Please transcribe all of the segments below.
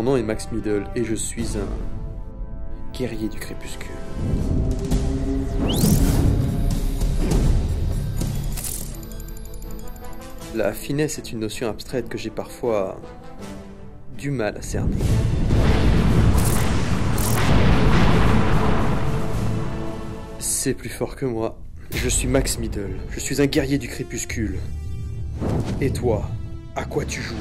Mon nom est Max Middle et je suis un guerrier du crépuscule. La finesse est une notion abstraite que j'ai parfois du mal à cerner. C'est plus fort que moi. Je suis Max Middle, je suis un guerrier du crépuscule. Et toi, à quoi tu joues ?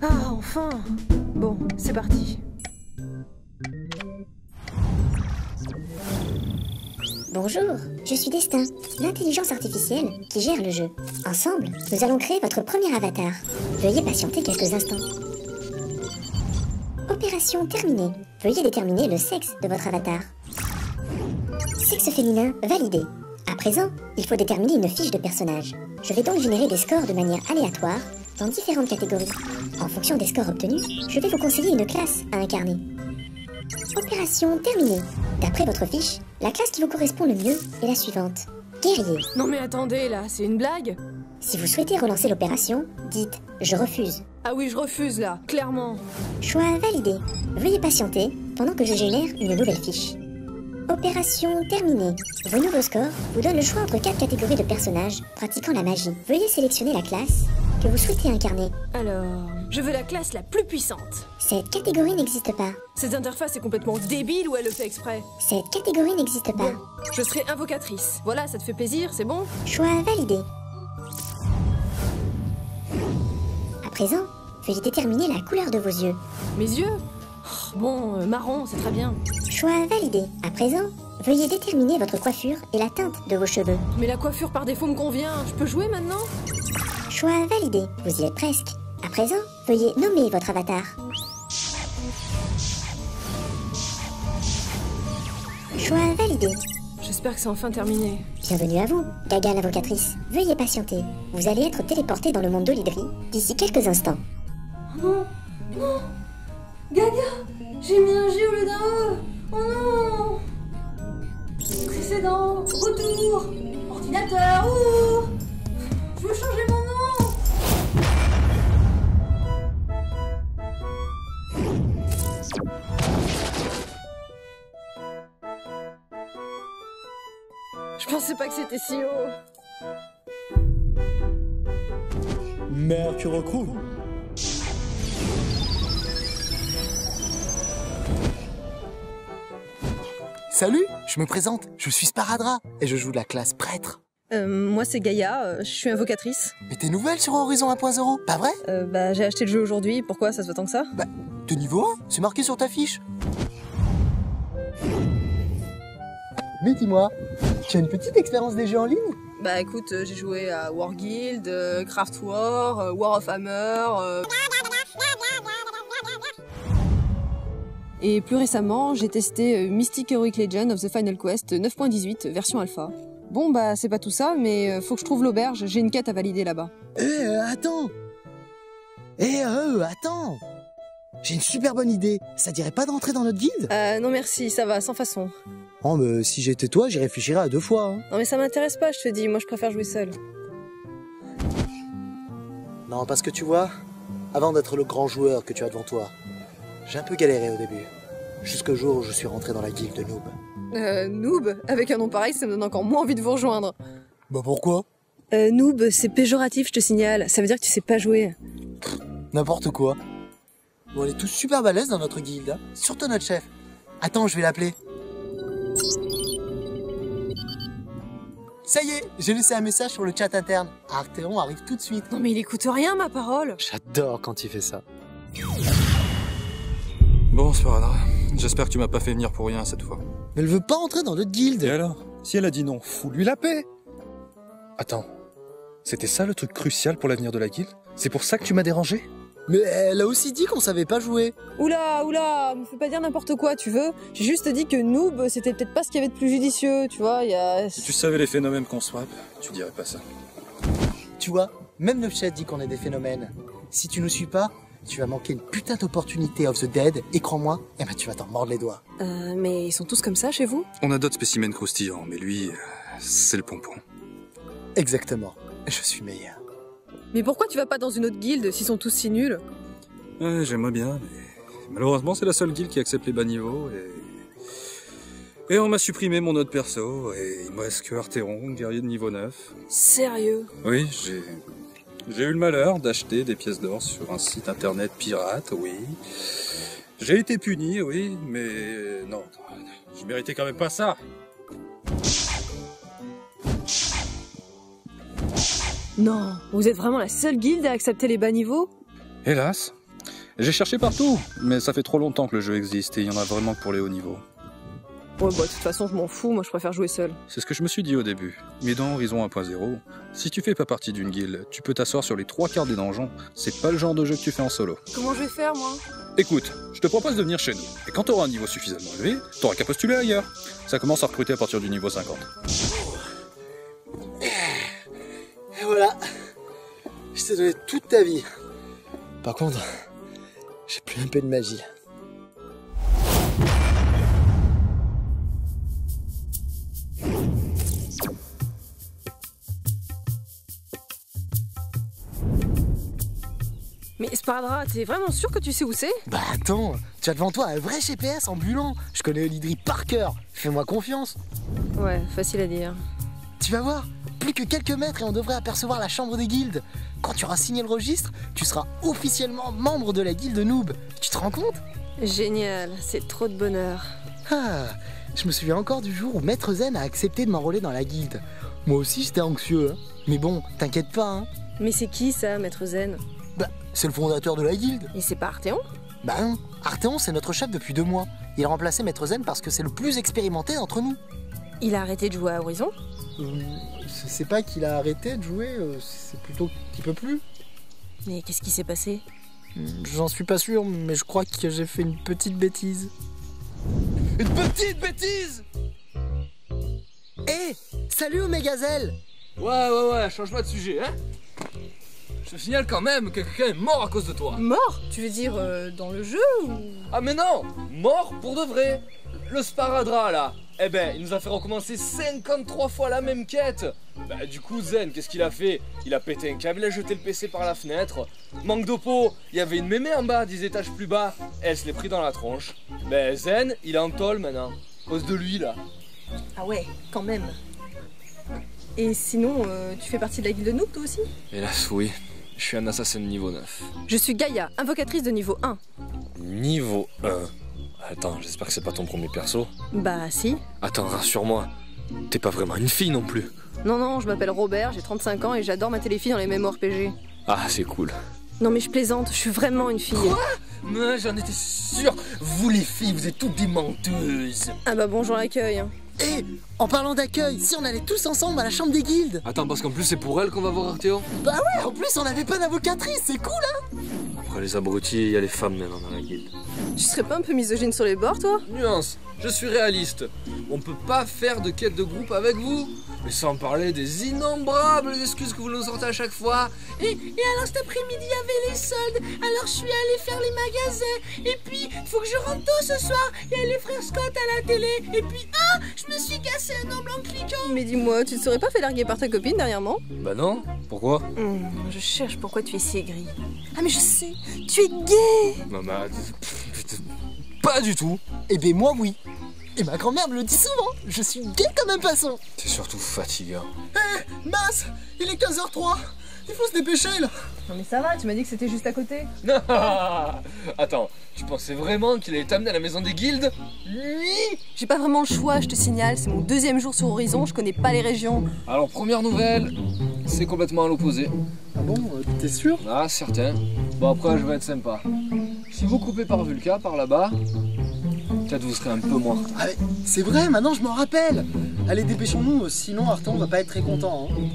Ah, enfin! Bon, c'est parti. Bonjour, je suis Destin, l'intelligence artificielle qui gère le jeu. Ensemble, nous allons créer votre premier avatar. Veuillez patienter quelques instants. Opération terminée. Veuillez déterminer le sexe de votre avatar. Sexe féminin validé. À présent, il faut déterminer une fiche de personnage. Je vais donc générer des scores de manière aléatoire dans différentes catégories. En fonction des scores obtenus, je vais vous conseiller une classe à incarner. Opération terminée. D'après votre fiche, la classe qui vous correspond le mieux est la suivante. Guerrier. Non mais attendez, là, c'est une blague? Si vous souhaitez relancer l'opération, dites « Je refuse ». Ah oui, je refuse, là, clairement. Choix validé. Veuillez patienter pendant que je génère une nouvelle fiche. Opération terminée. Vos nouveaux scores vous donnent le choix entre 4 catégories de personnages pratiquant la magie. Veuillez sélectionner la classe que vous souhaitez incarner. Alors, je veux la classe la plus puissante. Cette catégorie n'existe pas. Cette interface est complètement débile ou elle le fait exprès? Cette catégorie n'existe pas. Je serai invocatrice. Voilà, ça te fait plaisir, c'est bon? Choix validé. À présent, veuillez déterminer la couleur de vos yeux. Mes yeux? Oh, bon, marron, c'est très bien. Choix validé. À présent, veuillez déterminer votre coiffure et la teinte de vos cheveux. Mais la coiffure par défaut me convient. Je peux jouer maintenant? Choix validé. Vous y êtes presque. À présent, veuillez nommer votre avatar. Choix validé. J'espère que c'est enfin terminé. Bienvenue à vous, Gaga l'invocatrice. Veuillez patienter. Vous allez être téléporté dans le monde d'Olydri d'ici quelques instants. Oh non, non, Gaga, j'ai mis un G au lieu d'un E. Oh non. Précédent, retour, ordinateur, ouh. Je veux changer mon nom. Je pensais pas que c'était si haut. Mercure Crew. Salut, je me présente, je suis Sparadra et je joue la classe prêtre. Moi c'est Gaïa, je suis invocatrice. Mais t'es nouvelle sur Horizon 1.0, pas vrai? Bah j'ai acheté le jeu aujourd'hui, pourquoi ça se voit tant que ça? Bah, t'es niveau 1, c'est marqué sur ta fiche. Mais dis-moi, tu as une petite expérience des jeux en ligne? Bah écoute, j'ai joué à Warguild, Craft War, War of Hammer... Et plus récemment, j'ai testé Mystic Heroic Legend of the Final Quest 9.18 version alpha. Bon bah c'est pas tout ça, mais faut que je trouve l'auberge, j'ai une quête à valider là-bas. Attends. Attends. J'ai une super bonne idée, ça dirait pas d'entrer dans notre guilde? Non merci, ça va, sans façon. Oh mais si j'étais toi, j'y réfléchirais à 2 fois. Hein. Non mais ça m'intéresse pas, je te dis, moi je préfère jouer seul. Non, parce que tu vois, avant d'être le grand joueur que tu as devant toi, j'ai un peu galéré au début. Jusqu'au jour où je suis rentré dans la guilde de Noob. Noob? Avec un nom pareil, ça me donne encore moins envie de vous rejoindre. Bah pourquoi? Noob, c'est péjoratif, je te signale. Ça veut dire que tu sais pas jouer. N'importe quoi. Bon, on est tous super balèzes dans notre guilde, hein. Surtout notre chef. Attends, je vais l'appeler. Ça y est, j'ai laissé un message sur le chat interne. Arctéron arrive tout de suite. Non mais il écoute rien, ma parole. J'adore quand il fait ça. Bon, Sparadra, j'espère que tu m'as pas fait venir pour rien cette fois. Mais elle veut pas entrer dans notre guilde. Et alors? Si elle a dit non, fous-lui la paix. Attends, c'était ça le truc crucial pour l'avenir de la guilde? C'est pour ça que tu m'as dérangé? Mais elle a aussi dit qu'on savait pas jouer. Oula, me fais pas dire n'importe quoi, tu veux? J'ai juste dit que noob, c'était peut-être pas ce qu'il y avait de plus judicieux, tu vois, Si tu savais les phénomènes qu'on swap, tu dirais pas ça. Tu vois, même le chat dit qu'on est des phénomènes. Si tu nous suis pas, tu vas manquer une putain d'opportunité of the dead, et crois-moi, eh ben tu vas t'en mordre les doigts. Mais ils sont tous comme ça chez vous? On a d'autres spécimens croustillants, mais lui, c'est le pompon. Exactement, je suis meilleur. Mais pourquoi tu vas pas dans une autre guilde s'ils sont tous si nuls? J'aimerais bien, mais malheureusement c'est la seule guilde qui accepte les bas niveaux, et on m'a supprimé mon autre perso, et il me reste que Arthéron, guerrier de niveau 9. Sérieux? Oui, j'ai eu le malheur d'acheter des pièces d'or sur un site internet pirate, oui. J'ai été puni, oui, mais non, je méritais quand même pas ça. Non, vous êtes vraiment la seule guilde à accepter les bas niveaux? Hélas. J'ai cherché partout, mais ça fait trop longtemps que le jeu existe et il y en a vraiment que pour les hauts niveaux. Ouais, bah de toute façon je m'en fous, moi je préfère jouer seul. C'est ce que je me suis dit au début. Mais dans Horizon 1.0, si tu fais pas partie d'une guilde, tu peux t'asseoir sur les 3/4 des donjons. C'est pas le genre de jeu que tu fais en solo. Comment je vais faire moi? Écoute, je te propose de venir chez nous. Et quand t'auras un niveau suffisamment élevé, t'auras qu'à postuler ailleurs. Ça commence à recruter à partir du niveau 50. Et voilà, je t'ai donné toute ta vie. Par contre, j'ai plus un peu de magie. Mais Spardra, t'es vraiment sûr que tu sais où c'est? Bah attends, tu as devant toi un vrai GPS ambulant. Je connais Olydri par cœur, fais-moi confiance. Ouais, facile à dire. Tu vas voir, plus que quelques mètres et on devrait apercevoir la chambre des guildes. Quand tu auras signé le registre, tu seras officiellement membre de la guilde noob. Tu te rends compte? Génial, c'est trop de bonheur. Ah, je me souviens encore du jour où Maître Zen a accepté de m'enrôler dans la guilde. Moi aussi j'étais anxieux, hein. Mais bon, t'inquiète pas, hein. Mais c'est qui ça, Maître Zen? Bah, c'est le fondateur de la guilde. Et c'est pas Arthéon? Bah non, Arthéon c'est notre chef depuis 2 mois. Il a remplacé Maître Zen parce que c'est le plus expérimenté d'entre nous. Il a arrêté de jouer à Horizon? C'est pas qu'il a arrêté de jouer, c'est plutôt qu'il peut plus. Mais qu'est-ce qui s'est passé? J'en suis pas sûr, mais je crois que j'ai fait une petite bêtise. Une petite bêtise! Hé, salut Omegazelle! Ouais, change-moi de sujet, hein? Je te signale quand même que quelqu'un est mort à cause de toi. Mort? Tu veux dire dans le jeu ou... Ah mais non! Mort pour de vrai! Le Sparadrap là! Eh ben, il nous a fait recommencer 53 fois la même quête! Bah du coup Zen, qu'est-ce qu'il a fait? Il a pété un câble, il a jeté le PC par la fenêtre. Manque de peau, il y avait une mémé en bas, 10 étages plus bas. Elle se l'est pris dans la tronche. Ben Zen, il est en tôle maintenant. À cause de lui là. Ah ouais, quand même. Et sinon, tu fais partie de la guilde noob toi aussi? Hélas oui, je suis un assassin de niveau 9. Je suis Gaïa, invocatrice de niveau 1. Niveau 1? Attends, j'espère que c'est pas ton premier perso. Bah si. Attends, rassure-moi, t'es pas vraiment une fille non plus. Non, je m'appelle Robert, j'ai 35 ans et j'adore mater les filles dans les MMORPG. Ah, c'est cool. Non mais je plaisante, je suis vraiment une fille. Quoi? Mais j'en étais sûr. Vous les filles, vous êtes toutes des menteuses. Ah bah bonjour l'accueil. Hé, en parlant d'accueil, si on allait tous ensemble à la chambre des guildes? Attends, parce qu'en plus c'est pour elle qu'on va voir Arthéon. Bah ouais, en plus on n'avait pas d'avocatrice, c'est cool hein. Après les abrutis, il y a les femmes maintenant dans la guilde. Tu serais pas un peu misogyne sur les bords toi? Nuance, je suis réaliste. On peut pas faire de quête de groupe avec vous. Mais sans parler des innombrables excuses que vous nous sortez à chaque fois. Et alors cet après-midi il y avait les soldes, alors je suis allé faire les magasins. Et puis il faut que je rentre tôt ce soir, il y a les frères Scott à la télé. Et puis je me suis cassé un ongle en cliquant. Mais dis-moi, tu te serais pas fait larguer par ta copine dernièrement? Bah non, pourquoi? Je cherche pourquoi tu es si aigri. Ah mais je sais, tu es gay. Maman, pas du tout. Eh ben moi oui. Et ma grand-mère me le dit souvent, je suis gay comme un poisson. C'est surtout fatigant. Hé, Mas, il est 15h03, il faut se dépêcher là. Non mais ça va, tu m'as dit que c'était juste à côté. Attends, tu pensais vraiment qu'il allait t'amener à la maison des guildes? Lui? J'ai pas vraiment le choix, je te signale, c'est mon 2e jour sur Horizon, je connais pas les régions. Alors première nouvelle, c'est complètement à l'opposé. Ah bon, t'es sûr? Ah, certain. Bon après je vais être sympa. Si vous coupez par Vulca, par là-bas, peut-être vous serez un peu moins. Ah, c'est vrai, maintenant je m'en rappelle. Allez, dépêchons-nous, sinon Arthur va pas être très content. Hein.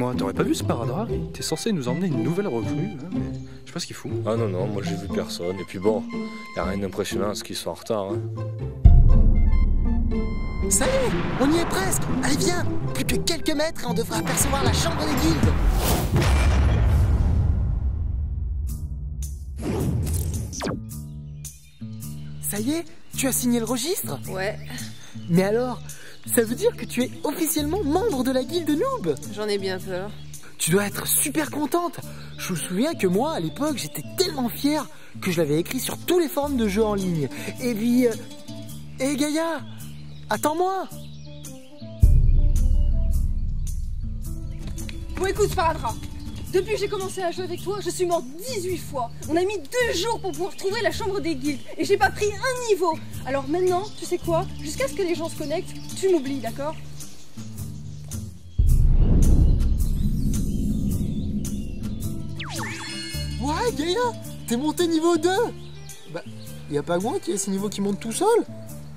dis-moi, t'aurais pas vu ce paradras? Il était censé nous emmener une nouvelle recrue, hein, mais je sais pas ce qu'il fout. Ah non, moi j'ai vu personne. Et puis bon, y a rien d'impressionnant à ce qu'ils soient en retard. Hein. Ça y est, on y est presque. Allez, viens. Plus que quelques mètres et on devra apercevoir la chambre des guildes. Ça y est, tu as signé le registre? Ouais, Mais alors, ça veut dire que tu es officiellement membre de la guilde Noob. j'en ai bien peur. Tu dois être super contente. Je me souviens que moi, à l'époque, j'étais tellement fier que je l'avais écrit sur tous les forums de jeux en ligne. Et puis... Hé Gaïa, attends-moi. Bon écoute Sparadra, depuis que j'ai commencé à jouer avec toi, je suis mort 18 fois. On a mis 2 jours pour pouvoir trouver la chambre des guildes et j'ai pas pris un niveau. Alors maintenant, tu sais quoi? Jusqu'à ce que les gens se connectent, tu m'oublies, d'accord? Ouais Gaïa, t'es monté niveau 2. Bah, y a pas moi qui ai ce niveau qui monte tout seul.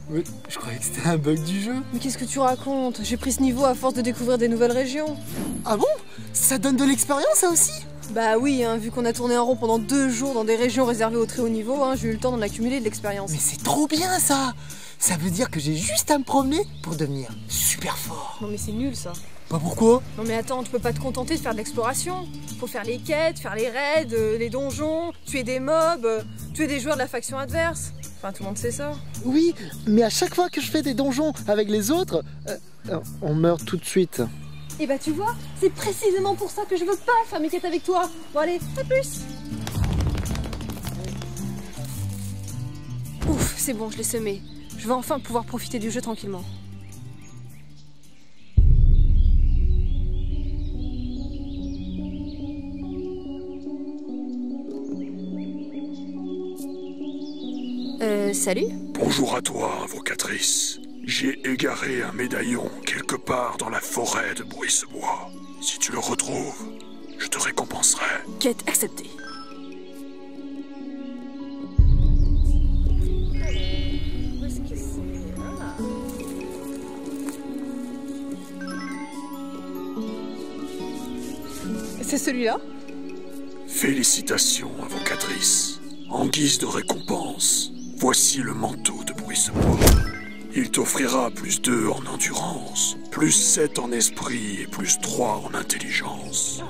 Oui, je croyais que c'était un bug du jeu. Mais qu'est-ce que tu racontes? J'ai pris ce niveau à force de découvrir des nouvelles régions. Ah bon? Ça donne de l'expérience ça aussi? Bah oui, hein, vu qu'on a tourné en rond pendant 2 jours dans des régions réservées au très haut niveau, hein, j'ai eu le temps d'en accumuler de l'expérience. Mais c'est trop bien ça. Ça veut dire que j'ai juste à me promener pour devenir super fort. Non mais c'est nul ça. Bah pourquoi? Non mais attends, tu peux pas te contenter de faire de l'exploration. Faut faire les quêtes, faire les raids, les donjons, tuer des mobs, tuer des joueurs de la faction adverse. Enfin, tout le monde sait ça. Oui, mais à chaque fois que je fais des donjons avec les autres, on meurt tout de suite. Et bah tu vois, c'est précisément pour ça que je veux pas faire mes quêtes avec toi. Bon allez, à plus. Ouf, c'est bon, je l'ai semé. Je vais enfin pouvoir profiter du jeu tranquillement. Salut. Bonjour à toi, invocatrice. J'ai égaré un médaillon quelque part dans la forêt de Bruissebois. Si tu le retrouves, je te récompenserai. Quête acceptée. Où est-ce que c'est? C'est celui-là? Félicitations, invocatrice. En guise de récompense, voici le manteau de Bruissebois. Il t'offrira plus 2 en endurance, plus 7 en esprit et plus 3 en intelligence.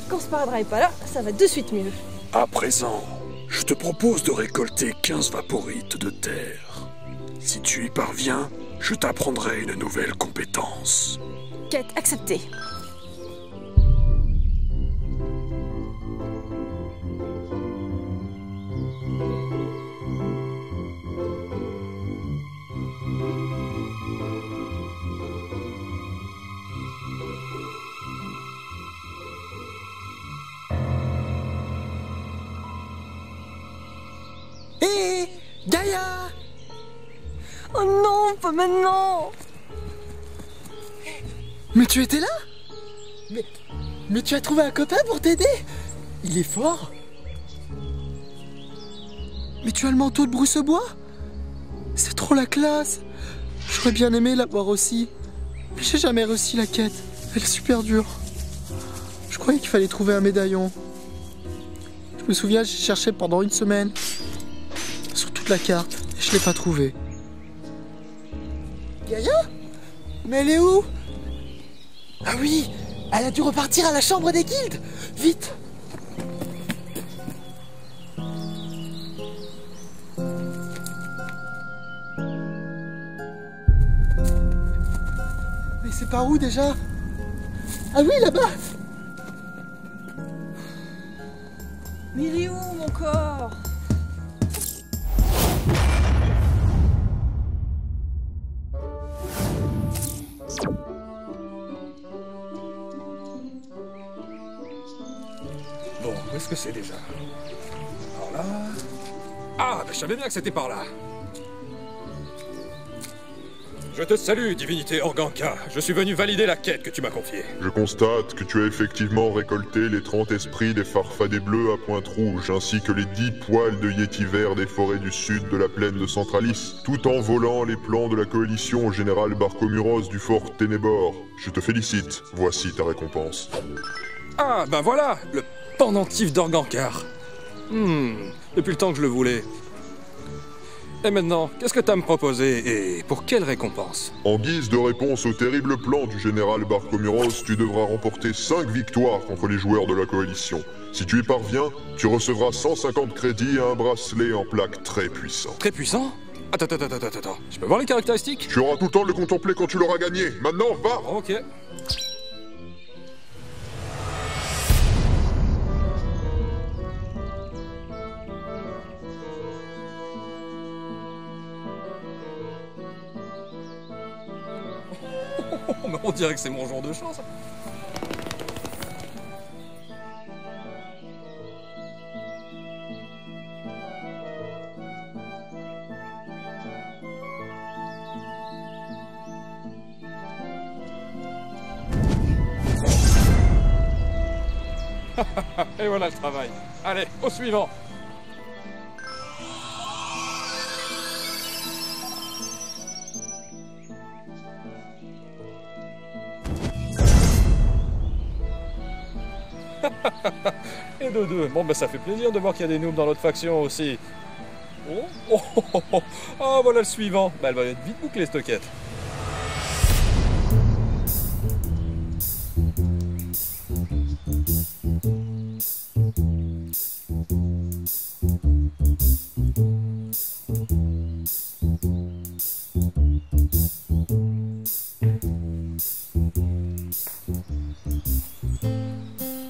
Quand Sparadra est pas là, ça va de suite mieux. À présent, je te propose de récolter 15 vaporites de terre. Si tu y parviens, je t'apprendrai une nouvelle compétence. Quête acceptée. Hé, Gaïa! Oh non, pas maintenant. Mais tu étais là? Mais tu as trouvé un copain pour t'aider? Il est fort. Mais tu as le manteau de Bruissebois? C'est trop la classe. J'aurais bien aimé l'avoir aussi. Mais j'ai jamais réussi la quête. Elle est super dure. Je croyais qu'il fallait trouver un médaillon. Je me souviens, j'ai cherché pendant 1 semaine sur toute la carte et je l'ai pas trouvé. Gaïa? Mais elle est où? Ah oui, elle a dû repartir à la chambre des guildes. Vite! Mais c'est par où déjà? Ah oui, là-bas! Mais il est où mon corps? Bon, où est-ce que c'est déjà? Alors là... Ah, ben, je savais bien que c'était par là. Je te salue, divinité Organka. Je suis venu valider la quête que tu m'as confiée. Je constate que tu as effectivement récolté les 30 esprits des farfadets bleus à pointe rouge, ainsi que les 10 poils de yéti vert des forêts du sud de la plaine de Centralis, tout en volant les plans de la coalition au général Barcomuros du fort Ténébor. Je te félicite, voici ta récompense. Ah, ben voilà, le pendentif d'Organkar. Depuis le temps que je le voulais. Et maintenant, qu'est-ce que t'as à me proposer et pour quelle récompense? En guise de réponse au terrible plan du général Barcomuros, tu devras remporter 5 victoires contre les joueurs de la coalition. Si tu y parviens, tu recevras 150 crédits et un bracelet en plaque très puissant. Très puissant? Attends. Je peux voir les caractéristiques? Tu auras tout le temps de le contempler quand tu l'auras gagné. Maintenant, va! Ok. Mais on dirait que c'est mon genre de chance. Et voilà le travail. Allez, au suivant. Et de deux. Bon, bah ça fait plaisir de voir qu'il y a des noobs dans l'autre faction aussi. Oh, voilà le suivant. Bah elle va être vite bouclée cette quête.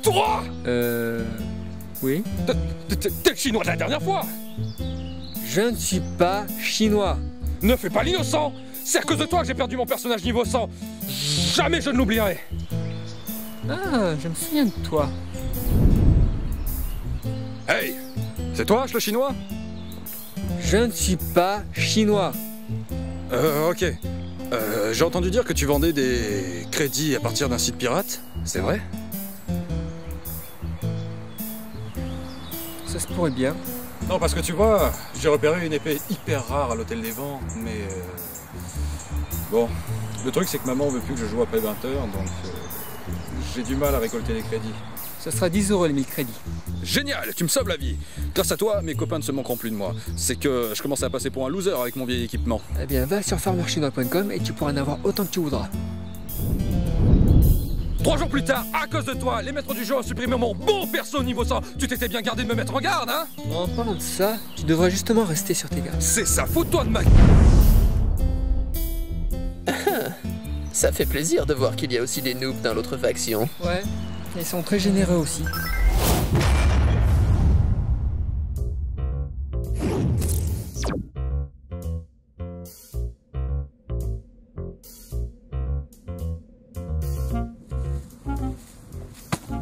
Toi! Oui? T'es le chinois de la dernière fois! Je ne suis pas chinois. Ne fais pas l'innocent! C'est à cause de toi que j'ai perdu mon personnage niveau 100! Jamais je ne l'oublierai! Ah, je me souviens de toi. Hey! C'est toi, le chinois? Je ne suis pas chinois. Ok. J'ai entendu dire que tu vendais des crédits à partir d'un site pirate, c'est vrai? Ça se pourrait bien. Non, parce que tu vois, j'ai repéré une épée hyper rare à l'Hôtel des Vents, mais... Bon, le truc c'est que maman veut plus que je joue après 20h, donc j'ai du mal à récolter les crédits. Ça sera 10 € les 1000 crédits. Génial, tu me sauves la vie. Grâce à toi, mes copains ne se manqueront plus de moi. C'est que je commence à passer pour un loser avec mon vieil équipement. Eh bien, va sur farmerchinois.com et tu pourras en avoir autant que tu voudras. 3 jours plus tard, à cause de toi, les maîtres du jeu ont supprimé mon bon perso niveau 100. Tu t'étais bien gardé de me mettre en garde, hein? En parlant de ça, tu devrais justement rester sur tes gardes. C'est ça, fous-toi de ma... Ça fait plaisir de voir qu'il y a aussi des noobs dans l'autre faction. Ouais, ils sont très généreux aussi.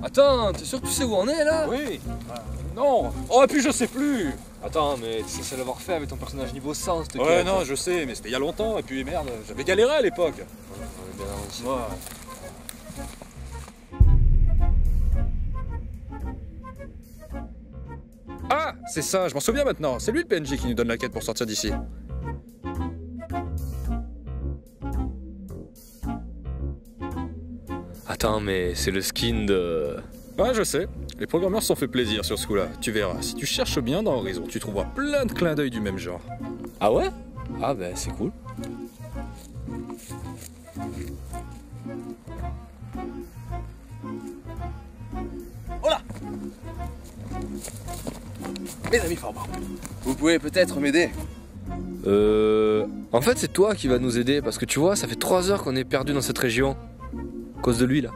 Attends, t'es sûr que tu sais où on est là? Oui. Non. Oh, et puis je sais plus. Attends, mais tu sais l'avoir fait avec ton personnage niveau 100, c'était Ouais, non, je sais, mais c'était il y a longtemps, et puis merde, j'avais galéré à l'époque. Ouais. Ah, c'est ça, je m'en souviens maintenant. C'est lui le PNJ qui nous donne la quête pour sortir d'ici. Attends, mais c'est le skin de... Ouais, je sais. Les programmeurs se sont fait plaisir sur ce coup-là. Tu verras, si tu cherches bien dans Horizon, tu trouveras plein de clins d'œil du même genre. Ah ouais? Ah bah c'est cool. Hola! Mes amis Forban, vous pouvez peut-être m'aider? En fait c'est toi qui vas nous aider, parce que tu vois, ça fait 3 heures qu'on est perdu dans cette région. À cause de lui là.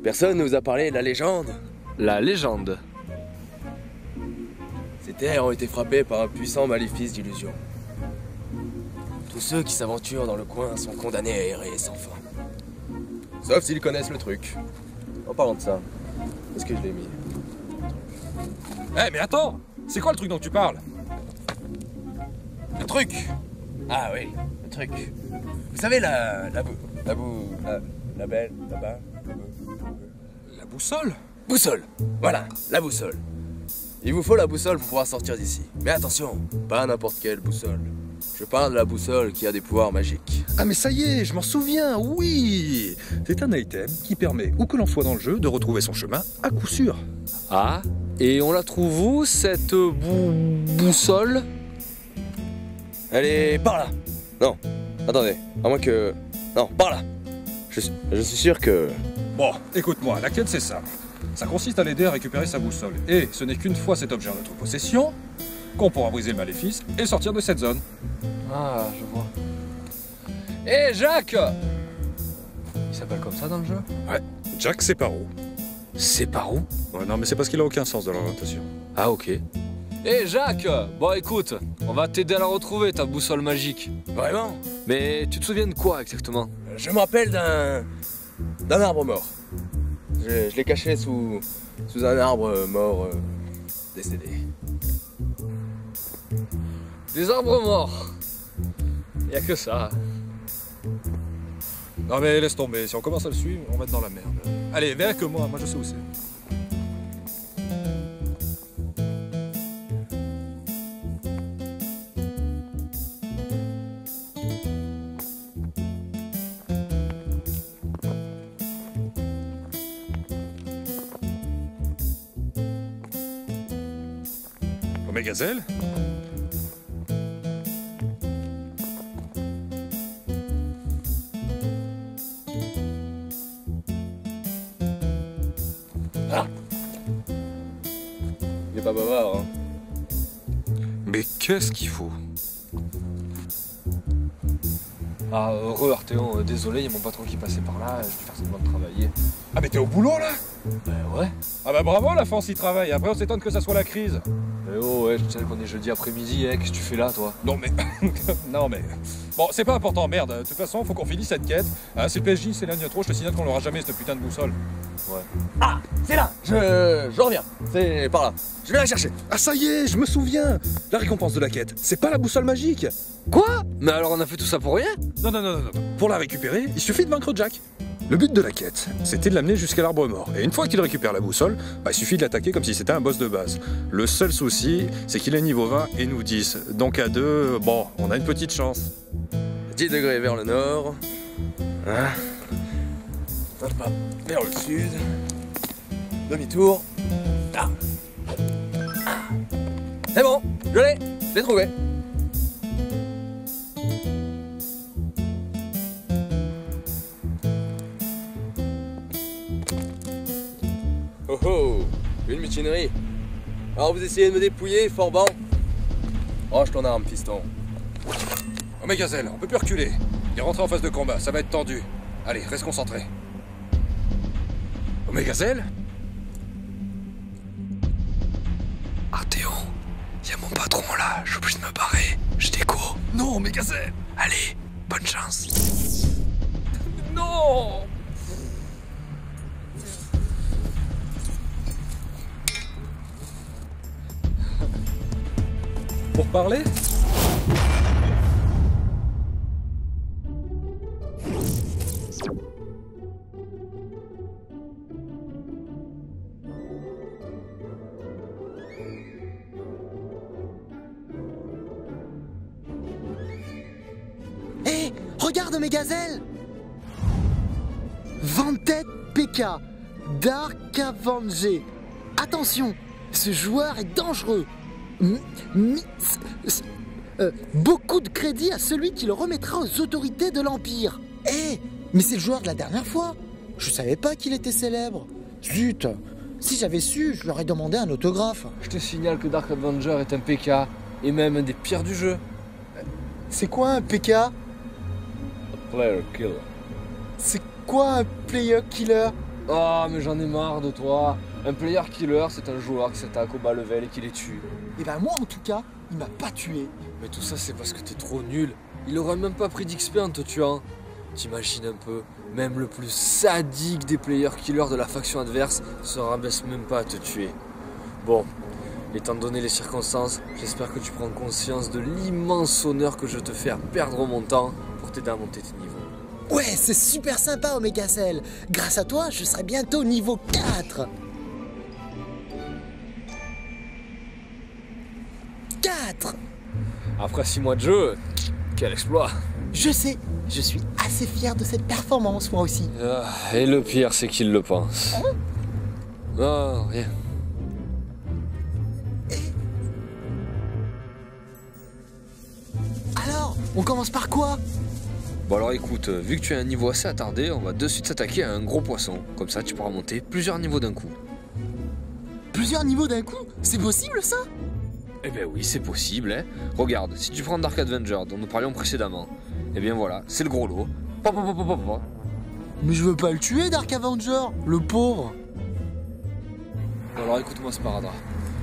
Personne ne vous a parlé de la légende? La légende. Ces terres ont été frappées par un puissant maléfice d'illusion. Tous ceux qui s'aventurent dans le coin sont condamnés à errer sans fin. Sauf s'ils connaissent le truc. En parlant de ça, est-ce que je l'ai mis? Eh, mais attends! C'est quoi le truc dont tu parles? Le truc! Ah oui, le truc. Vous savez, la boussole? Boussole, voilà, la boussole. Il vous faut la boussole pour pouvoir sortir d'ici. Mais attention, pas n'importe quelle boussole. Je parle de la boussole qui a des pouvoirs magiques. Ah mais ça y est, je m'en souviens, oui. C'est un item qui permet, où que l'on soit dans le jeu, de retrouver son chemin à coup sûr. Ah, et on la trouve où, cette boussole? Elle est par là. Non, attendez, à moins que... Non, par là. Je suis sûr que... Bon, écoute-moi, la quête c'est simple. Ça consiste à l'aider à récupérer sa boussole. Et ce n'est qu'une fois cet objet en notre possession qu'on pourra briser le maléfice et sortir de cette zone. Ah, je vois. Hé, Jacques! Il s'appelle comme ça dans le jeu? Ouais, Jack Sparrow. Sparrow? Ouais, non, mais c'est parce qu'il a aucun sens de l'orientation. Ah, ok. Hé, Jacques! Bon, écoute, on va t'aider à la retrouver, ta boussole magique. Vraiment? Mais tu te souviens de quoi exactement? Je me rappelle d'un arbre mort. Je l'ai caché sous un arbre mort décédé. Des arbres morts. Y'a que ça. Non mais laisse tomber, si on commence à le suivre, on va être dans la merde. Allez, viens avec moi je sais où c'est. Gazelle? Ah! Il est pas bavard, hein. Mais qu'est-ce qu'il faut? Ah, heureux Arthéon, désolé, il y a mon patron qui passait par là, je vais faire semblant de travailler. Ah mais t'es au boulot là? Ouais. Ah bah bravo, la France y travaille, après on s'étonne que ça soit la crise. Eh oh ouais, je sais qu'on est jeudi après-midi, qu'est-ce que tu fais là toi? Non mais... non mais... Bon, c'est pas important, merde, de toute façon, faut qu'on finisse cette quête. Si le PJ s'éloigne trop, je te signale qu'on l'aura jamais cette putain de boussole. Ouais. Ah, c'est là, je reviens, c'est par là. Je vais la chercher. Ah ça y est, je me souviens. La récompense de la quête, c'est pas la boussole magique. Quoi? Mais alors on a fait tout ça pour rien? Non. Pour la récupérer, il suffit de vaincre Jack. Le but de la quête, c'était de l'amener jusqu'à l'arbre mort. Et une fois qu'il récupère la boussole, il suffit de l'attaquer comme si c'était un boss de base. Le seul souci, c'est qu'il est niveau 20 et nous 10. Donc à 2, bon, on a une petite chance. 10 degrés vers le nord. Hein. Hop, vers le sud. Demi-tour. Ah. C'est bon, je l'ai trouvé. Oh oh, une mutinerie. Alors vous essayez de me dépouiller, Forban? Range ton arme, fiston. Oh mais Gazelle, on peut plus reculer. Il est rentré en phase de combat, ça va être tendu. Allez, reste concentré. Oh mais Gazelle? Arthéon, y a mon patron là, je suis obligé de me barrer. Je déco. Non mais Gazelle! Allez, bonne chance. Non! Pour parler? Hé, regarde mes gazelles! Vanted PK, Dark Avenger. Attention, ce joueur est dangereux. Beaucoup de crédit à celui qui le remettra aux autorités de l'Empire. Hé, mais c'est le joueur de la dernière fois. Je savais pas qu'il était célèbre. Zut, si j'avais su, je lui aurais demandé un autographe. Je te signale que Dark Avenger est un PK, et même un des pires du jeu. C'est quoi un PK? A player killer. C'est quoi un player killer? Ah, mais j'en ai marre de toi. Un player killer, c'est un joueur qui s'attaque au bas level et qui les tue. Et ben moi en tout cas, il m'a pas tué. Mais tout ça c'est parce que t'es trop nul. Il aurait même pas pris d'XP en te tuant. T'imagines un peu, même le plus sadique des player killers de la faction adverse se rabaisse même pas à te tuer. Bon, Étant donné les circonstances, j'espère que tu prends conscience de l'immense honneur que je te fais à perdre mon temps pour t'aider à monter tes niveaux. Ouais, c'est super sympa, Omega Cell. Grâce à toi, je serai bientôt niveau 4. 4. Après 6 mois de jeu, quel exploit! Je sais, je suis assez fier de cette performance, moi aussi. Et le pire, c'est qu'il le pense. Non, rien. Alors, on commence par quoi? Bon alors écoute, vu que tu as un niveau assez attardé, on va de suite s'attaquer à un gros poisson. Comme ça, tu pourras monter plusieurs niveaux d'un coup. Plusieurs niveaux d'un coup? C'est possible, ça? Eh ben oui, c'est possible, hein. Regarde, si tu prends Dark Avenger, dont nous parlions précédemment, eh bien voilà, c'est le gros lot. Mais je veux pas le tuer, Dark Avenger, le pauvre. Alors écoute-moi, Sparadra.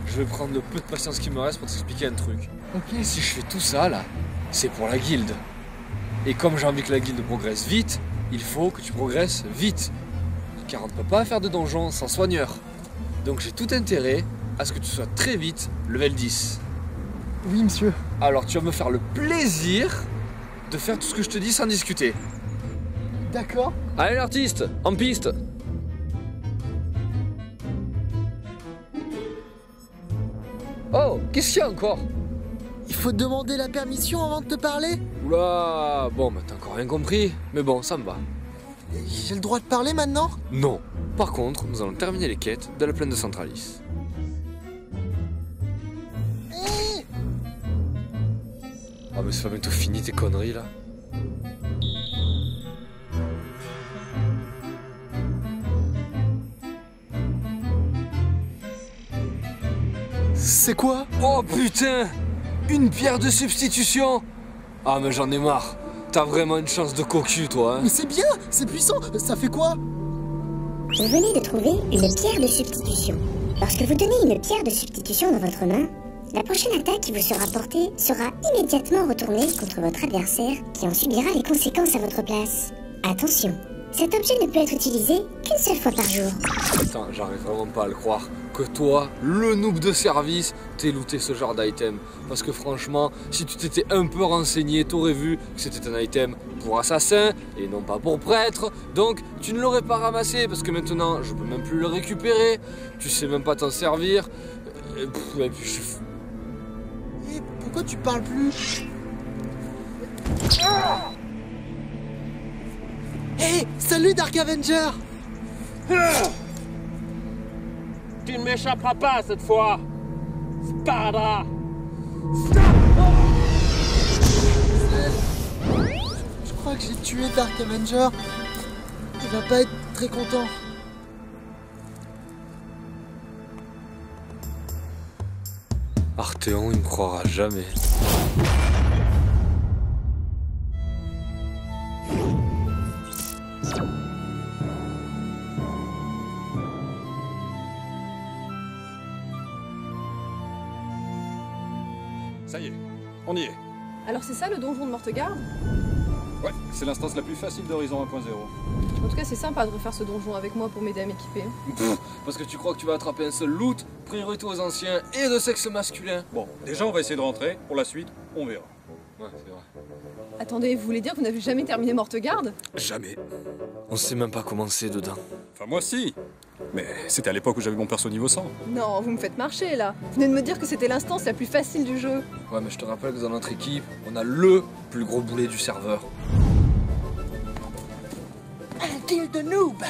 Je vais prendre le peu de patience qui me reste pour t'expliquer un truc. Ok. Si je fais tout ça, là, c'est pour la guilde. Et comme j'ai envie que la guilde progresse vite, il faut que tu progresses vite. Car on ne peut pas faire de donjon sans soigneur. Donc j'ai tout intérêt à ce que tu sois très vite level 10. Oui, monsieur. Alors tu vas me faire le plaisir de faire tout ce que je te dis sans discuter. D'accord. Allez l'artiste, en piste. Oh, qu'est-ce qu'il y a encore? Il faut te demander la permission avant de te parler? Oula, bon, bah t'as encore rien compris, mais bon, ça me va. J'ai le droit de parler maintenant? Non. Par contre, nous allons terminer les quêtes de la plaine de Centralis. Ah mais c'est pas bientôt fini tes conneries là. C'est quoi? Oh putain! Une pierre de substitution! Ah mais j'en ai marre. T'as vraiment une chance de cocu toi, hein. Mais c'est bien, c'est puissant. Ça fait quoi? Vous venez de trouver une pierre de substitution. Lorsque vous tenez une pierre de substitution dans votre main, la prochaine attaque qui vous sera portée sera immédiatement retournée contre votre adversaire qui en subira les conséquences à votre place. Attention, cet objet ne peut être utilisé qu'une seule fois par jour. Putain, j'arrive vraiment pas à le croire que toi, le noob de service, t'aies looté ce genre d'item. Parce que franchement, si tu t'étais un peu renseigné, t'aurais vu que c'était un item pour assassin et non pas pour prêtre. Donc, tu ne l'aurais pas ramassé parce que maintenant, je peux même plus le récupérer. Tu sais même pas t'en servir. Et puis je suis fou. Et pourquoi tu parles plus? Hey, salut Dark Avenger! Tu ne m'échapperas pas cette fois, Sparadra! Je crois que j'ai tué Dark Avenger. Il va pas être très content. Arthéon, il me croira jamais. Ça y est, on y est. Alors c'est ça le donjon de Mortegarde? Ouais, c'est l'instance la plus facile d'Horizon 1.0. En tout cas c'est sympa de refaire ce donjon avec moi pour m'aider à m'équiper. Parce que tu crois que tu vas attraper un seul loot, priorité aux anciens et de sexe masculin. Bon, déjà on va essayer de rentrer, pour la suite, on verra. Ouais, c'est vrai. Attendez, vous voulez dire que vous n'avez jamais terminé Mortegarde? Jamais. On sait même pas comment c'est dedans. Enfin moi si. Mais c'était à l'époque où j'avais mon perso niveau 100. Non, vous me faites marcher là. Vous venez de me dire que c'était l'instance la plus facile du jeu. Ouais, mais je te rappelle que dans notre équipe, on a le plus gros boulet du serveur. Un deal de noob!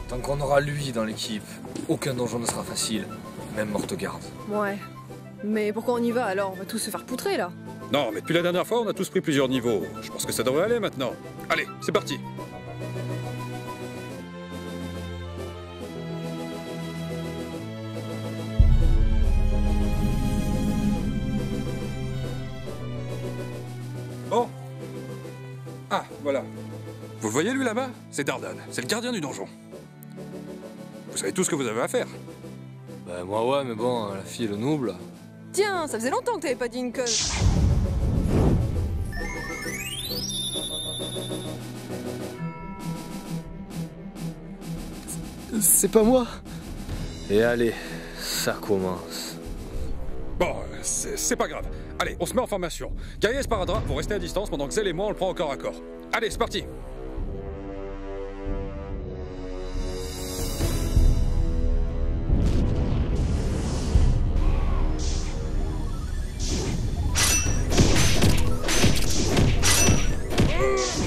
Tant qu'on aura lui dans l'équipe, aucun donjon ne sera facile, même Mortegarde. Ouais. Mais pourquoi on y va alors? On va tous se faire poutrer là. Non, mais depuis la dernière fois, on a tous pris plusieurs niveaux. Je pense que ça devrait aller maintenant. Allez, c'est parti. Bon. Ah, voilà. Vous le voyez lui là-bas? C'est Dardan, c'est le gardien du donjon. Vous savez tout ce que vous avez à faire. Bah moi ouais, mais bon, la fille, le noob là. Tiens, ça faisait longtemps que t'avais pas dit une conne. C'est pas moi. Et allez, ça commence. Bon, c'est pas grave. Allez, on se met en formation. Gaïa et Sparadra vont rester à distance pendant que Zell et moi on le prend au corps à corps. Allez, c'est parti.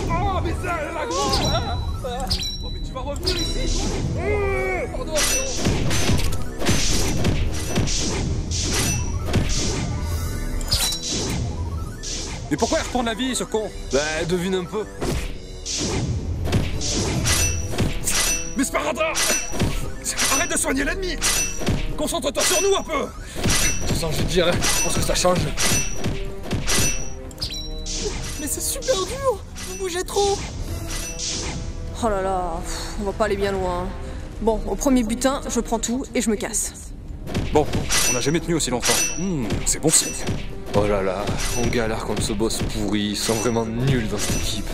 Oh, mais ça, la grosse Oh, mais tu vas revenir ici. Pardon, Mais pourquoi il retourne la vie, ce con? Bah, devine un peu. Mais Sparadra! Arrête de soigner l'ennemi! Concentre-toi sur nous un peu! De toute façon, je dirais, je pense que ça change. Mais c'est super dur! Vous bougez trop! Oh là là, on va pas aller bien loin. Bon, au premier butin, je prends tout et je me casse. Bon, on n'a jamais tenu aussi longtemps. C'est bon signe. Oh là là, on galère contre ce boss pourri, ils sont vraiment nuls dans cette équipe.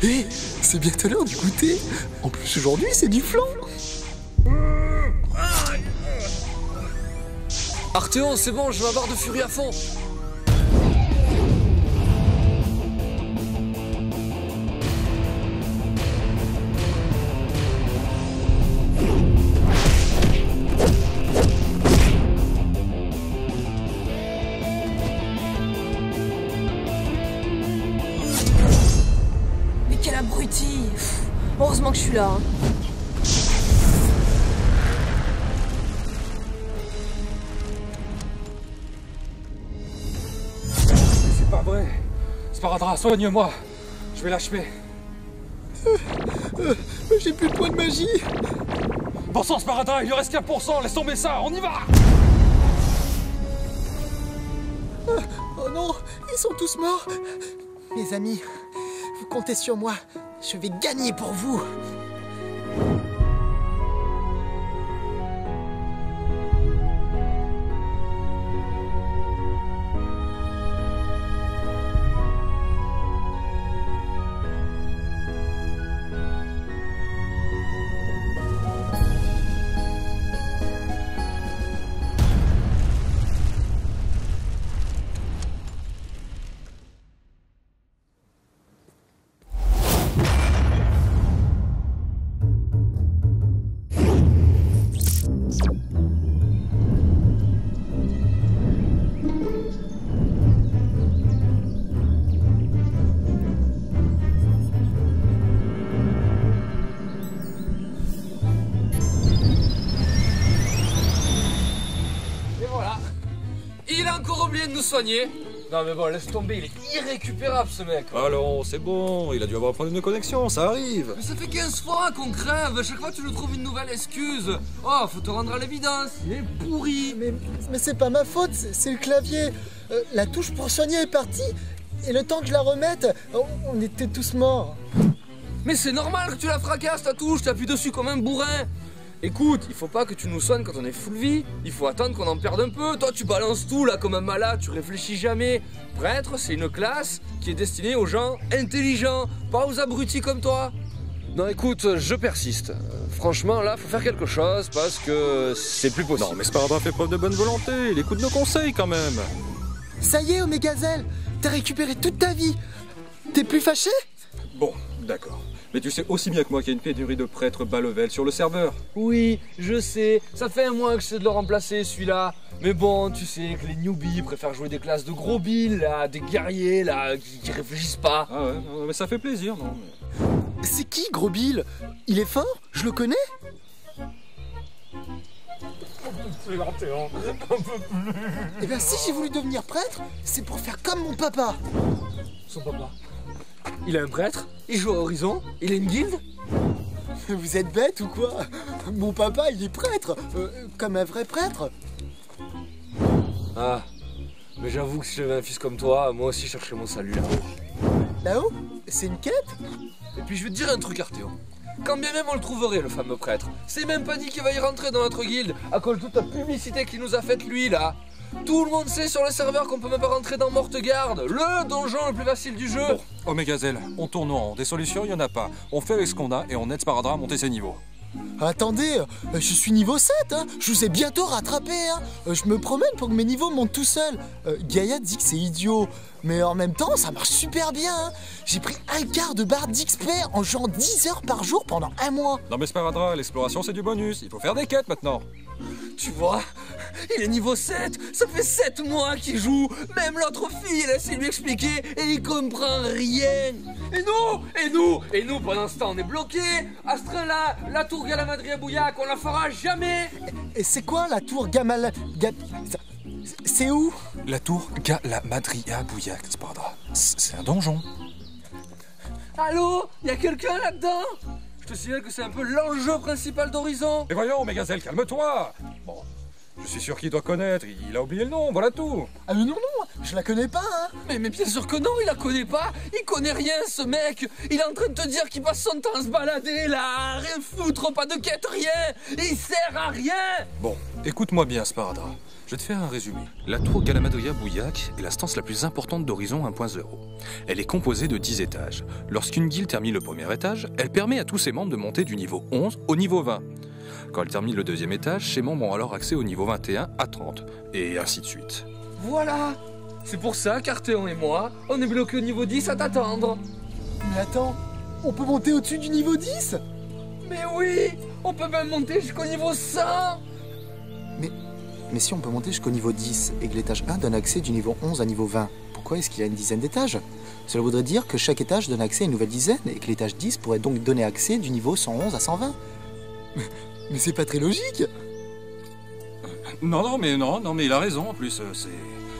Hé, c'est bientôt l'heure du goûter. En plus aujourd'hui, c'est du flan. Arthéon, c'est bon, je vais avoir de furie à fond. Mais quel abruti! Heureusement que je suis là. Hein. C'est pas vrai. Sparadra, soigne-moi. Je vais l'achever. J'ai plus de points de magie. Bon sang, Sparadra, il lui reste 1%. Laisse tomber ça, on y va. Oh non, ils sont tous morts. Mes amis, vous comptez sur moi. Je vais gagner pour vous. Il a encore oublié de nous soigner. Non mais bon, laisse tomber, il est irrécupérable ce mec. Alors, c'est bon, il a dû avoir un problème de connexion, ça arrive. Mais ça fait 15 fois qu'on crève, chaque fois tu nous trouves une nouvelle excuse. Oh, faut te rendre à l'évidence, il est pourri. Mais c'est pas ma faute, c'est le clavier. La touche pour soigner est partie. Et le temps que je la remette, on était tous morts. Mais c'est normal que tu la fracasses ta touche, t'appuies dessus comme un bourrin. Écoute, il faut pas que tu nous soignes quand on est full vie, il faut attendre qu'on en perde un peu. Toi tu balances tout là comme un malade, tu réfléchis jamais. Prêtre, c'est une classe qui est destinée aux gens intelligents, pas aux abrutis comme toi. Non écoute, je persiste. Franchement là, faut faire quelque chose parce que c'est plus possible. Non mais Sparadra fait preuve de bonne volonté, il écoute nos conseils quand même. Ça y est, Omegazelle, t'as récupéré toute ta vie. T'es plus fâché? Bon, d'accord. Mais tu sais aussi bien que moi qu'il y a une pénurie de prêtres bas level sur le serveur. Oui, je sais, ça fait un mois que j'essaie de le remplacer celui-là. Mais bon, tu sais que les newbies préfèrent jouer des classes de gros billes, là, des guerriers, là, qui réfléchissent pas. Ah ouais, mais ça fait plaisir, non? C'est qui, Gros Bill? Il est fort? Je le connais? C'est l'Arthéon, un peu plus. Eh bien, si j'ai voulu devenir prêtre, c'est pour faire comme mon papa. Son papa? Il a un prêtre? Il joue à Horizon? Il a une guilde? Vous êtes bête ou quoi? Mon papa, il est prêtre, comme un vrai prêtre. Ah, mais j'avoue que si j'avais un fils comme toi, moi aussi je chercherais mon salut là-haut. Là-haut? C'est une quête? Et puis je vais te dire un truc, Arthéon. Quand bien même on le trouverait, le fameux prêtre, c'est même pas dit qu'il va y rentrer dans notre guilde à cause de toute la publicité qu'il nous a faite lui là. Tout le monde sait sur le serveur qu'on peut même pas rentrer dans Mortegarde, le donjon le plus facile du jeu. Bon, Omegazelle, on tourne en rond. Des solutions, il y en a pas. On fait avec ce qu'on a et on aide Sparadra à monter ses niveaux. Attendez, je suis niveau 7, hein. Je vous ai bientôt rattrapé, hein. Je me promène pour que mes niveaux montent tout seuls. Gaïa dit que c'est idiot, mais en même temps, ça marche super bien, hein. J'ai pris un quart de barre d'XP en jouant 10 heures par jour pendant 1 mois. Non mais Sparadrap, l'exploration c'est du bonus, il faut faire des quêtes maintenant. Tu vois, il est niveau 7, ça fait 7 mois qu'il joue. Même l'autre fille, elle a essayé de lui expliquer et il comprend rien. Et nous, pendant ce temps, on est bloqués. Astrin-là, la tour Galamadria Bouillac, on la fera jamais. Et c'est quoi la tour C'est où? La tour Galamadria Bouillac, Sparadrap. C'est un donjon. Allô? Y'a quelqu'un là-dedans? Je te signale que c'est un peu l'enjeu principal d'Horizon. Mais voyons, Mégazelle, calme-toi. Bon, je suis sûr qu'il doit connaître, il a oublié le nom, voilà tout. Ah mais non, je la connais pas, hein. Mais bien sûr que non, il la connaît pas. Il connaît rien, ce mec. Il est en train de te dire qu'il passe son temps à se balader, là. Rien foutre, pas de quête, rien. Il sert à rien. Bon, écoute-moi bien, Sparadrap. Je vais te faire un résumé. La tour Galamadria Bouillac est la stance la plus importante d'Horizon 1.0. Elle est composée de 10 étages. Lorsqu'une guilde termine le premier étage, elle permet à tous ses membres de monter du niveau 11 au niveau 20. Quand elle termine le deuxième étage, ses membres ont alors accès au niveau 21 à 30, et ainsi de suite. Voilà. C'est pour ça qu'Arthéon et moi, on est bloqués au niveau 10 à t'attendre. Mais attends, on peut monter au-dessus du niveau 10? Mais oui, on peut même monter jusqu'au niveau 100. Mais si on peut monter jusqu'au niveau 10 et que l'étage 1 donne accès du niveau 11 à niveau 20, pourquoi est-ce qu'il y a une dizaine d'étages? Cela voudrait dire que chaque étage donne accès à une nouvelle dizaine et que l'étage 10 pourrait donc donner accès du niveau 111 à 120. Mais c'est pas très logique. Non, mais il a raison en plus, c'est...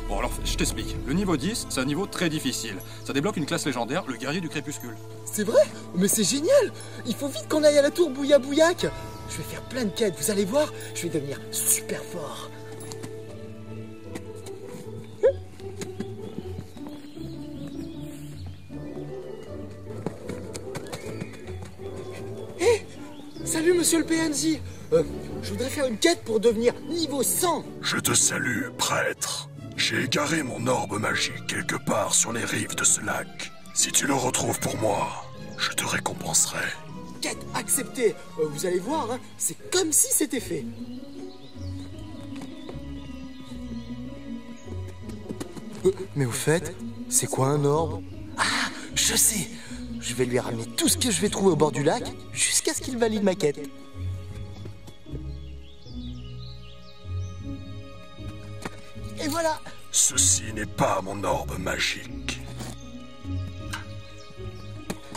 Bon alors, je t'explique. Le niveau 10, c'est un niveau très difficile. Ça débloque une classe légendaire, le guerrier du crépuscule. C'est vrai? Mais c'est génial. Il faut vite qu'on aille à la tour Bouillac. Je vais faire plein de quêtes, vous allez voir, je vais devenir super fort. Salut monsieur le PNJ. Je voudrais faire une quête pour devenir niveau 100. Je te salue, prêtre. J'ai égaré mon orbe magique quelque part sur les rives de ce lac. Si tu le retrouves pour moi, je te récompenserai. Quête acceptée. Vous allez voir, hein, c'est comme si c'était fait. Mais au fait, c'est quoi un orbe? Ah, je sais. Je vais lui ramener tout ce que je vais trouver au bord du lac jusqu'à ce qu'il valide ma quête. Et voilà. Ceci n'est pas mon orbe magique.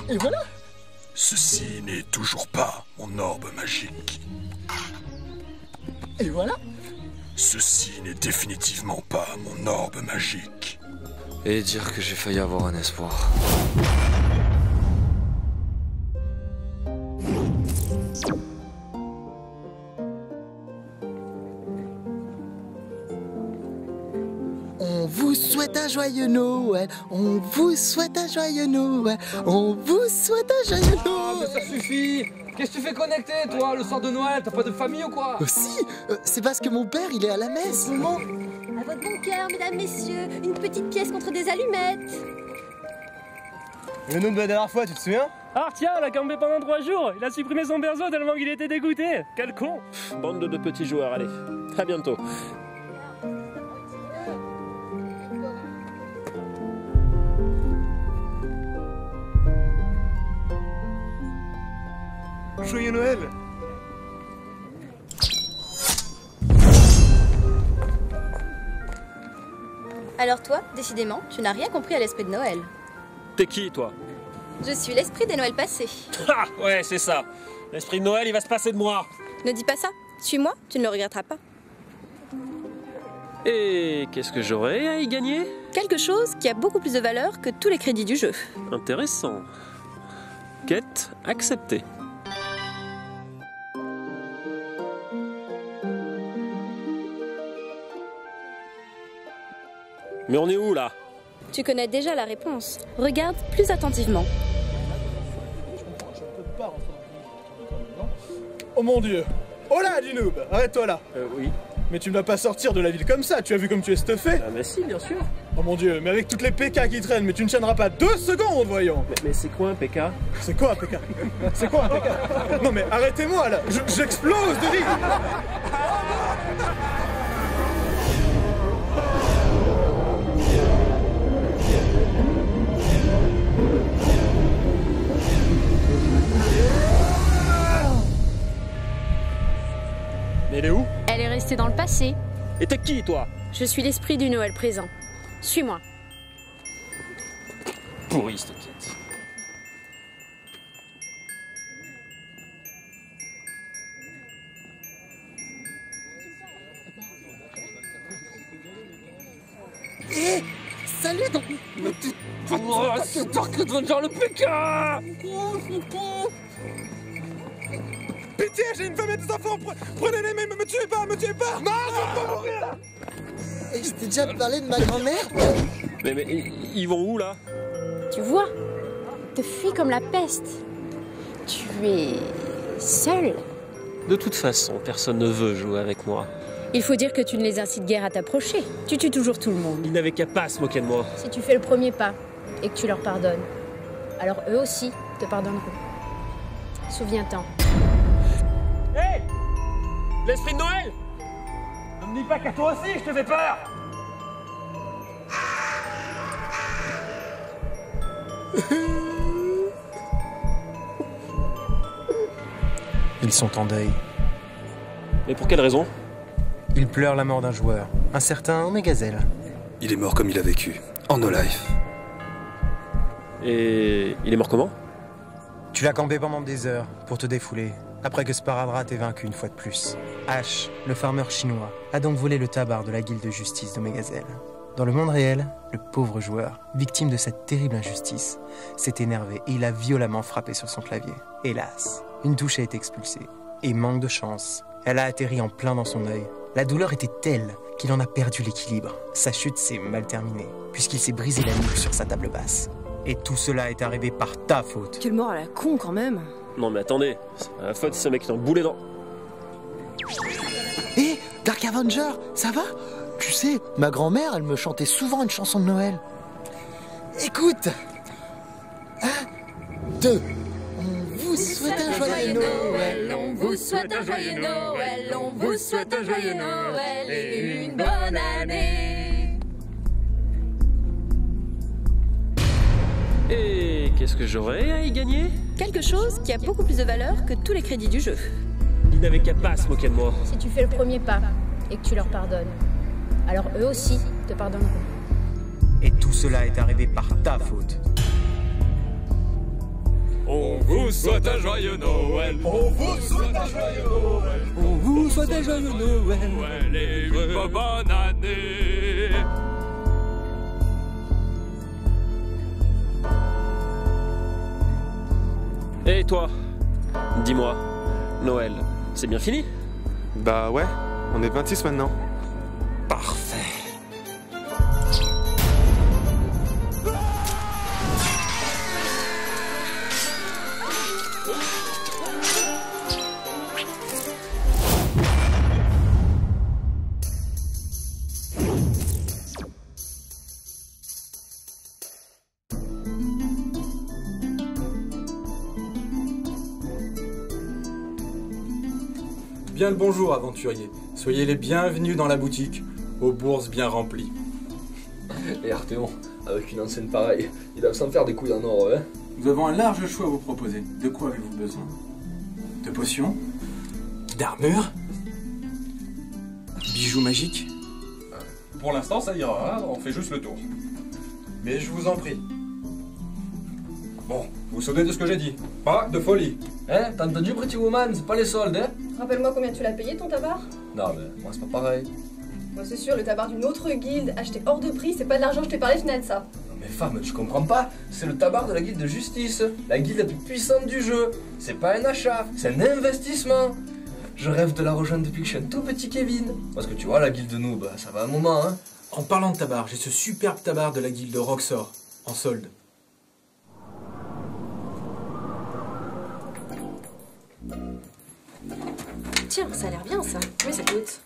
Et voilà. Ceci n'est toujours pas mon orbe magique. Et voilà. Ceci n'est définitivement pas mon orbe magique. Et dire que j'ai failli avoir un espoir. On vous souhaite un joyeux Noël. On vous souhaite un joyeux Noël. On vous souhaite un joyeux Noël. Ah, mais ça suffit. Qu'est-ce que tu fais connecter, toi, le soir de Noël? T'as pas de famille ou quoi? Si, c'est parce que mon père, il est à la messe. Maman. À votre bon cœur, mesdames, messieurs, une petite pièce contre des allumettes. Le nom de la dernière fois, tu te souviens? Ah tiens, il a campé pendant 3 jours. Il a supprimé son perso tellement qu'il était dégoûté. Quel con. Bande de petits joueurs, allez. À bientôt. Joyeux Noël! Alors toi, décidément, tu n'as rien compris à l'esprit de Noël. T'es qui, toi? Je suis l'esprit des Noëls passés. Ah, ouais, c'est ça. L'esprit de Noël, il va se passer de moi. Ne dis pas ça. Suis-moi, tu ne le regretteras pas. Et qu'est-ce que j'aurais à y gagner? Quelque chose qui a beaucoup plus de valeur que tous les crédits du jeu. Intéressant. Quête acceptée. Mais on est où, là? Tu connais déjà la réponse. Regarde plus attentivement. Oh mon dieu! Oh là, du noob! Arrête-toi là! Oui. Mais tu ne vas pas sortir de la ville comme ça, tu as vu comme tu es stuffé? Ah mais si, bien sûr. Oh mon dieu, mais avec toutes les PK qui traînent, mais tu ne tiendras pas 2 secondes, voyons. Mais c'est quoi un PK? C'est quoi un PK? C'est quoi un PK? Non mais arrêtez-moi là, j'explose de rire. Mais elle est où? Elle est restée dans le passé. Et t'es qui, toi? Je suis l'esprit du Noël présent. Suis-moi. Pourri, cette quête. Hé, salut donc. Oh, c'est tard que de venir le PK. Pitié, j'ai une femme et des enfants, prenez-les, mais me tuez pas, me tuez pas. Non, je veux pas mourir. Et je t'ai déjà parlé de ma grand-mère? Mais ils vont où, là? Tu vois, te fuis comme la peste. Tu es seul. De toute façon, personne ne veut jouer avec moi. Il faut dire que tu ne les incites guère à t'approcher. Tu tues toujours tout le monde. Ils n'avaient qu'à pas se moquer de moi. Si tu fais le premier pas et que tu leur pardonnes, alors eux aussi te pardonneront. Souviens-t'en. Hé! L'esprit de Noël! Ne me dis pas qu'à toi aussi je te fais peur! Ils sont en deuil. Mais pour quelle raison? Ils pleurent la mort d'un joueur, un certain Omegazelle. Il est mort comme il a vécu, en no life. Et il est mort comment? Tu l'as campé pendant des heures pour te défouler, après que Sparadrap t'ait vaincu une fois de plus. Ash, le farmer chinois, a donc volé le tabard de la guilde de justice d'Omegazelle. Dans le monde réel, le pauvre joueur, victime de cette terrible injustice, s'est énervé et il a violemment frappé sur son clavier. Hélas, une touche a été expulsée. Et manque de chance, elle a atterri en plein dans son œil. La douleur était telle qu'il en a perdu l'équilibre. Sa chute s'est mal terminée, puisqu'il s'est brisé la nuque sur sa table basse. Et tout cela est arrivé par ta faute. Quelle mort à la con quand même. Non mais attendez, c'est la faute de ce mec qui t'en boulé dans... Hé, Dark Avenger, ça va? Tu sais, ma grand-mère, elle me chantait souvent une chanson de Noël. Écoute! 1, 2. On vous souhaite un joyeux Noël, on vous souhaite un joyeux Noël, on vous souhaite un joyeux Noël et une bonne année. Et qu'est-ce que j'aurais à y gagner? Quelque chose qui a beaucoup plus de valeur que tous les crédits du jeu. Ils n'avaient qu'à pas se moquer de moi. Si tu fais le premier pas et que tu leur pardonnes, alors eux aussi te pardonneront. Et tout cela est arrivé par ta faute. On vous souhaite un joyeux Noël. On vous souhaite un joyeux Noël. On vous souhaite un joyeux Noël. Et une bonne année. Et toi, dis-moi, Noël, c'est bien fini? Bah ouais, on est 26 maintenant. Parfait. Bien le bonjour, aventuriers. Soyez les bienvenus dans la boutique, aux bourses bien remplies. Et Arthéon, avec une enseigne pareille, ils doivent s'en faire des couilles en or, hein. Nous avons un large choix à vous proposer. De quoi avez-vous besoin? De potions? D'armure? Bijoux magiques? Pour l'instant, ça ira, on fait juste le tour. Mais je vous en prie. Bon, vous vous souvenez de ce que j'ai dit? Pas de folie. Hein? T'as entendu, Pretty Woman? C'est pas les soldes, hein? Rappelle-moi combien tu l'as payé ton tabac? Non, mais moi, c'est pas pareil. Moi c'est sûr, le tabac d'une autre guilde acheté hors de prix, c'est pas de l'argent, je t'ai parlé, Fned, ça. Non, mais femme, tu comprends pas? C'est le tabac de la guilde de justice, la guilde la plus puissante du jeu. C'est pas un achat, c'est un investissement. Je rêve de la rejoindre depuis que je suis un tout petit Kevin. Parce que tu vois, la guilde noob, ça va un moment, hein. En parlant de tabac, j'ai ce superbe tabac de la guilde de Roxor, en solde. Tiens, ça a l'air bien ça. Combien ça coûte?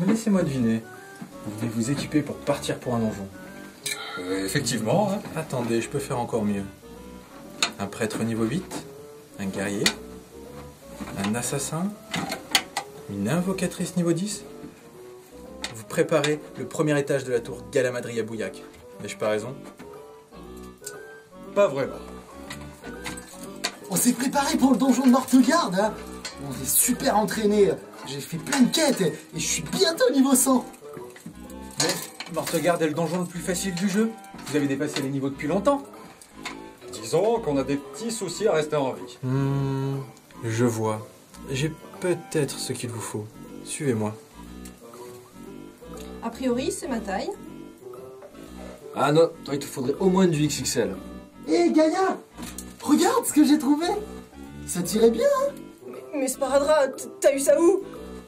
Laissez-moi deviner. Vous devez vous équiper pour partir pour un donjon. Effectivement. Hein. Attendez, je peux faire encore mieux. Un prêtre niveau 8, un guerrier, un assassin, une invocatrice niveau 10. Vous préparez le premier étage de la tour Galamadri à Bouillac. N'ai-je pas raison? Pas vraiment. On s'est préparé pour le donjon de Mortegarde, hein. On est super entraînés. J'ai fait plein de quêtes et je suis bientôt niveau 100. Mais Mortegarde est le donjon le plus facile du jeu. Vous avez dépassé les niveaux depuis longtemps. Disons qu'on a des petits soucis à rester en vie. Je vois. J'ai peut-être ce qu'il vous faut. Suivez-moi. A priori, c'est ma taille. Ah non, toi il te faudrait au moins du XXL. Hé Gaïa, regarde ce que j'ai trouvé. Ça tirait bien, hein. Mais Sparadrap, t'as eu ça où?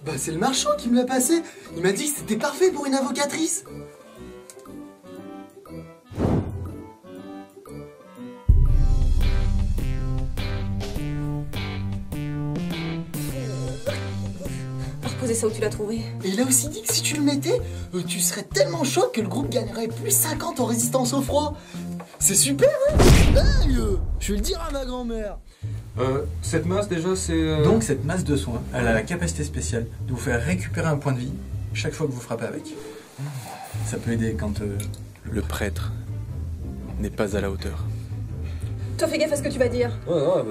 Bah c'est le marchand qui me l'a passé. Il m'a dit que c'était parfait pour une invocatrice. Reposez ça où tu l'as trouvé. Et il a aussi dit que si tu le mettais, tu serais tellement chaud que le groupe gagnerait plus 50 en résistance au froid. C'est super, hein. Hey, je vais le dire à ma grand-mère. Cette masse déjà c'est... Donc cette masse de soins, elle a la capacité spéciale de vous faire récupérer un point de vie chaque fois que vous frappez avec. Ça peut aider quand le prêtre n'est pas à la hauteur. Toi, fais gaffe à ce que tu vas dire. Ouais,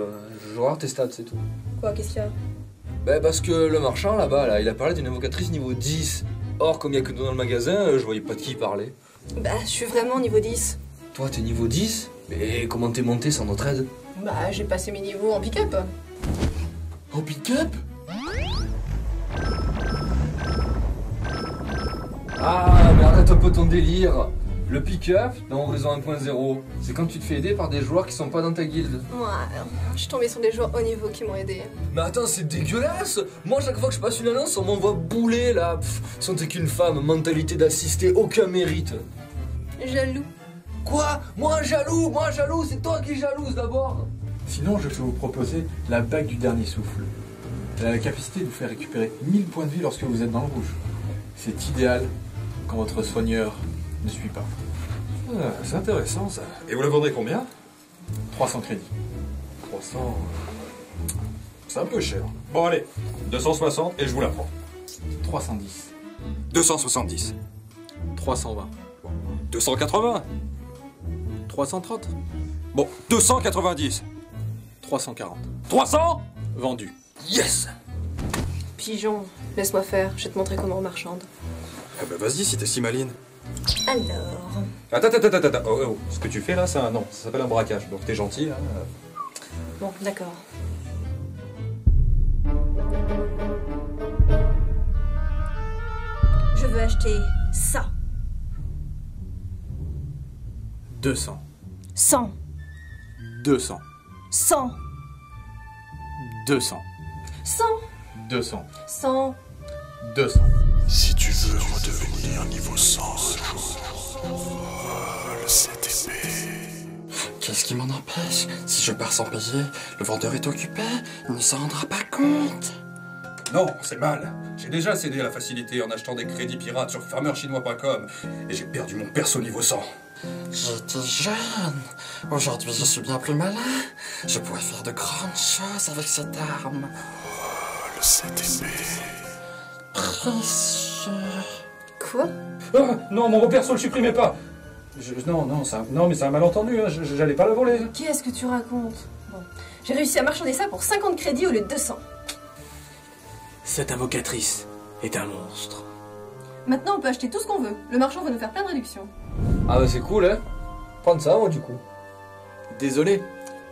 je vais voir tes stats, c'est tout. Quoi, qu'est-ce qu'il y a? Bah parce que le marchand là-bas, là, il a parlé d'une invocatrice niveau 10. Or, comme il n'y a que nous dans le magasin, je voyais pas de qui il parlait. Bah, je suis vraiment niveau 10. Toi, t'es niveau 10? Mais comment t'es monté sans notre aide? Bah, j'ai passé mes niveaux en pick-up. En pick-up? Ah, mais arrête un peu ton délire. Le pick-up, dans Horizon 1.0, c'est quand tu te fais aider par des joueurs qui sont pas dans ta guilde. Ouais, je suis tombée sur des joueurs haut niveau qui m'ont aidé. Mais attends, c'est dégueulasse. Moi, chaque fois que je passe une annonce, on m'envoie bouler, là. Sans t'es qu'une femme, mentalité d'assister, aucun mérite. Jaloux. Quoi? Moi jaloux, c'est toi qui es jalouse d'abord. Sinon, je peux vous proposer la bague du dernier souffle. Elle a la capacité de vous faire récupérer 1000 points de vie lorsque vous êtes dans le rouge. C'est idéal quand votre soigneur ne suit pas. C'est intéressant ça. Et vous la vendrez combien? 300 crédits. 300... C'est un peu cher. Bon allez, 260 et je vous la prends. 310. 270. 320. 280. 330. Bon, 290. 340. 300. Vendu. Yes. Pigeon, laisse-moi faire, je vais te montrer comment on marchande. Eh ben vas-y si t'es si maline. Alors... Attends. Oh, ce que tu fais là, ça s'appelle un braquage. Donc t'es gentil là. Bon, d'accord. Je veux acheter ça. 200. 100. 200. 100. 200. 100. 200. 100. 200. Si tu veux redevenir niveau 100 un jour, vole cette épée. Qu'est-ce qui m'en empêche? Si je pars sans payer, le vendeur est occupé, il ne s'en rendra pas compte. Non, c'est mal. J'ai déjà cédé à la facilité en achetant des crédits pirates sur farmerchinois.com et j'ai perdu mon perso niveau 100. J'étais jeune. Aujourd'hui, je suis bien plus malin. Je pourrais faire de grandes choses avec cette arme. Vole cette épée. Précieux. Quoi? Ah, non, mon perso, le supprimez pas. Non, mais c'est un malentendu, hein. J'allais pas la voler. Qu'est-ce que tu racontes? Bon, j'ai réussi à marchander ça pour 50 crédits au lieu de 200. Cette invocatrice est un monstre. Maintenant, on peut acheter tout ce qu'on veut. Le marchand va nous faire plein de réductions. Ah bah c'est cool, hein. Prendre ça, moi, du coup. Désolé,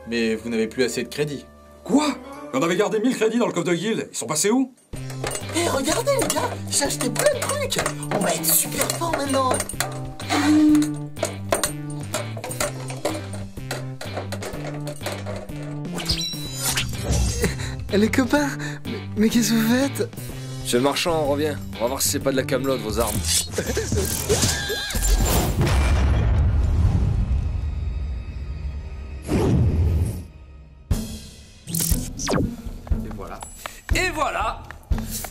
mais vous n'avez plus assez de crédits. Quoi? On avait gardé 1000 crédits dans le coffre de guilde. Ils sont passés où? Hé, regardez les gars, j'ai acheté plein de trucs. On va être super fort maintenant. Les copains, mais qu'est-ce que vous faites? Monsieur le marchand, on revient. On va voir si c'est pas de la camelote, vos armes. Et voilà.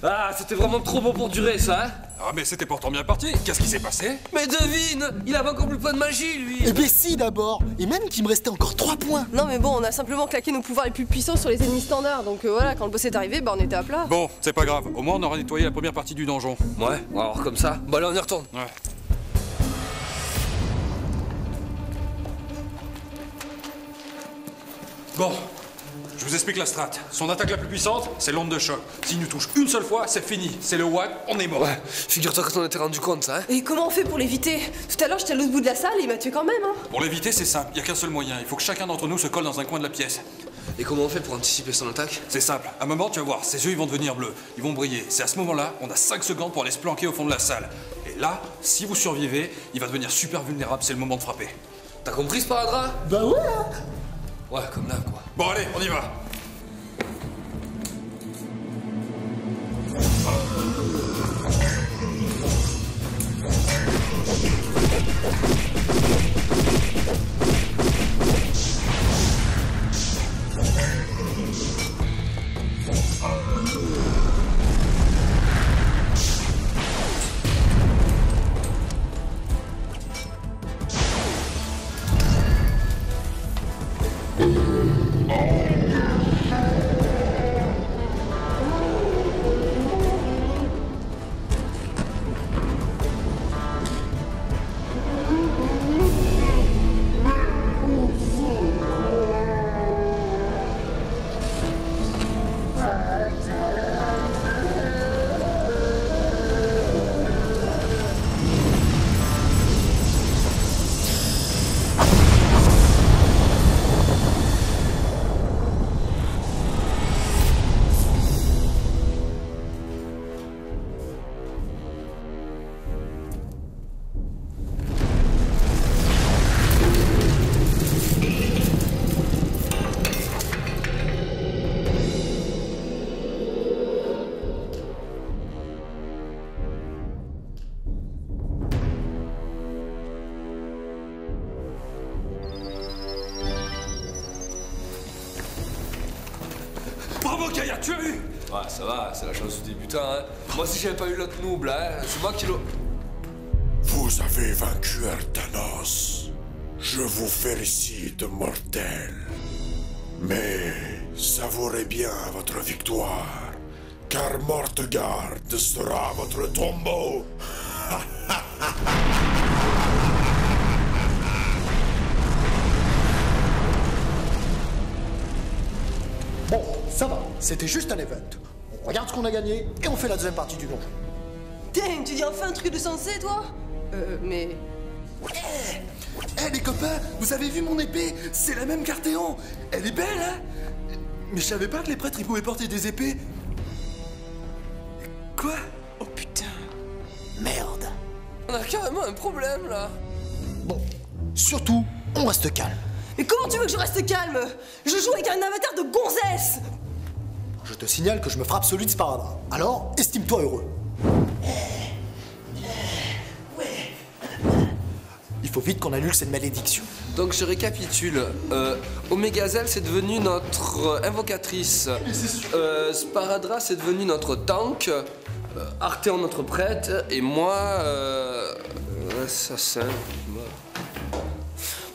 Ah, c'était vraiment trop beau pour durer, ça, hein. Ah, mais c'était pourtant bien parti. Qu'est-ce qui s'est passé? Mais devine, il avait encore plus plein de magie, lui. Eh ben si, d'abord. Et même qu'il me restait encore 3 points. Non mais bon, on a simplement claqué nos pouvoirs les plus puissants sur les ennemis standards, donc voilà, quand le boss est arrivé, bah on était à plat. Bon, c'est pas grave. Au moins, on aura nettoyé la première partie du donjon. Ouais, alors comme ça. Bah là, on y retourne. Ouais. Bon, je vous explique la strat. Son attaque la plus puissante, c'est l'onde de choc. S'il nous touche une seule fois, c'est fini. C'est le whack, on est mort. Ouais, figure-toi qu'on était rendu compte, ça, hein. Et comment on fait pour l'éviter? Tout à l'heure, j'étais à l'autre bout de la salle et il m'a tué quand même, hein. Pour l'éviter, c'est simple. Il y a qu'un seul moyen. Il faut que chacun d'entre nous se colle dans un coin de la pièce. Et comment on fait pour anticiper son attaque? C'est simple. À un moment, tu vas voir, ses yeux ils vont devenir bleus. Ils vont briller. C'est à ce moment-là, on a 5 secondes pour aller se planquer au fond de la salle. Et là, si vous survivez, il va devenir super vulnérable. C'est le moment de frapper. T'as compris, Sparadrap? Bah ouais. Ouais, comme là, quoi. Bon, allez, on y va. Bravo, Gaïa, tu as eu! Ouais, ça va, c'est la chance du débutant, hein. Moi, si j'avais pas eu l'autre noob, là, hein, c'est moi qui l'ai... Vous avez vaincu Artanos. Je vous félicite, mortel. Mais savourez bien votre victoire, car Mortegard sera votre tombeau. Bon, ça va. C'était juste un event. On regarde ce qu'on a gagné et on fait la deuxième partie du donjon. Dang, tu dis enfin un truc de sensé, toi? Mais... Eh les copains, vous avez vu mon épée? C'est la même qu'Arthéon. Elle est belle, hein? Mais je savais pas que les prêtres ils pouvaient porter des épées. Quoi? Oh putain. Merde. On a carrément un problème, là. Bon, surtout, on reste calme. Mais comment tu veux que je reste calme? Je joue avec un avatar de gonzesse! Je te signale que je me frappe celui de Sparadrap. Alors, estime-toi heureux. Il faut vite qu'on annule cette malédiction. Donc je récapitule. Omégazel c'est devenu notre invocatrice. Sparadrap c'est devenu notre tank. Arthéon notre prêtre. Et moi... assassin.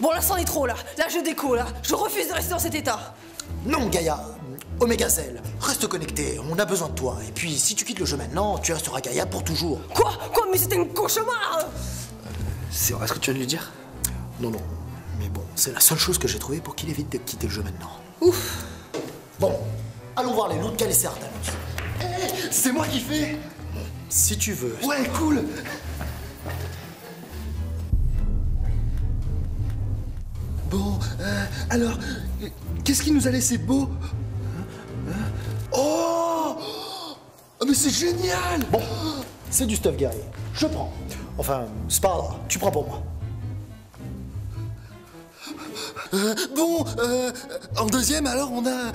Bon là c'en est trop là. Là je déco là. Je refuse de rester dans cet état. Non Gaïa, Omégazel, reste connecté, on a besoin de toi. Et puis si tu quittes le jeu maintenant, tu resteras Gaïa pour toujours. Quoi? Mais c'était un cauchemar! C'est vrai ce que tu viens de lui dire? Non, mais bon, c'est la seule chose que j'ai trouvée pour qu'il évite de quitter le jeu maintenant. Ouf. Bon, allons voir les loups de Calais Artanos. C'est moi qui fais. Si tu veux. Ouais, cool. Bon, alors, qu'est-ce qui nous a laissé de beau? Oh! Mais c'est génial! Bon, c'est du stuff guerrier. Je prends. Enfin, Sparadrap, tu prends pour moi. En deuxième, alors, on a...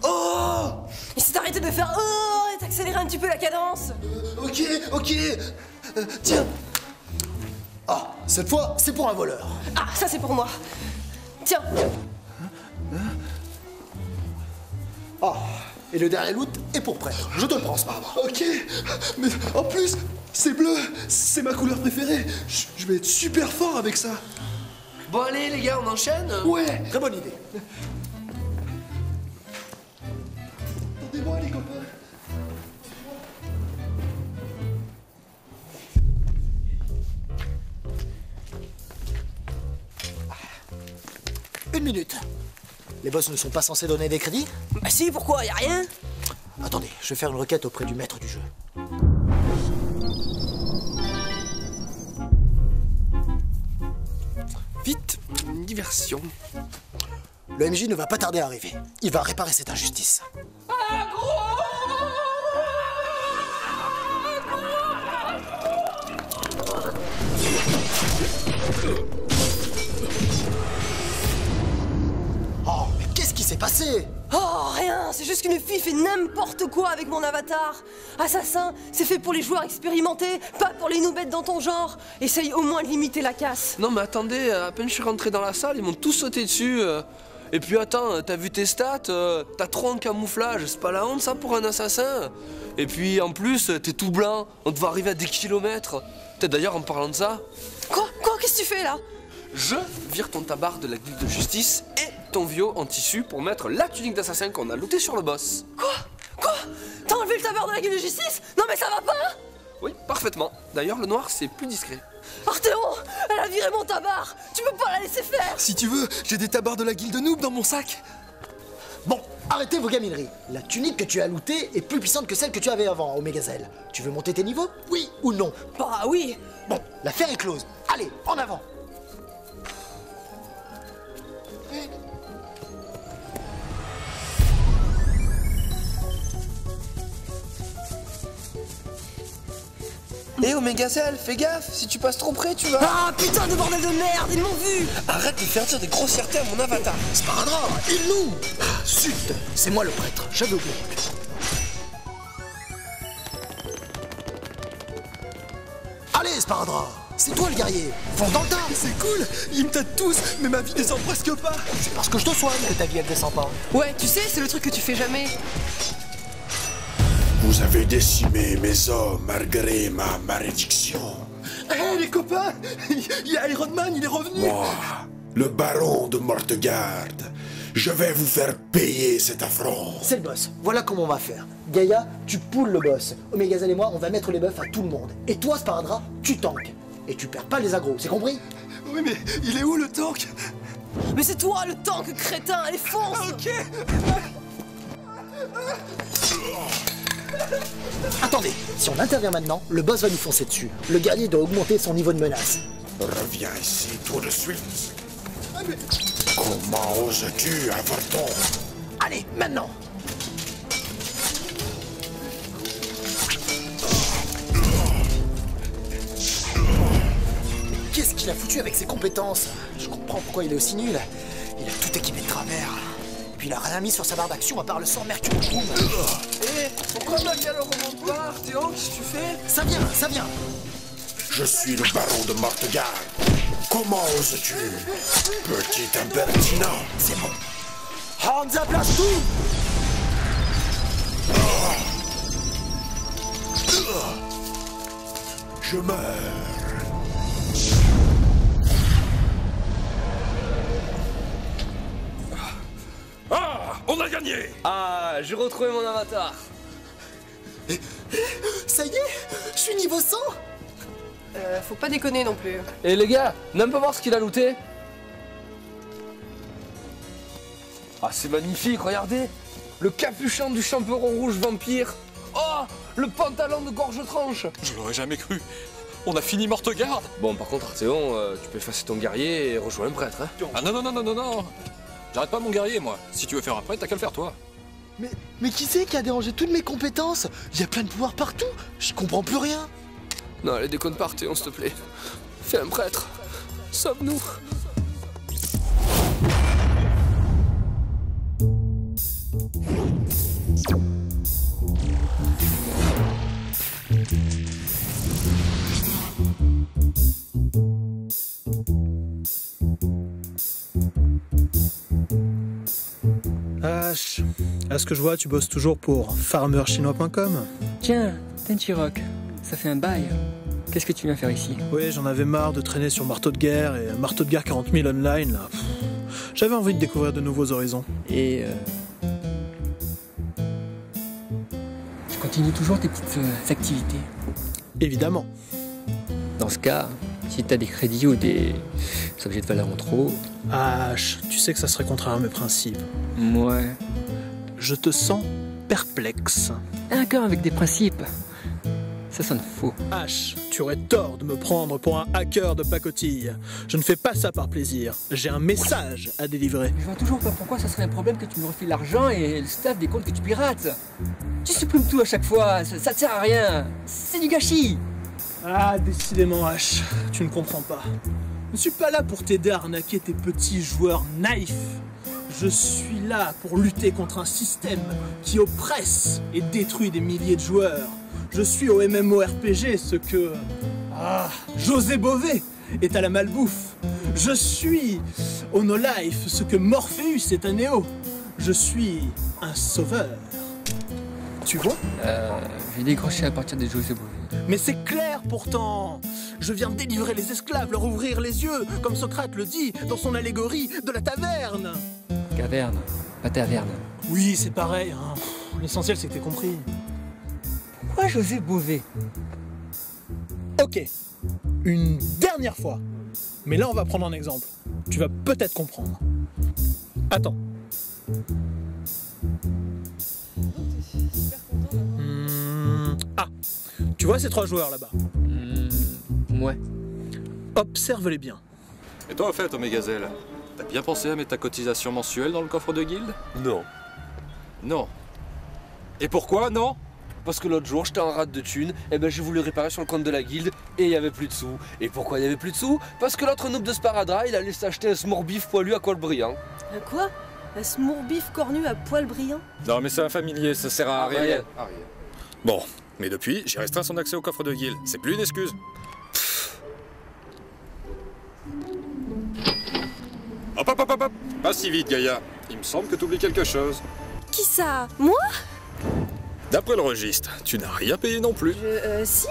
oh! Il s'est arrêté de faire oh et d'accélérer un petit peu la cadence. Ok. Tiens. Ah, cette fois, c'est pour un voleur. Ah, ça c'est pour moi. Tiens. Ah, Et le dernier loot est pour prêtre. Je te le prends, Sparadrap. Ok, mais en plus, c'est bleu, c'est ma couleur préférée. Je vais être super fort avec ça. Bon allez les gars, on enchaîne? Ouais, très bonne idée. Attendez-moi les copains. Une minute. Les boss ne sont pas censés donner des crédits? Bah si, pourquoi? Y'a rien? Attendez, je vais faire une requête auprès du maître du jeu. Vite, une diversion. Le MJ ne va pas tarder à arriver. Il va réparer cette injustice. Oh, mais qu'est-ce qui s'est passé? Oh, rien, c'est juste qu'une fille fait n'importe quoi avec mon avatar. Assassin, c'est fait pour les joueurs expérimentés, pas pour les noubettes dans ton genre. Essaye au moins de limiter la casse. Non mais attendez, à peine je suis rentré dans la salle, ils m'ont tous sauté dessus. Et puis attends, t'as vu tes stats? T'as trop en camouflage, c'est pas la honte ça pour un assassin? Et puis en plus, t'es tout blanc, on te voit arriver à des kilomètres. Peut-être d'ailleurs en parlant de ça... Quoi? Qu'est-ce que tu fais là? Je vire ton tabard de la guilde de justice et ton vieux en tissu pour mettre la tunique d'assassin qu'on a looté sur le boss. Quoi? T'as enlevé le tabard de la guilde de justice? Non mais ça va pas? Oui, parfaitement. D'ailleurs, le noir, c'est plus discret. Arthéon, elle a viré mon tabard. Tu peux pas la laisser faire. Si tu veux, j'ai des tabards de la guilde noob dans mon sac. Bon, arrêtez vos gamineries. La tunique que tu as lootée est plus puissante que celle que tu avais avant, Omegazelle. Tu veux monter tes niveaux? Oui ou non? Bah oui. Bon, l'affaire est close. Allez, en avant. Eh Omegazelle, fais gaffe, si tu passes trop près, tu vas... Ah putain de bordel de merde, ils m'ont vu. Arrête de faire dire des grossièretés à mon avatar. Sparadrap, il nous. Zut, c'est moi le prêtre, j'avais oublié. Allez Sparadrap, c'est toi le guerrier, fonce dans le tas. C'est cool, ils me tâtent tous, mais ma vie descend presque pas. C'est parce que je te soigne que ta vie elle descend pas. Ouais, tu sais, c'est le truc que tu fais jamais. Vous avez décimé mes hommes malgré ma malédiction. Hé les copains, il y a Iron Man, il est revenu. Moi, le baron de Mortegarde, je vais vous faire payer cet affront. C'est le boss, voilà comment on va faire. Gaïa, tu poules le boss. Omegazelle et moi, on va mettre les buffs à tout le monde. Et toi, Sparadrap, tu tankes. Et tu perds pas les agros, c'est compris? Oui mais il est où le tank? Mais c'est toi le tank, crétin, allez fonce. Ok. Attendez, si on intervient maintenant, le boss va nous foncer dessus. Le guerrier doit augmenter son niveau de menace. Reviens ici tout de suite. Comment oses-tu avoir tort? Allez, maintenant. Qu'est-ce qu'il a foutu avec ses compétences? Je comprends pourquoi il est aussi nul. Il a tout équipé de travers. Puis il a rien mis sur sa barre d'action à part le sort Mercure Boom. Eh, pourquoi ma gueule remonte pas, Arthéon? Qu'est-ce que tu fais? Ça vient. Je suis le baron de Mortegarde. Comment oses-tu? Petit impertinent. C'est bon. Hands up, lâche tout. Je meurs. Ah, on a gagné! Ah, j'ai retrouvé mon avatar. Ça y est, je suis niveau 100. Faut pas déconner non plus. Et les gars, n'aime pas voir ce qu'il a looté? Ah, c'est magnifique, regardez. Le capuchon du champion rouge vampire. Oh, le pantalon de gorge-tranche. Je l'aurais jamais cru. On a fini Mortegarde. Bon, par contre, Arthéon, tu peux effacer ton guerrier et rejoindre un prêtre, hein. Ah non. J'arrête pas mon guerrier, moi. Si tu veux faire un prêtre, t'as qu'à le faire, toi. Mais qui c'est qui a dérangé toutes mes compétences? Il y a plein de pouvoirs partout, je comprends plus rien. Non, allez, déconne pas, Arthéon, s'il te plaît. Fais un prêtre. Sauve-nous. H, à ce que je vois, tu bosses toujours pour farmerchinois.com. Tiens, Tenchirok, ça fait un bail. Qu'est-ce que tu viens faire ici? Oui, j'en avais marre de traîner sur Marteau de Guerre et Marteau de Guerre 40 000 online, là. J'avais envie de découvrir de nouveaux horizons. Et tu continues toujours tes petites activités? Évidemment. Dans ce cas, si t'as des crédits ou des objets de valeur en trop... H, tu sais que ça serait contraire à mes principes. Ouais. Je te sens perplexe. Un cœur avec des principes. Ça sonne faux. H, tu aurais tort de me prendre pour un hacker de pacotille. Je ne fais pas ça par plaisir. J'ai un message à délivrer. Je vois toujours pas pourquoi ça serait un problème que tu me refiles l'argent et le staff des comptes que tu pirates. Tu supprimes tout à chaque fois, ça te sert à rien. C'est du gâchis. Ah, décidément H, tu ne comprends pas. Je ne suis pas là pour t'aider à arnaquer tes petits joueurs naïfs. Je suis là pour lutter contre un système qui oppresse et détruit des milliers de joueurs. Je suis au MMORPG ce que... José Bové est à la malbouffe. Je suis au No Life ce que Morpheus est à Néo. Je suis un sauveur. Tu vois? J'ai décroché à partir des José Bové. Mais c'est clair pourtant. Je viens délivrer les esclaves, leur ouvrir les yeux, comme Socrate le dit dans son allégorie de la taverne. Caverne, pas taverne. Oui, c'est pareil. Hein. L'essentiel, c'est que t'aies compris. Pourquoi José Bové? Ok, une dernière fois. Mais là, on va prendre un exemple. Tu vas peut-être comprendre. Attends. Tu vois ces 3 joueurs là-bas? Ouais. Observe-les bien. Et toi, au fait, Omegazelle, t'as bien pensé à mettre ta cotisation mensuelle dans le coffre de guilde? Non. Non. Et pourquoi non? Parce que l'autre jour, j'étais en rate de thunes, et ben j'ai voulu réparer sur le compte de la guilde, et il y avait plus de sous. Et pourquoi il y avait plus de sous? Parce que l'autre noob de Sparadra, il allait s'acheter un smoorbif poilu à col brillant. Quoi? Un smoorbif cornu à poil brillant? Non, mais c'est un familier, ça sert à rien. Ariel. Bon, mais depuis, j'ai restreint son accès au coffre de guilde. C'est plus une excuse. Hop. Pas si vite, Gaïa. Il me semble que t'oublies quelque chose. Qui ça? Moi? D'après le registre, tu n'as rien payé non plus. Si,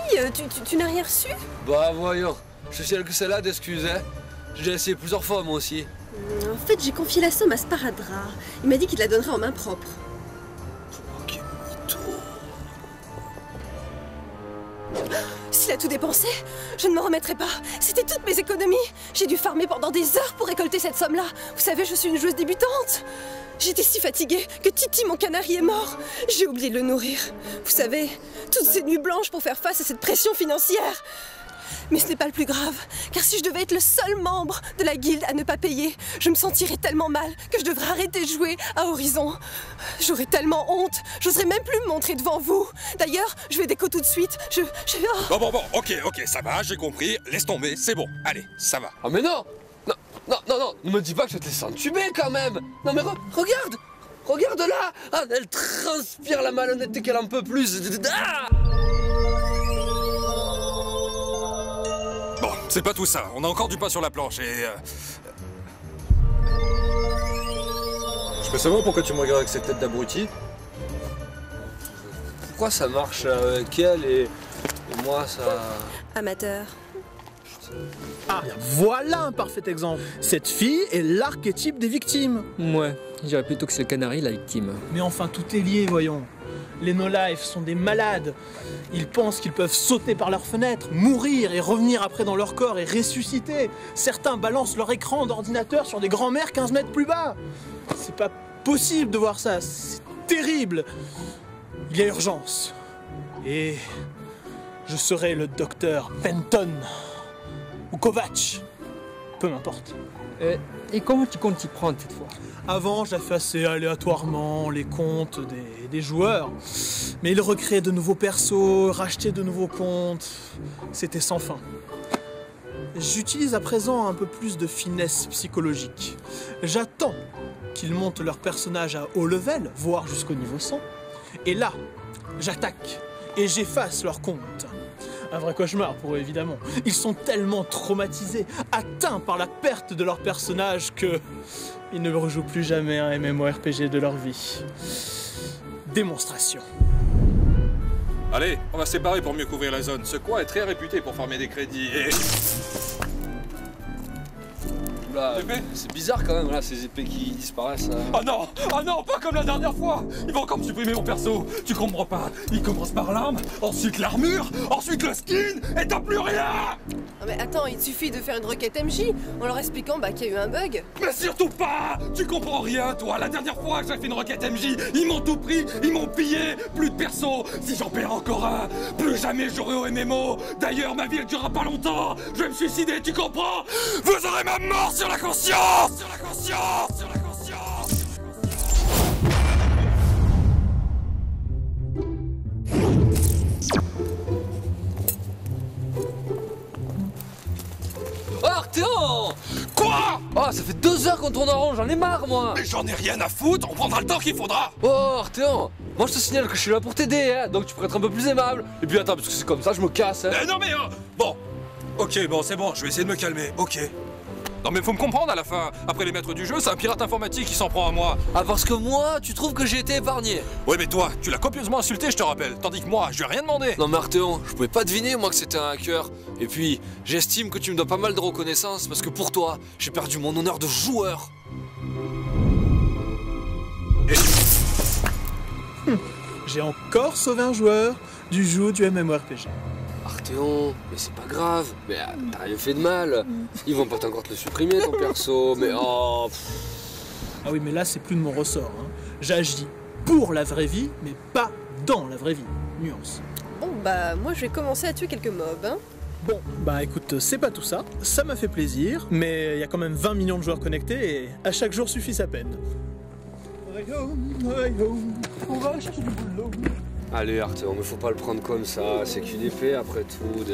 tu n'as rien reçu? Bah voyons, je sais que c'est là d'excuses, hein. J'ai déjà essayé plusieurs fois, moi aussi. En fait, j'ai confié la somme à Sparadra. Il m'a dit qu'il te la donnerait en main propre. S'il a tout dépensé, je ne me remettrai pas. C'était toutes mes économies. J'ai dû farmer pendant des heures pour récolter cette somme-là. Vous savez, je suis une joueuse débutante. J'étais si fatiguée que Titi, mon canari, est mort. J'ai oublié de le nourrir. Vous savez, toutes ces nuits blanches pour faire face à cette pression financière. Mais ce n'est pas le plus grave, car si je devais être le seul membre de la guilde à ne pas payer, je me sentirais tellement mal que je devrais arrêter de jouer à Horizon. J'aurais tellement honte, j'oserais même plus me montrer devant vous. D'ailleurs, je vais déco tout de suite, Bon, ok, ça va, j'ai compris. Laisse tomber, c'est bon. Allez, ça va. Ah mais non, ne me dis pas que je vais te laisser entuber quand même. Non mais regarde, regarde là. Ah, elle transpire la malhonnêteté qu'elle en peut plus. Ah. Bon, c'est pas tout ça. On a encore du pain sur la planche et... Je peux savoir pourquoi tu me regardes avec cette tête d'abruti? Pourquoi ça marche avec elle et moi ça... Amateur. Ah, voilà un parfait exemple. Cette fille est l'archétype des victimes. Ouais, je dirais plutôt que c'est le canari, la victime. Mais enfin, tout est lié, voyons. Les no-life sont des malades. Ils pensent qu'ils peuvent sauter par leurs fenêtres, mourir et revenir après dans leur corps et ressusciter. Certains balancent leur écran d'ordinateur sur des grands-mères 15 mètres plus bas. C'est pas possible de voir ça, c'est terrible. Il y a urgence. Et je serai le docteur Penton ou Kovac, peu m'importe. Et comment tu comptes t'y prendre cette fois? Avant, j'effaçais aléatoirement les comptes des joueurs, mais ils recréaient de nouveaux persos, rachetaient de nouveaux comptes. C'était sans fin. J'utilise à présent un peu plus de finesse psychologique. J'attends qu'ils montent leur personnage à haut level, voire jusqu'au niveau 100. Et là, j'attaque et j'efface leur compte. Un vrai cauchemar pour eux, évidemment. Ils sont tellement traumatisés, atteints par la perte de leur personnage que... ils ne rejouent plus jamais un MMORPG de leur vie. Démonstration. Allez, on va se séparer pour mieux couvrir la zone. Ce coin est très réputé pour farmer des crédits et... Oula, c'est bizarre quand même, là, ces épées qui disparaissent. Oh non! Oh non, pas comme la dernière fois! Ils vont encore me supprimer mon perso! Tu comprends pas? Ils commencent par l'arme, ensuite l'armure, ensuite le skin, et t'as plus rien! Non mais attends, il suffit de faire une requête MJ en leur expliquant qu'il y a eu un bug. Mais surtout pas! Tu comprends rien, toi! La dernière fois que j'ai fait une requête MJ, ils m'ont tout pris, ils m'ont pillé! Plus de perso! Si j'en perds encore un, plus jamais j'aurai au MMO! D'ailleurs, ma vie elle durera pas longtemps! Je vais me suicider, tu comprends? Vous aurez ma mort sur la conscience! Sur la conscience! Sur la conscience! Oh, Arthéon! Quoi? Oh, ça fait 2 heures qu'on tourne en rond, j'en ai marre, moi! Mais j'en ai rien à foutre, on prendra le temps qu'il faudra! Oh, Arthéon! Moi, je te signale que je suis là pour t'aider, hein, donc tu pourrais être un peu plus aimable. Et puis attends, parce que c'est comme ça, je me casse, hein. Non mais... bon. Ok, bon, c'est bon, je vais essayer de me calmer, ok. Non mais faut me comprendre à la fin. Après les maîtres du jeu, c'est un pirate informatique qui s'en prend à moi. Ah, parce que moi, tu trouves que j'ai été épargné? Ouais mais toi, tu l'as copieusement insulté, je te rappelle. Tandis que moi, je lui ai rien demandé. Non mais Arthéon, je pouvais pas deviner moi que c'était un hacker. Et puis, j'estime que tu me dois pas mal de reconnaissance parce que pour toi, j'ai perdu mon honneur de joueur. J'ai encore sauvé un joueur du jeu du MMORPG. Arthéon, mais c'est pas grave, mais t'as rien fait de mal. Ils vont pas encore te le supprimer ton perso, mais oh. Ah oui, mais là c'est plus de mon ressort. Hein. J'agis pour la vraie vie, mais pas dans la vraie vie. Nuance. Bon bah moi je vais commencer à tuer quelques mobs. Hein. Bon, bah écoute, c'est pas tout ça. Ça m'a fait plaisir, mais il y a quand même 20 millions de joueurs connectés et à chaque jour suffit sa peine. Allez Arthéon, mais faut pas le prendre comme ça, c'est qu'une épée après tout.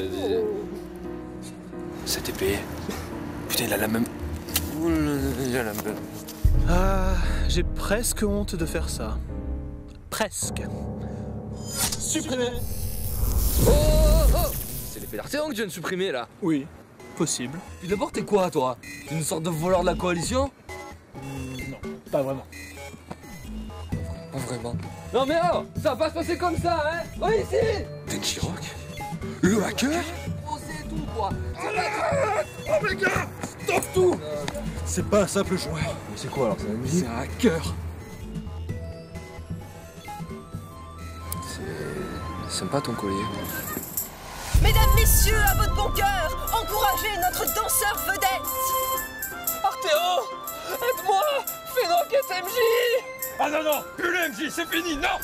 Cette épée, putain il a la même... Il a la même... Ah, j'ai presque honte de faire ça. Presque. Supprimer. Oh, oh, oh. C'est l'épée d'Arthéon que tu viens de supprimer là. Oui, possible. Puis d'abord t'es quoi toi? T'es une sorte de voleur de la coalition? Non, pas vraiment. Pas vraiment. Non mais oh, ça va pas se passer comme ça, hein. Oh ici. Tenchiroc? Le hacker? C'est tout quoi. Oh mes gars, stop tout. C'est pas un simple joueur. C'est quoi alors? C'est un hacker. C'est sympa ton collier. Mesdames, messieurs, à votre bon cœur, encouragez notre danseur vedette. Arthéon, aide-moi. Fais une enquête MJ. Ah non, non, plus le MJ, c'est fini, non.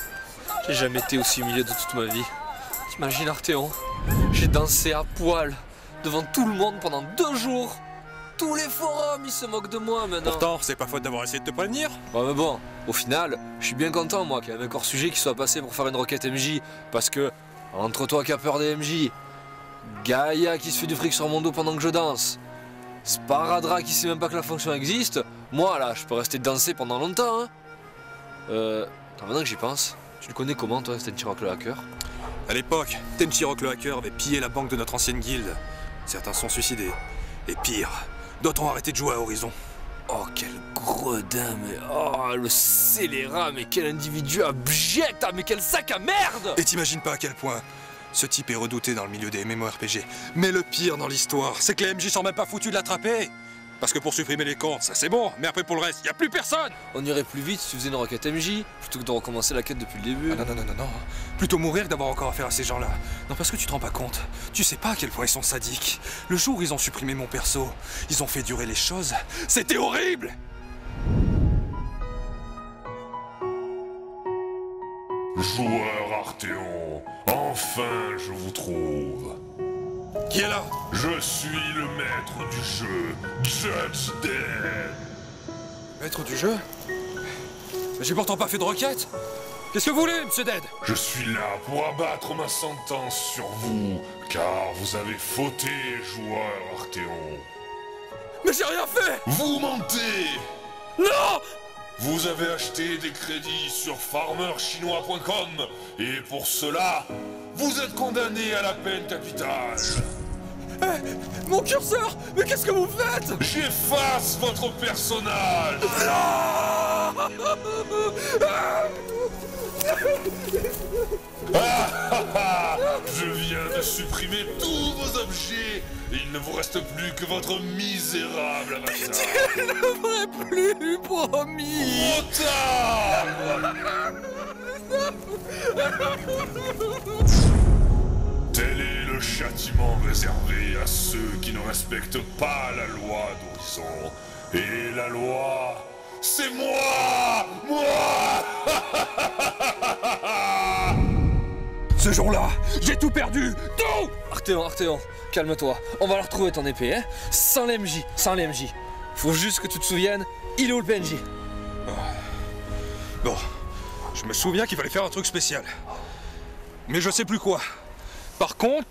J'ai jamais été aussi humilié de toute ma vie. T'imagines Arthéon? J'ai dansé à poil devant tout le monde pendant 2 jours. Tous les forums, ils se moquent de moi maintenant. Pourtant, c'est pas faute d'avoir essayé de te prévenir. Ouais mais bon, au final, je suis bien content moi qu'il y ait un corps sujet qui soit passé pour faire une requête MJ. Parce que, entre toi qui as peur des MJ, Gaïa qui se fait du fric sur mon dos pendant que je danse, Sparadra qui sait même pas que la fonction existe, moi là, je peux rester danser pendant longtemps, hein. Maintenant que j'y pense, tu le connais comment toi, Tenchiroc le hacker? À l'époque, Tenchiroc le hacker avait pillé la banque de notre ancienne guilde. Certains sont suicidés. Et pire, d'autres ont arrêté de jouer à Horizon. Oh quel gredin, mais oh le scélérat, mais quel individu abject, ah, mais quel sac à merde! Et t'imagines pas à quel point ce type est redouté dans le milieu des MMORPG. Mais le pire dans l'histoire, c'est que les MJ sont même pas foutus de l'attraper. Parce que pour supprimer les comptes, ça c'est bon, mais après pour le reste, y a plus personne. On irait plus vite si tu faisais une requête MJ, plutôt que de recommencer la quête depuis le début. Ah non. Plutôt mourir que d'avoir encore affaire à ces gens-là. Non, parce que tu te rends pas compte. Tu sais pas à quel point ils sont sadiques. Le jour où ils ont supprimé mon perso, ils ont fait durer les choses. C'était horrible. Joueur Arthéon, enfin je vous trouve. Qui est là? Je suis le maître du jeu, Judge Dead. Maître du jeu? Mais j'ai pourtant pas fait de requête. Qu'est-ce que vous voulez, Monsieur Dead? Je suis là pour abattre ma sentence sur vous, car vous avez fauté, joueur Arthéon. Mais j'ai rien fait! Vous mentez! Non! Vous avez acheté des crédits sur farmerchinois.com et pour cela, vous êtes condamné à la peine capitale. Mon curseur! Mais qu'est-ce que vous faites? J'efface votre personnage. Je viens de supprimer tous vos objets. Il ne vous reste plus que votre misérable avatar. Je ne ferai plus, promis. Trop tard. Tel est le châtiment réservé à ceux qui ne respectent pas la loi d'Horizon. Et la loi, c'est moi! Ce jour-là, j'ai tout perdu! Tout! Arthéon, calme-toi. On va leur retrouver ton épée, hein? Sans l'MJ. Faut juste que tu te souviennes, il est où le PNJ? Bon, je me souviens qu'il fallait faire un truc spécial. Mais je sais plus quoi. Par contre...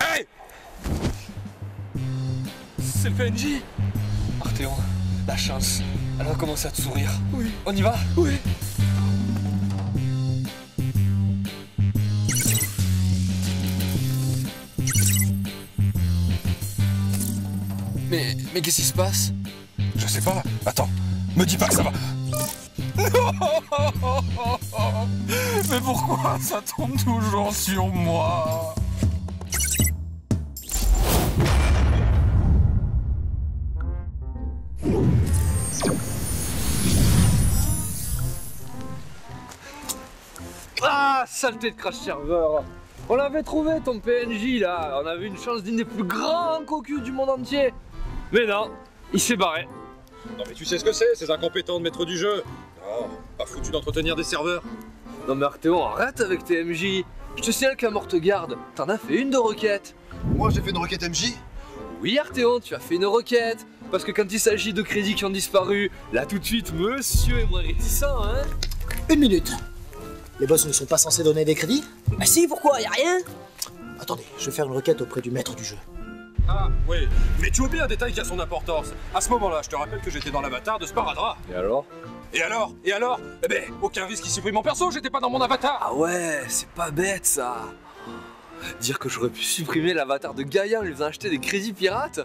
Hey! C'est le PNJ! Arthéon, la chance. Elle va commencer à te sourire. Oui. On y va? Oui. Mais qu'est-ce qui se passe? Je sais pas. Attends, me dis pas que ça va. Mais pourquoi ça tombe toujours sur moi? Ah, saleté de crash serveur! On l'avait trouvé ton PNJ là, on avait une chance d'une des plus grands cocus du monde entier. Mais non, il s'est barré. Non mais tu sais ce que c'est, ces incompétents de maître du jeu. Non, pas foutu d'entretenir des serveurs. Non mais Arthéon, arrête avec tes MJ. Je te signale qu'à Mortegarde, t'en as fait une de requête. Moi j'ai fait une requête MJ? Oui Arthéon, tu as fait une requête. Parce que quand il s'agit de crédits qui ont disparu, là tout de suite, monsieur est moins réticent, hein. Une minute. Les boss ne sont pas censés donner des crédits? Bah si, pourquoi? Y'a rien? Attendez, je vais faire une requête auprès du maître du jeu. Ah, oui, mais tu oublies un détail qui a son importance. À ce moment-là, je te rappelle que j'étais dans l'avatar de Sparadrap. Et alors? Et alors? Eh ben, aucun risque qui supprime mon perso, j'étais pas dans mon avatar. Ah ouais, c'est pas bête ça. Dire que j'aurais pu supprimer l'avatar de Gaïa en lui faisant acheter des crédits pirates?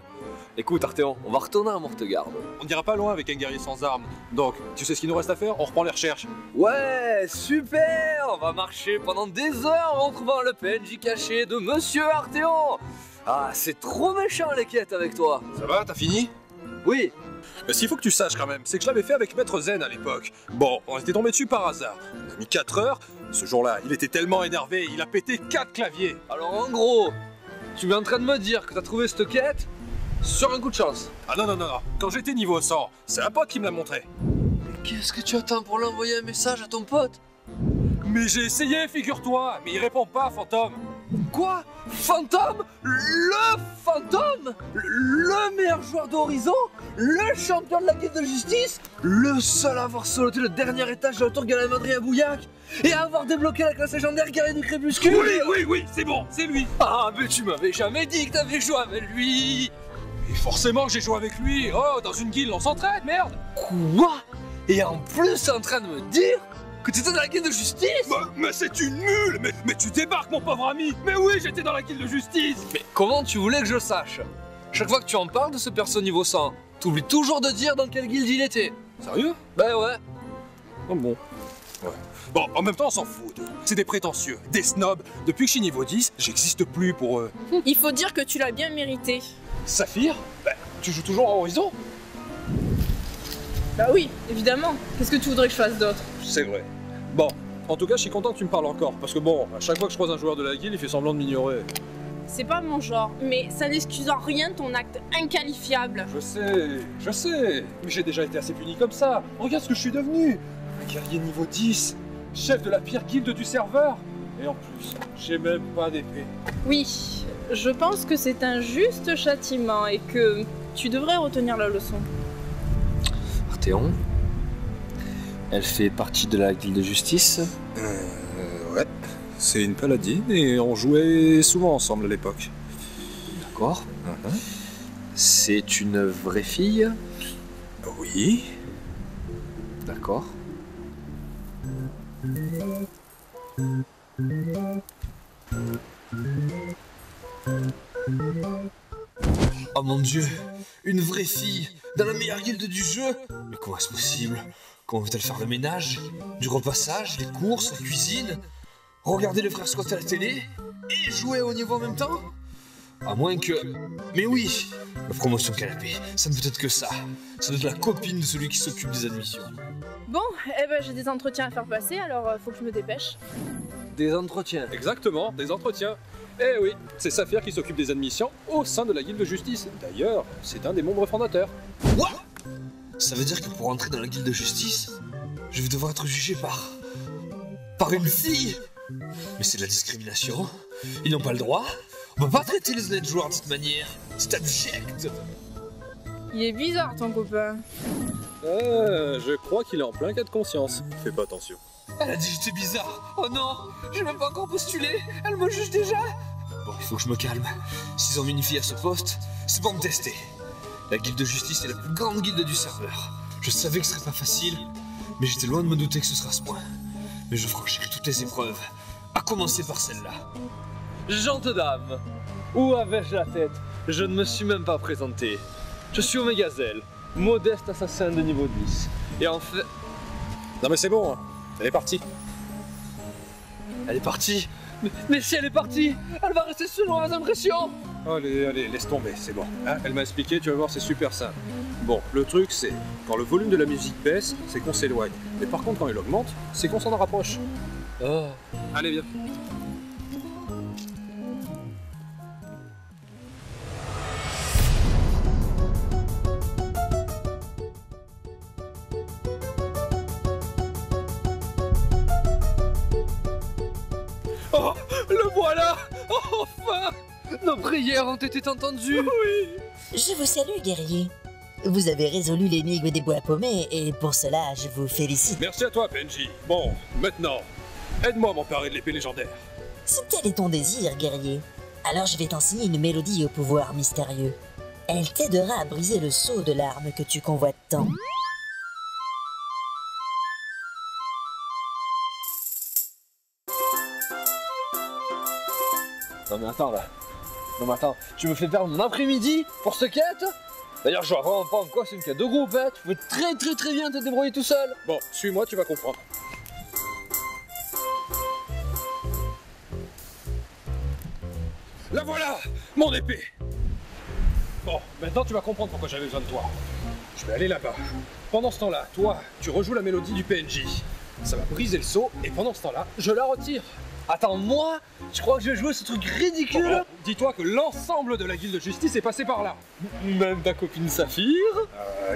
Écoute Arthéon, on va retourner à Mortegarde. On n'ira pas loin avec un guerrier sans armes. Donc, tu sais ce qu'il nous reste à faire? On reprend les recherches. Ouais, super! On va marcher pendant des heures en trouvant le PNJ caché de Monsieur Arthéon. Ah, c'est trop méchant les quêtes avec toi. Ça va, t'as fini? Oui. Mais ce qu'il faut que tu saches quand même, c'est que je l'avais fait avec Maître Zen à l'époque. Bon, on était tombé dessus par hasard. On a mis 4 heures. Ce jour-là, il était tellement énervé, il a pété 4 claviers. Alors en gros, tu es en train de me dire que t'as trouvé cette quête sur un coup de chance? Ah non. Quand j'étais niveau 100, c'est un pote qui me l'a montré. Mais qu'est-ce que tu attends pour l'envoyer un message à ton pote? Mais j'ai essayé, figure-toi, mais il répond pas, fantôme. Quoi? Fantôme? Le fantôme? Le meilleur joueur d'Horizon? Le champion de la guilde de justice? Le seul à avoir sauté le dernier étage de la tour Galamadri à Bouillac? Et à avoir débloqué la classe légendaire guerrier du crépuscule? Oui, c'est bon, c'est lui. Ah, mais tu m'avais jamais dit que t'avais joué avec lui. Et forcément que j'ai joué avec lui. Oh, dans une guilde, on s'entraide, merde. Quoi? Et en plus, en train de me dire que t'étais dans la guilde de justice? Mais c'est une mule. Mais tu débarques, mon pauvre ami. Mais oui, j'étais dans la guilde de justice. Mais comment tu voulais que je le sache? Chaque fois que tu en parles de ce perso niveau 100, t'oublies toujours de dire dans quelle guilde il était. Sérieux? Ben ouais. Oh bon. Ouais. Bon, en même temps, on s'en fout. C'est des prétentieux, des snobs. Depuis que je suis niveau 10, j'existe plus pour eux. Il faut dire que tu l'as bien mérité. Saphir? Bah, tu joues toujours à Horizon? Bah oui, évidemment. Qu'est-ce que tu voudrais que je fasse d'autre? C'est vrai. Bon, en tout cas, je suis content que tu me parles encore. Parce que bon, à chaque fois que je croise un joueur de la guilde, il fait semblant de m'ignorer. C'est pas mon genre, mais ça n'excuse en rien ton acte inqualifiable. Je sais, mais j'ai déjà été assez puni comme ça. Regarde ce que je suis devenu. Un guerrier niveau 10, chef de la pire guilde du serveur. Et en plus, j'ai même pas d'épée. Oui, je pense que c'est un juste châtiment et que tu devrais retenir la leçon. Arthéon, elle fait partie de la guilde de justice? Ouais. C'est une paladine et on jouait souvent ensemble à l'époque. D'accord. C'est une vraie fille? Oui. D'accord. Oh mon dieu, une vraie fille, dans la meilleure guilde du jeu. Mais comment est-ce possible? Comment veut-elle faire le ménage, du repassage, les courses, la cuisine, regarder le frère Scott à la télé et jouer au niveau en même temps? À moins que... Mais oui, la promotion canapé, ça ne peut être que ça. Ça doit être la copine de celui qui s'occupe des admissions. Bon, eh ben j'ai des entretiens à faire passer, alors faut que je me dépêche. Des entretiens? Exactement, des entretiens. Eh oui, c'est Saphir qui s'occupe des admissions au sein de la guilde de justice. D'ailleurs, c'est un des membres fondateurs. What? Ça veut dire que pour entrer dans la guilde de justice, je vais devoir être jugé par une fille? Mais c'est de la discrimination. Ils n'ont pas le droit. On peut pas traiter les honnêtes joueurs de cette manière. C'est abject. Il est bizarre ton copain. Je crois qu'il est en plein cas de conscience. Fais pas attention. Elle a dit que j'étais bizarre. Oh non, j'ai même pas encore postulé. Elle me juge déjà. Bon, il faut que je me calme. S'ils ont mis une fille à ce poste, c'est pour me tester. La guilde de justice est la plus grande guilde du serveur. Je savais que ce serait pas facile, mais j'étais loin de me douter que ce serait à ce point. Mais je franchirai toutes les épreuves, à commencer par celle-là. Gente dame, où avais-je la tête? Je ne me suis même pas présenté. Je suis Omegazelle, modeste assassin de niveau 10. Et en fait... Non mais c'est bon, hein. Elle est partie. Elle est partie? Mais si elle est partie, elle va rester selon les impressions. Allez, allez, laisse tomber, c'est bon. Hein, elle m'a expliqué, tu vas voir, c'est super simple. Bon, le truc c'est, quand le volume de la musique baisse, c'est qu'on s'éloigne. Mais par contre, quand il augmente, c'est qu'on s'en rapproche. Oh. Allez, viens. Oh, le voilà! Oh, enfin! Nos prières ont été entendues! Oui! Je vous salue, guerrier. Vous avez résolu l'énigme des bois paumés et pour cela, je vous félicite. Merci à toi, PNJ. Bon, maintenant, aide-moi à m'emparer de l'épée légendaire. Si tel est ton désir, guerrier, alors je vais t'enseigner une mélodie au pouvoir mystérieux. Elle t'aidera à briser le sceau de l'arme que tu convoites tant. Non mais attends là. Non mais attends, tu me fais perdre mon après-midi pour cette quête? D'ailleurs je vois vraiment pas en quoi c'est une quête de groupe, hein. Tu peux très bien te débrouiller tout seul. Bon, suis-moi, tu vas comprendre. La voilà, mon épée. Bon, maintenant tu vas comprendre pourquoi j'avais besoin de toi. Je vais aller là-bas. Pendant ce temps-là, toi, tu rejoues la mélodie du PNJ. Ça va briser le seau et pendant ce temps-là, je la retire. Attends, moi? Tu crois que je vais jouer ce truc ridicule? Oh, dis-toi que l'ensemble de la guilde de justice est passé par là. Même ta copine Saphir?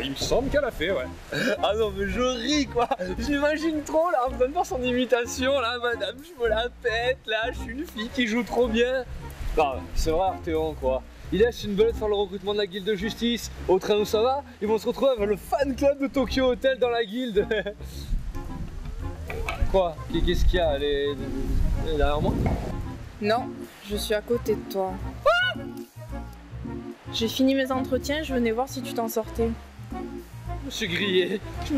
Il me semble qu'elle a fait, ouais. Ah non, mais je ris, quoi. J'imagine trop, là, en train de faire son imitation, là, madame, je me la pète, là, je suis une fille qui joue trop bien. Non, c'est vrai, Arthéon, quoi. Il laisse une belette faire le recrutement de la guilde de justice. Au train où ça va, ils vont se retrouver avec le fan club de Tokyo Hotel dans la guilde. Quoi? Qu'est-ce qu'il y a? Elle est derrière moi? Non, je suis à côté de toi. J'ai fini mes entretiens, je venais voir si tu t'en sortais. Je me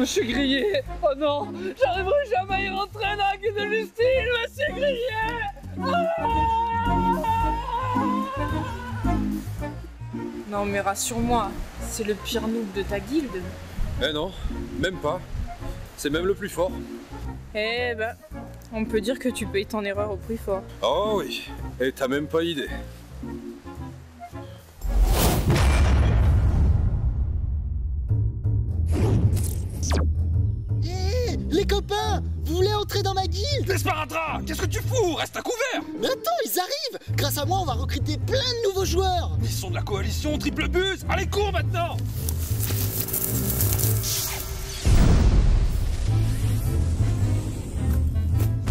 suis grillé, Oh non, j'arriverai jamais à y rentrer dans la guilde de justice, je me suis grillé. Non mais rassure-moi, c'est le pire noob de ta guilde. Eh non, même pas. C'est même le plus fort. Eh ben, on peut dire que tu payes ton erreur au prix fort. Oh oui, et t'as même pas idée. Hé, les copains, vous voulez entrer dans ma guilde? L'esparadra, qu'est-ce que tu fous? Reste à couvert! Mais attends, ils arrivent! Grâce à moi, on va recruter plein de nouveaux joueurs! Ils sont de la coalition Triple Bus! Allez, cours maintenant!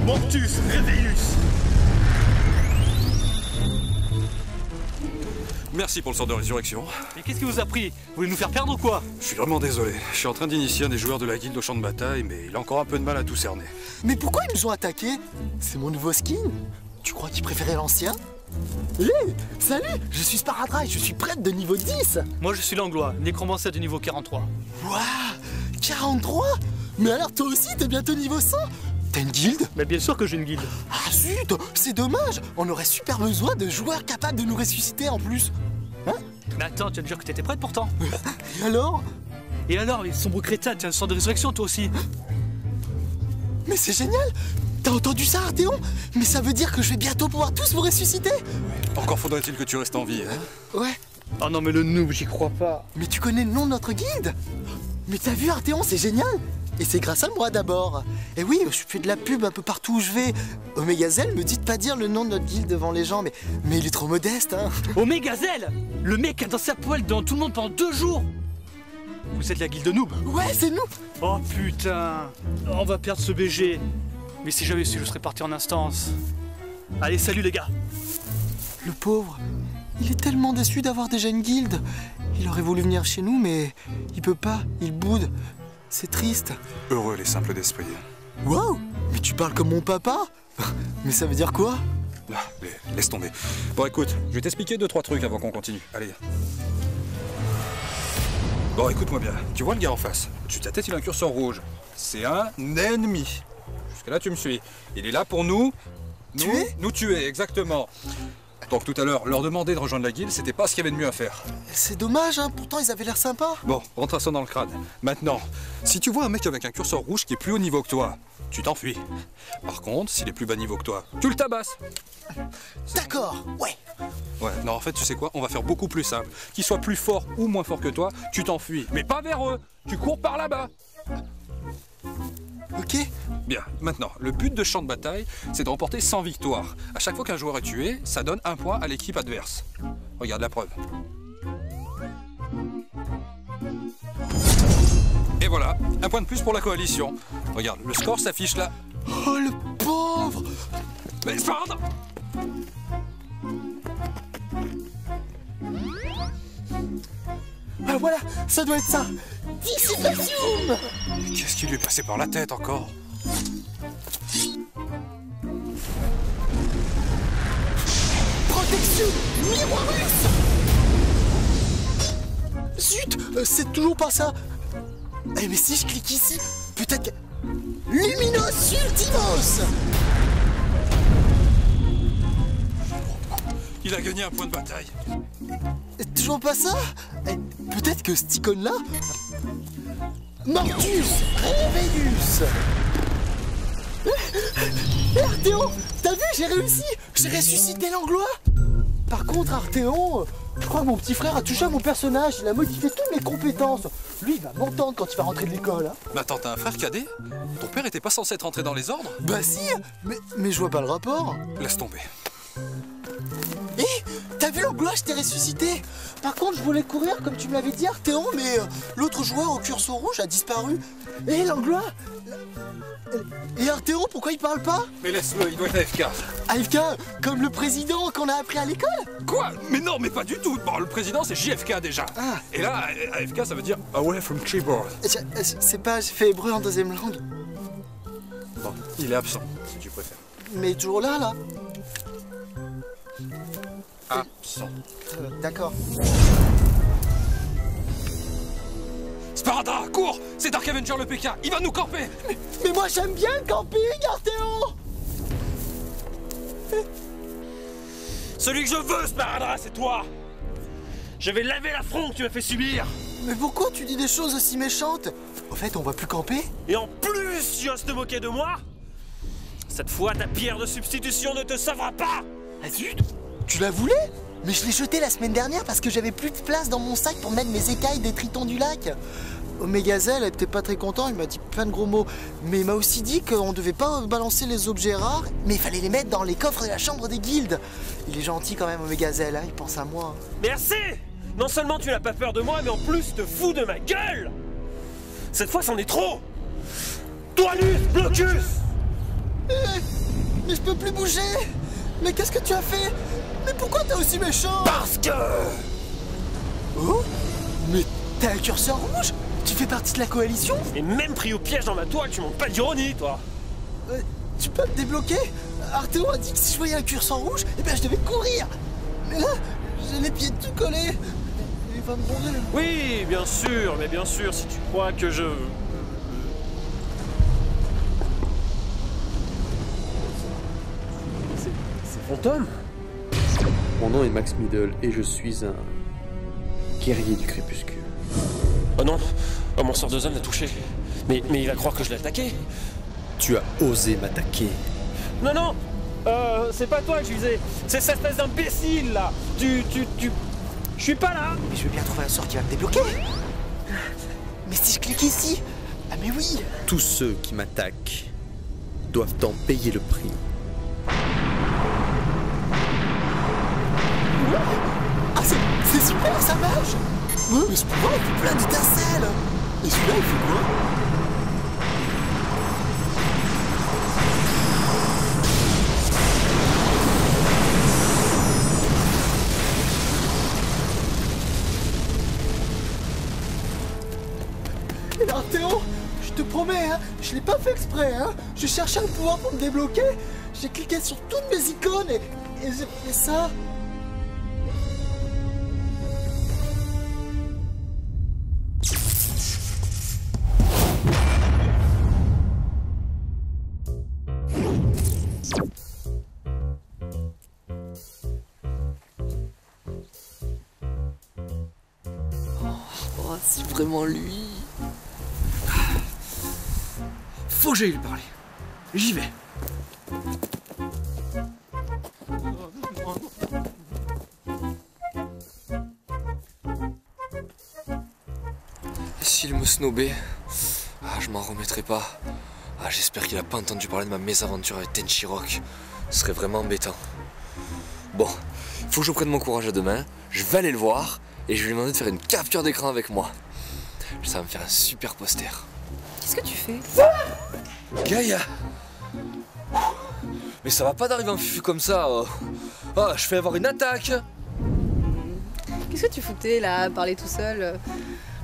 Mortus Reveillus! Merci pour le sort de résurrection. Mais qu'est-ce qui vous a pris? Vous voulez nous faire perdre ou quoi? Je suis vraiment désolé. Je suis en train d'initier un des joueurs de la guilde au champ de bataille, mais il a encore un peu de mal à tout cerner. Mais pourquoi ils nous ont attaqués? C'est mon nouveau skin? Tu crois qu'ils préféraient l'ancien? Hé, salut! Je suis Sparadra et je suis prêtre de niveau 10! Moi je suis l'Anglois, nécromancien de niveau 43. Waouh! 43? Mais alors toi aussi, t'es bientôt niveau 100? T'as une guilde? Mais bien sûr que j'ai une guilde. Ah zut, c'est dommage. On aurait super besoin de joueurs capables de nous ressusciter en plus. Hein? Mais attends, tu viens de dire que t'étais prête pourtant. Et alors? Et alors, les sombres crétins, tu as un sort de résurrection toi aussi. Mais c'est génial. T'as entendu ça, Arthéon? Mais ça veut dire que je vais bientôt pouvoir tous vous ressusciter. Encore faudrait-il que tu restes en vie, hein? Ouais. Oh non mais le noob, j'y crois pas. Mais tu connais le nom de notre guilde? Mais t'as vu, Arthéon, c'est génial. Et c'est grâce à moi d'abord. Et oui, je fais de la pub un peu partout où je vais. Omégazel me dit de pas dire le nom de notre guilde devant les gens, mais il est trop modeste, hein. Omégazel, le mec qui a dansé à poil devant tout le monde pendant 2 jours. Vous êtes la guilde noob? Ouais, c'est nous. Oh putain, on va perdre ce BG. Mais si j'avais su, je serais parti en instance. Allez, salut les gars. Le pauvre, il est tellement déçu d'avoir déjà une guilde. Il aurait voulu venir chez nous, mais il peut pas, il boude. C'est triste. Heureux les simples d'esprit. Waouh! Mais tu parles comme mon papa? Mais ça veut dire quoi? Ah, laisse tomber. Bon écoute, je vais t'expliquer 2-3 trucs avant qu'on continue. Allez. Bon écoute-moi bien, tu vois le gars en face? Dessus de sa tête il a un curseur rouge. C'est un ennemi. Jusque là tu me suis. Il est là pour nous tuer, exactement. Donc tout à l'heure, leur demander de rejoindre la guilde, c'était pas ce qu'il y avait de mieux à faire. C'est dommage, hein, pourtant ils avaient l'air sympas. Bon, rentre à ça dans le crâne. Maintenant, si tu vois un mec avec un curseur rouge qui est plus haut niveau que toi, tu t'enfuis. Par contre, s'il est plus bas niveau que toi, tu le tabasses. D'accord, ouais. Ouais, non, en fait, tu sais quoi? On va faire beaucoup plus simple. Qu'il soit plus fort ou moins fort que toi, tu t'enfuis. Mais pas vers eux, tu cours par là-bas. Ok. Bien, maintenant, le but de champ de bataille, c'est de remporter 100 victoires. À chaque fois qu'un joueur est tué, ça donne 1 point à l'équipe adverse. Regarde la preuve. Et voilà, 1 point de plus pour la coalition. Regarde, le score s'affiche là. Oh, le pauvre! Mais pardon! Ah voilà, ça doit être ça. Dissipation! Qu'est-ce qui lui est passé par la tête encore? Protection Miroirus! Zut, c'est toujours pas ça. Eh mais si je clique ici, peut-être que... Luminos Ultimos! Il a gagné 1 point de bataille. Toujours pas ça? Peut-être que cette icône-là... Mortus Revenus! Arthéon, t'as vu, j'ai réussi! J'ai ressuscité l'anglois! Par contre, Arthéon, je crois que mon petit frère a touché à mon personnage, il a modifié toutes mes compétences. Lui, il va m'entendre quand il va rentrer de l'école. Hein. Mais attends, t'as un frère cadet? Ton père était pas censé être rentré dans les ordres? Bah si, mais je vois pas le rapport. Laisse tomber. Hé, t'as vu l'anglois, je t'ai ressuscité. Par contre, je voulais courir comme tu me l'avais dit, Arthéon, mais l'autre joueur au curseur rouge a disparu. Hé, l'anglois! Et Arthéon, pourquoi il parle pas? Mais laisse-le, il doit être AFK. AFK, comme le président qu'on a appris à l'école? Quoi? Mais non, mais pas du tout. Bon, le président, c'est JFK déjà. Ah. Et là, AFK, ça veut dire Away from Keyboard. C'est pas, j'ai fait hébreu en 2e langue. Bon, il est absent, si tu préfères. Mais toujours là. Absent. D'accord. Sparda, cours! C'est Dark Avenger le PK, il va nous camper! Mais moi j'aime bien le camping, Arthéon! Celui que je veux, Sparda, c'est toi! Je vais laver l'affront que tu m'as fait subir! Mais pourquoi tu dis des choses aussi méchantes? Au fait, on va plus camper? Et en plus, tu oses te moquer de moi? Cette fois, ta pierre de substitution ne te sauvera pas! Ah zut! Tu la voulais? Mais je l'ai jetée la semaine dernière parce que j'avais plus de place dans mon sac pour mettre mes écailles des tritons du lac. Omégazel était pas très content, il m'a dit plein de gros mots. Mais il m'a aussi dit qu'on devait pas balancer les objets rares, mais il fallait les mettre dans les coffres de la chambre des guildes. Il est gentil quand même, Omégazel, hein, il pense à moi. Merci! Non seulement tu n'as pas peur de moi, mais en plus tu te fous de ma gueule! Cette fois, c'en est trop! Toanus, Blocus! Mais je peux plus bouger! Mais qu'est-ce que tu as fait? Mais pourquoi t'es aussi méchant? Parce que... Oh? Mais t'as un curseur rouge? Tu fais partie de la coalition? Et même pris au piège dans ma toile, tu manques pas d'ironie, toi! Tu peux me débloquer? Arthéon a dit que si je voyais un curseur rouge, eh ben je devais courir! Mais là, j'ai les pieds tout collés! Il va me gronder. Oui, bien sûr, mais bien sûr, si tu crois que je... Fantôme? Mon nom est Max Middle et je suis un guerrier du crépuscule. Oh non, oh, mon sort de zone l'a touché. Mais il va croire que je l'ai attaqué. Tu as osé m'attaquer. Non, non, c'est pas toi que je visais. C'est cette espèce d'imbécile là. Je suis pas là. Mais je vais bien trouver un sort qui va me débloquer. Mais si je clique ici? Ah mais oui. Tous ceux qui m'attaquent doivent en payer le prix. Ah c'est super, ça marche. Mais ce pouvoir il fait plein d'étincelles. Et celui-là il fait quoi? Alors Théo, je te promets, hein, je l'ai pas fait exprès, hein. Je cherchais un pouvoir pour me débloquer. J'ai cliqué sur toutes mes icônes et j'ai fait ça. Oh, c'est vraiment lui. Faut que j'aille lui parler. J'y vais. Et s'il me snobait, je m'en remettrai pas. J'espère qu'il a pas entendu parler de ma mésaventure avec Tenchirock. Ce serait vraiment embêtant. Bon, faut que je prenne mon courage à deux mains. Je vais aller le voir et je vais lui demander de faire une capture d'écran avec moi. Ça va me faire un super poster. Qu'est-ce que tu fais? Gaïa! Mais ça va pas d'arriver en fufu comme ça. Je fais avoir une attaque. Qu'est-ce que tu foutais là, à parler tout seul?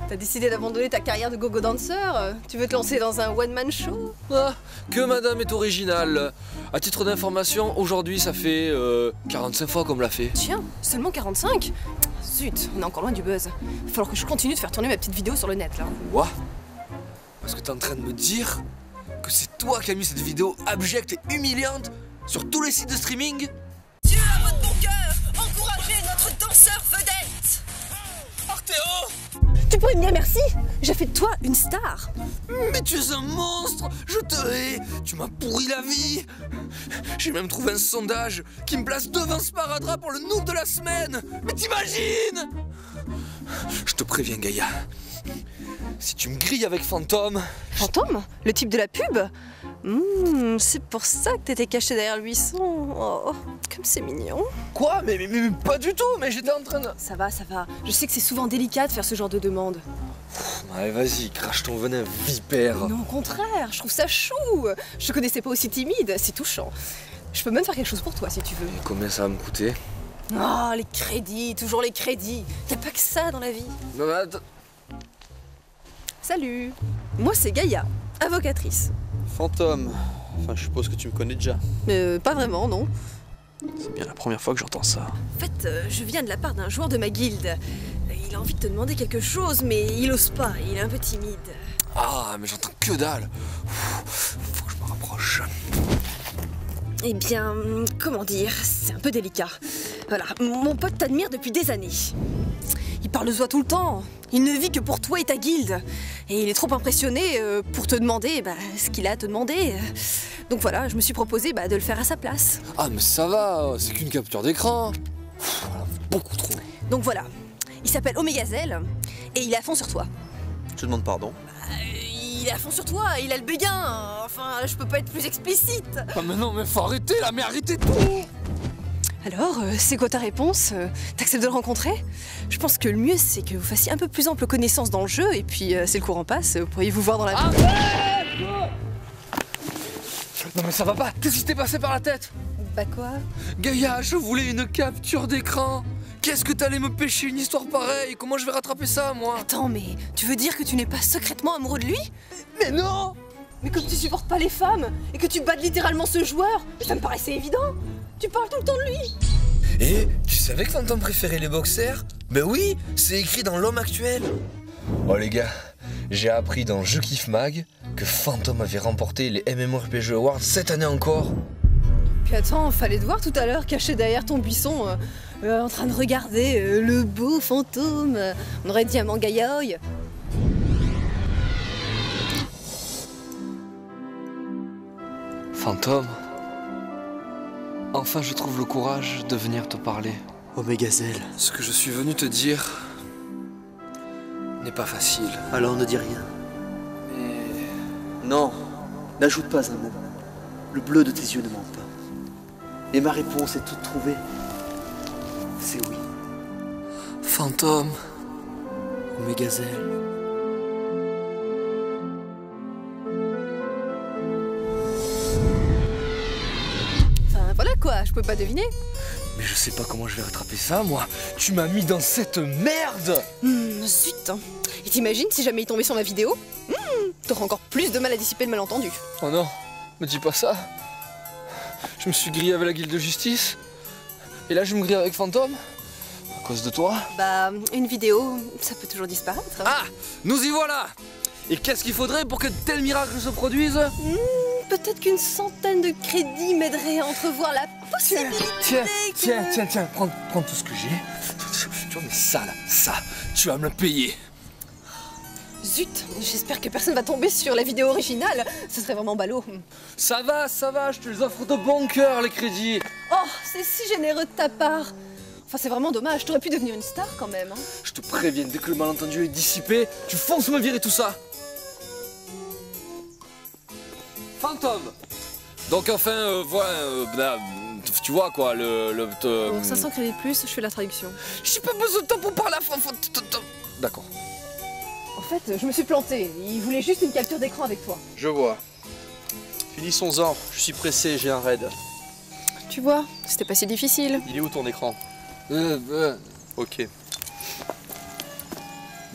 T'as décidé d'abandonner ta carrière de gogo dancer? Tu veux te lancer dans un one-man show? Que madame est originale. À titre d'information, aujourd'hui ça fait 45 fois qu'on me l'a fait. Tiens, seulement 45? Zut, on est encore loin du buzz. Il va falloir que je continue de faire tourner ma petite vidéo sur le net là. Quoi? Parce que t'es en train de me dire que c'est toi qui as mis cette vidéo abjecte et humiliante sur tous les sites de streaming? Dieu à votre bon cœur, encouragez notre danseur vedette. Arthéo! Tu pourrais me dire merci? J'ai fait de toi une star. Mais tu es un monstre! Je te hais! Tu m'as pourri la vie! J'ai même trouvé un sondage qui me place devant Sparadrap pour le noob de la semaine! Mais t'imagines? Je te préviens, Gaïa. Si tu me grilles avec Fantôme... Fantôme? Le type de la pub? C'est pour ça que t'étais caché derrière le buisson. Oh, comme c'est mignon. Quoi? Mais pas du tout, mais j'étais en train de... Ça va, ça va. Je sais que c'est souvent délicat de faire ce genre de demande. Allez, vas-y, crache ton venin, vipère. Non, au contraire, je trouve ça chou. Je te connaissais pas aussi timide, c'est touchant. Je peux même faire quelque chose pour toi si tu veux. Et combien ça va me coûter? Oh, les crédits, toujours les crédits. T'as pas que ça dans la vie. Non, mais attends. Salut, moi c'est Gaïa, avocatrice. Fantôme. Enfin, je suppose que tu me connais déjà. Pas vraiment, non. C'est bien la première fois que j'entends ça. En fait, je viens de la part d'un joueur de ma guilde. Il a envie de te demander quelque chose, mais il ose pas, il est un peu timide. Mais j'entends que dalle. Faut que je me rapproche. Eh bien, comment dire, c'est un peu délicat. Voilà, mon pote t'admire depuis des années. Il parle de toi tout le temps. Il ne vit que pour toi et ta guilde. Et il est trop impressionné pour te demander ce qu'il a à te demander. Donc voilà, je me suis proposé de le faire à sa place. Mais ça va, c'est qu'une capture d'écran. Beaucoup trop. Donc voilà, il s'appelle Omégazel et il est à fond sur toi. Je te demande pardon. Il est à fond sur toi, il a le béguin. Enfin, je peux pas être plus explicite. Mais non, mais faut arrêter là, mais arrêtez tout. Alors, c'est quoi ta réponse? T'acceptes de le rencontrer? Je pense que le mieux, c'est que vous fassiez un peu plus ample connaissance dans le jeu, et puis, c'est le courant passe, vous pourriez vous voir dans la vie. Non mais ça va pas, qu'est-ce qui t'est passé par la tête? Quoi? Gaïa, je voulais une capture d'écran. Qu'est-ce que t'allais me pêcher une histoire pareille? Comment je vais rattraper ça, moi? Attends, mais tu veux dire que tu n'es pas secrètement amoureux de lui? Mais non! Mais comme tu supportes pas les femmes, et que tu bades littéralement ce joueur, ça me paraissait évident. Tu parles tout le temps de lui. Et tu savais que Fantôme préférait les boxers? Ben oui, c'est écrit dans l'homme actuel. Oh les gars, j'ai appris dans Je kiffe Mag que Fantôme avait remporté les MMORPG Awards cette année encore. Puis attends, fallait te voir tout à l'heure caché derrière ton buisson, en train de regarder le beau fantôme. On aurait dit un manga yaoi. Fantôme, enfin je trouve le courage de venir te parler. Oh Mégazelle. Ce que je suis venu te dire n'est pas facile. Alors ne dis rien. Mais... Non, n'ajoute pas un mot. Le bleu de tes yeux ne ment pas. Et ma réponse est toute trouvée. C'est oui. Fantôme. Oh Mégazelle. Enfin voilà quoi, je peux pas deviner. Mais je sais pas comment je vais rattraper ça, moi. Tu m'as mis dans cette merde. Zut. Et t'imagines si jamais il tombait sur ma vidéo? T'aurais encore plus de mal à dissiper le malentendu. Oh non, me dis pas ça. Je me suis grillé avec la guilde de justice. Et là, je me grille avec Fantôme. À cause de toi. Bah, une vidéo, ça peut toujours disparaître. Ah, nous y voilà. Et qu'est-ce qu'il faudrait pour que tel miracle se produise? Peut-être qu'une centaine de crédits m'aiderait à entrevoir la possibilité. Tiens, prends tout ce que j'ai. Tu vois, mais ça là, ça, tu vas me le payer. Zut, j'espère que personne va tomber sur la vidéo originale. Ce serait vraiment ballot. Ça va, je te les offre de bon cœur, les crédits. Oh, c'est si généreux de ta part. Enfin, c'est vraiment dommage, t'aurais pu devenir une star quand même. Hein. Je te préviens, dès que le malentendu est dissipé, tu fonces me virer tout ça. Fantôme. Donc enfin, voilà, tu vois quoi, Pour 500 crédits de plus, je fais la traduction. J'ai pas besoin de temps pour parler à D'accord. En fait, je me suis plantée. Il voulait juste une capture d'écran avec toi. Je vois. Finissons-en, je suis pressé, j'ai un raid. Tu vois, c'était pas si difficile. Il est où ton écran? Ok.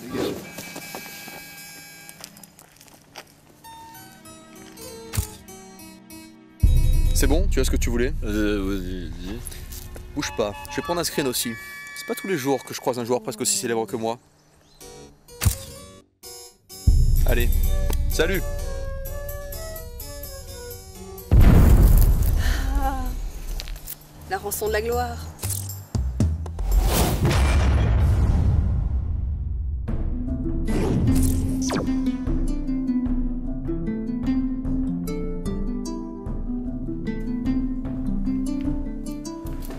Dégage. C'est bon? Tu as ce que tu voulais? Bouge pas, je vais prendre un screen aussi. C'est pas tous les jours que je croise un joueur presque aussi célèbre que moi. Allez, salut! Ah, la rançon de la gloire.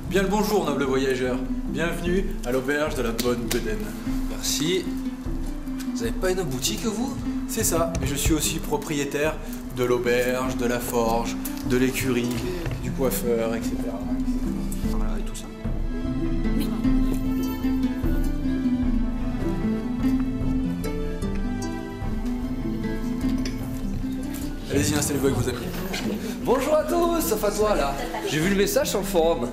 Bien le bonjour, noble voyageur. Bienvenue à l'auberge de la bonne Beden. Merci. Vous avez pas une boutique, vous? C'est ça, mais je suis aussi propriétaire de l'auberge, de la forge, de l'écurie, du coiffeur, etc. Voilà, et tout ça. Allez-y, installez-vous avec vos amis. Bonjour à tous, sauf à toi là. J'ai vu le message sur le forum.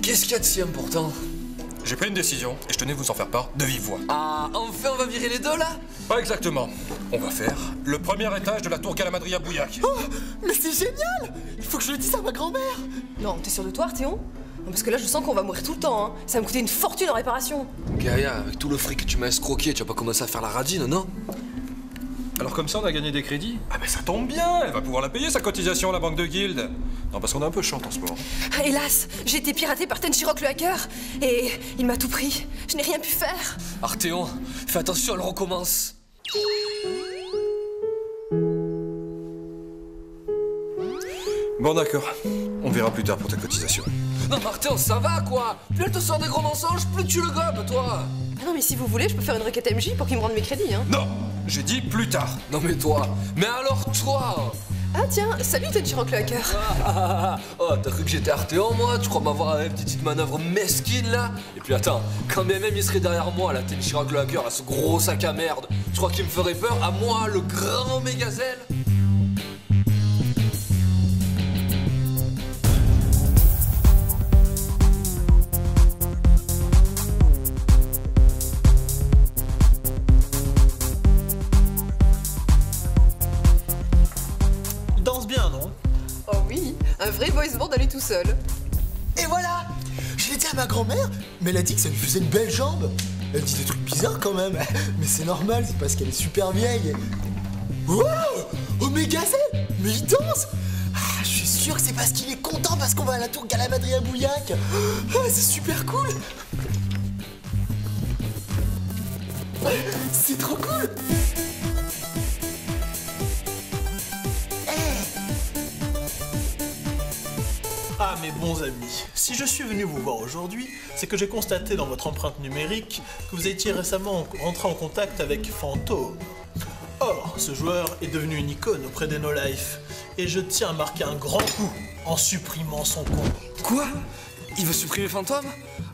Qu'est-ce qu'il y a de si important? J'ai pris une décision et je tenais à vous en faire part de vive voix. Ah, enfin on va virer les deux là? Pas exactement. On va faire le premier étage de la tour Calamadria Bouillac. Oh, mais c'est génial! Il faut que je le dise à ma grand-mère! Non, t'es sûr de toi, Arthéon? Non, parce que là, je sens qu'on va mourir tout le temps. Hein. Ça va me coûter une fortune en réparation. Gaïa, avec tout le fric que tu m'as escroqué, tu vas pas commencer à faire la radine, non? Alors comme ça, on a gagné des crédits? Ah ben ça tombe bien, elle va pouvoir la payer sa cotisation, la banque de guilde. Non, parce qu'on est un peu chante en ce moment. Hélas, j'ai été piraté par Tenchirok le hacker et il m'a tout pris. Je n'ai rien pu faire. Arthéon, fais attention, elle recommence. Bon d'accord, on verra plus tard pour ta cotisation. Non mais Arthéon, ça va quoi? Plus elle te sort des gros mensonges, plus tu le gobes, toi. Ah non mais si vous voulez, je peux faire une requête MJ pour qu'il me rende mes crédits, hein. Non, j'ai dit plus tard. Non mais toi, mais alors toi? Ah tiens, salut Tenchirok le hacker. Oh, t'as cru que j'étais Arthéon moi? Tu crois m'avoir avec des petites manœuvres mesquines là? Et puis attends, quand bien même il serait derrière moi là, Tenchirok le hacker, là, ce gros sac à merde, tu crois qu'il me ferait peur à moi, le grand Mégazelle? Un vrai boys band à lui tout seul. Et voilà! Je l'ai dit à ma grand-mère, mais elle a dit que ça lui faisait une belle jambe. Elle dit des trucs bizarres quand même, mais c'est normal, c'est parce qu'elle est super vieille. Wow! Oh Mégazelle! Mais il danse! Ah, je suis sûr que c'est parce qu'il est content parce qu'on va à la tour Galamadria Bouillac. Ah, c'est super cool. C'est trop cool. Ah mes bons amis, si je suis venu vous voir aujourd'hui, c'est que j'ai constaté dans votre empreinte numérique que vous étiez récemment entré en contact avec Fantôme. Or, ce joueur est devenu une icône auprès des No Life, et je tiens à marquer un grand coup en supprimant son compte. Quoi? Il veut supprimer Fantôme?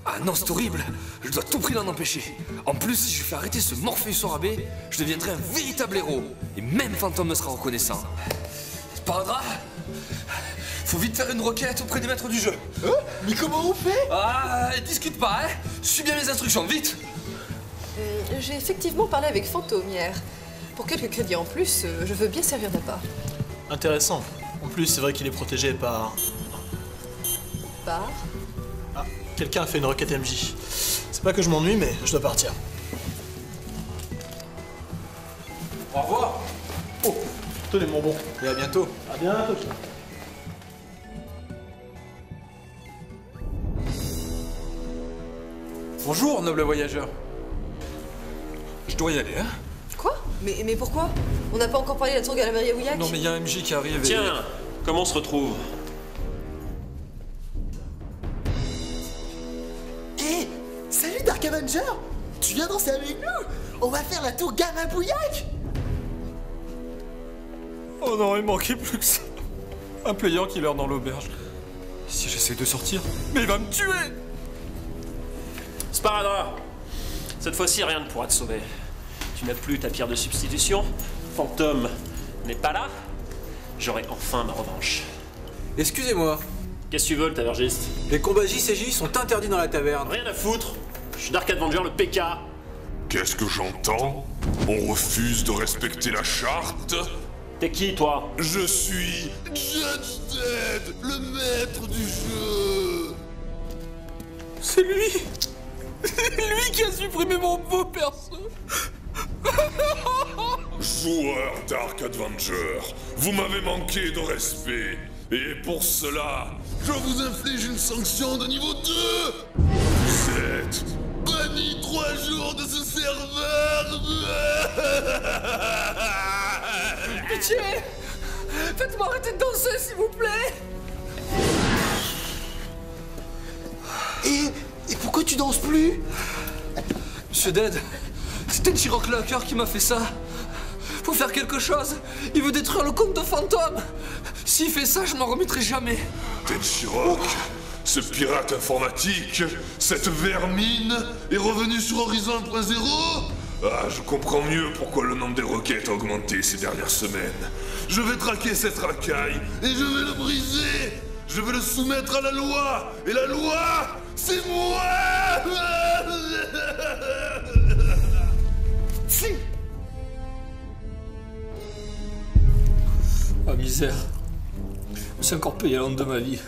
Ah non, c'est horrible. Je dois tout prix l'en empêcher. En plus, si je fais arrêter ce Morpheus au rabais, je deviendrai un véritable héros. Et même Fantôme me sera reconnaissant. Sparadrap, faut vite faire une requête auprès des maîtres du jeu. Mais comment on fait? Ah, discute pas, hein. Suis bien mes instructions, vite. J'ai effectivement parlé avec Fantôme hier. Pour quelques crédits en plus, je veux bien servir d'appât. Intéressant. En plus, c'est vrai qu'il est protégé par... Par? Ah, quelqu'un a fait une requête MJ. C'est pas que je m'ennuie, mais je dois partir. Au revoir. Oh, tenez mon bon. Et à bientôt. À bientôt. Bonjour, noble voyageur. Je dois y aller, hein? Quoi? Mais pourquoi? On n'a pas encore parlé de la tour Galamadria Bouillac? Non, mais il y a un MJ qui arrive et... Tiens, comment on se retrouve? Hé, salut Dark Avenger. Tu viens danser avec nous? On va faire la tour Gamma Bouillac. Oh non, il manquait plus que ça. Un player killer dans l'auberge. Si j'essaie de sortir, mais il va me tuer! Sparadrap, cette fois-ci rien ne pourra te sauver. Tu n'as plus ta pierre de substitution, Fantôme n'est pas là, j'aurai enfin ma revanche. Excusez-moi. Qu'est-ce que tu veux, le tavergiste? Les combats JCJ sont interdits dans la taverne. Rien à foutre, je suis Dark Avenger, le PK. Qu'est-ce que j'entends? On refuse de respecter la charte? T'es qui, toi? Je suis Judge Dead, le maître du jeu. C'est lui. C'est lui qui a supprimé mon beau perso. Joueur Dark Avenger, vous m'avez manqué de respect. Et pour cela, je vous inflige une sanction de niveau 2. Vous êtes banni 3 jours de ce serveur. Pitié! Faites-moi arrêter de danser, s'il vous plaît! Et pourquoi tu danses plus? Monsieur Dead, c'est Tenshiro Clocker qui m'a fait ça. Faut faire quelque chose. Il veut détruire le compte de Fantôme. S'il fait ça, je m'en remettrai jamais. Tenshiro, ce pirate informatique, cette vermine, est revenu sur Horizon 1.0. Ah, je comprends mieux pourquoi le nombre des requêtes a augmenté ces dernières semaines. Je vais traquer cette racaille et je vais le briser. Je vais le soumettre à la loi. Et la loi, c'est moi. Si. Ah, misère. Je me suis encore payé la honte de ma vie.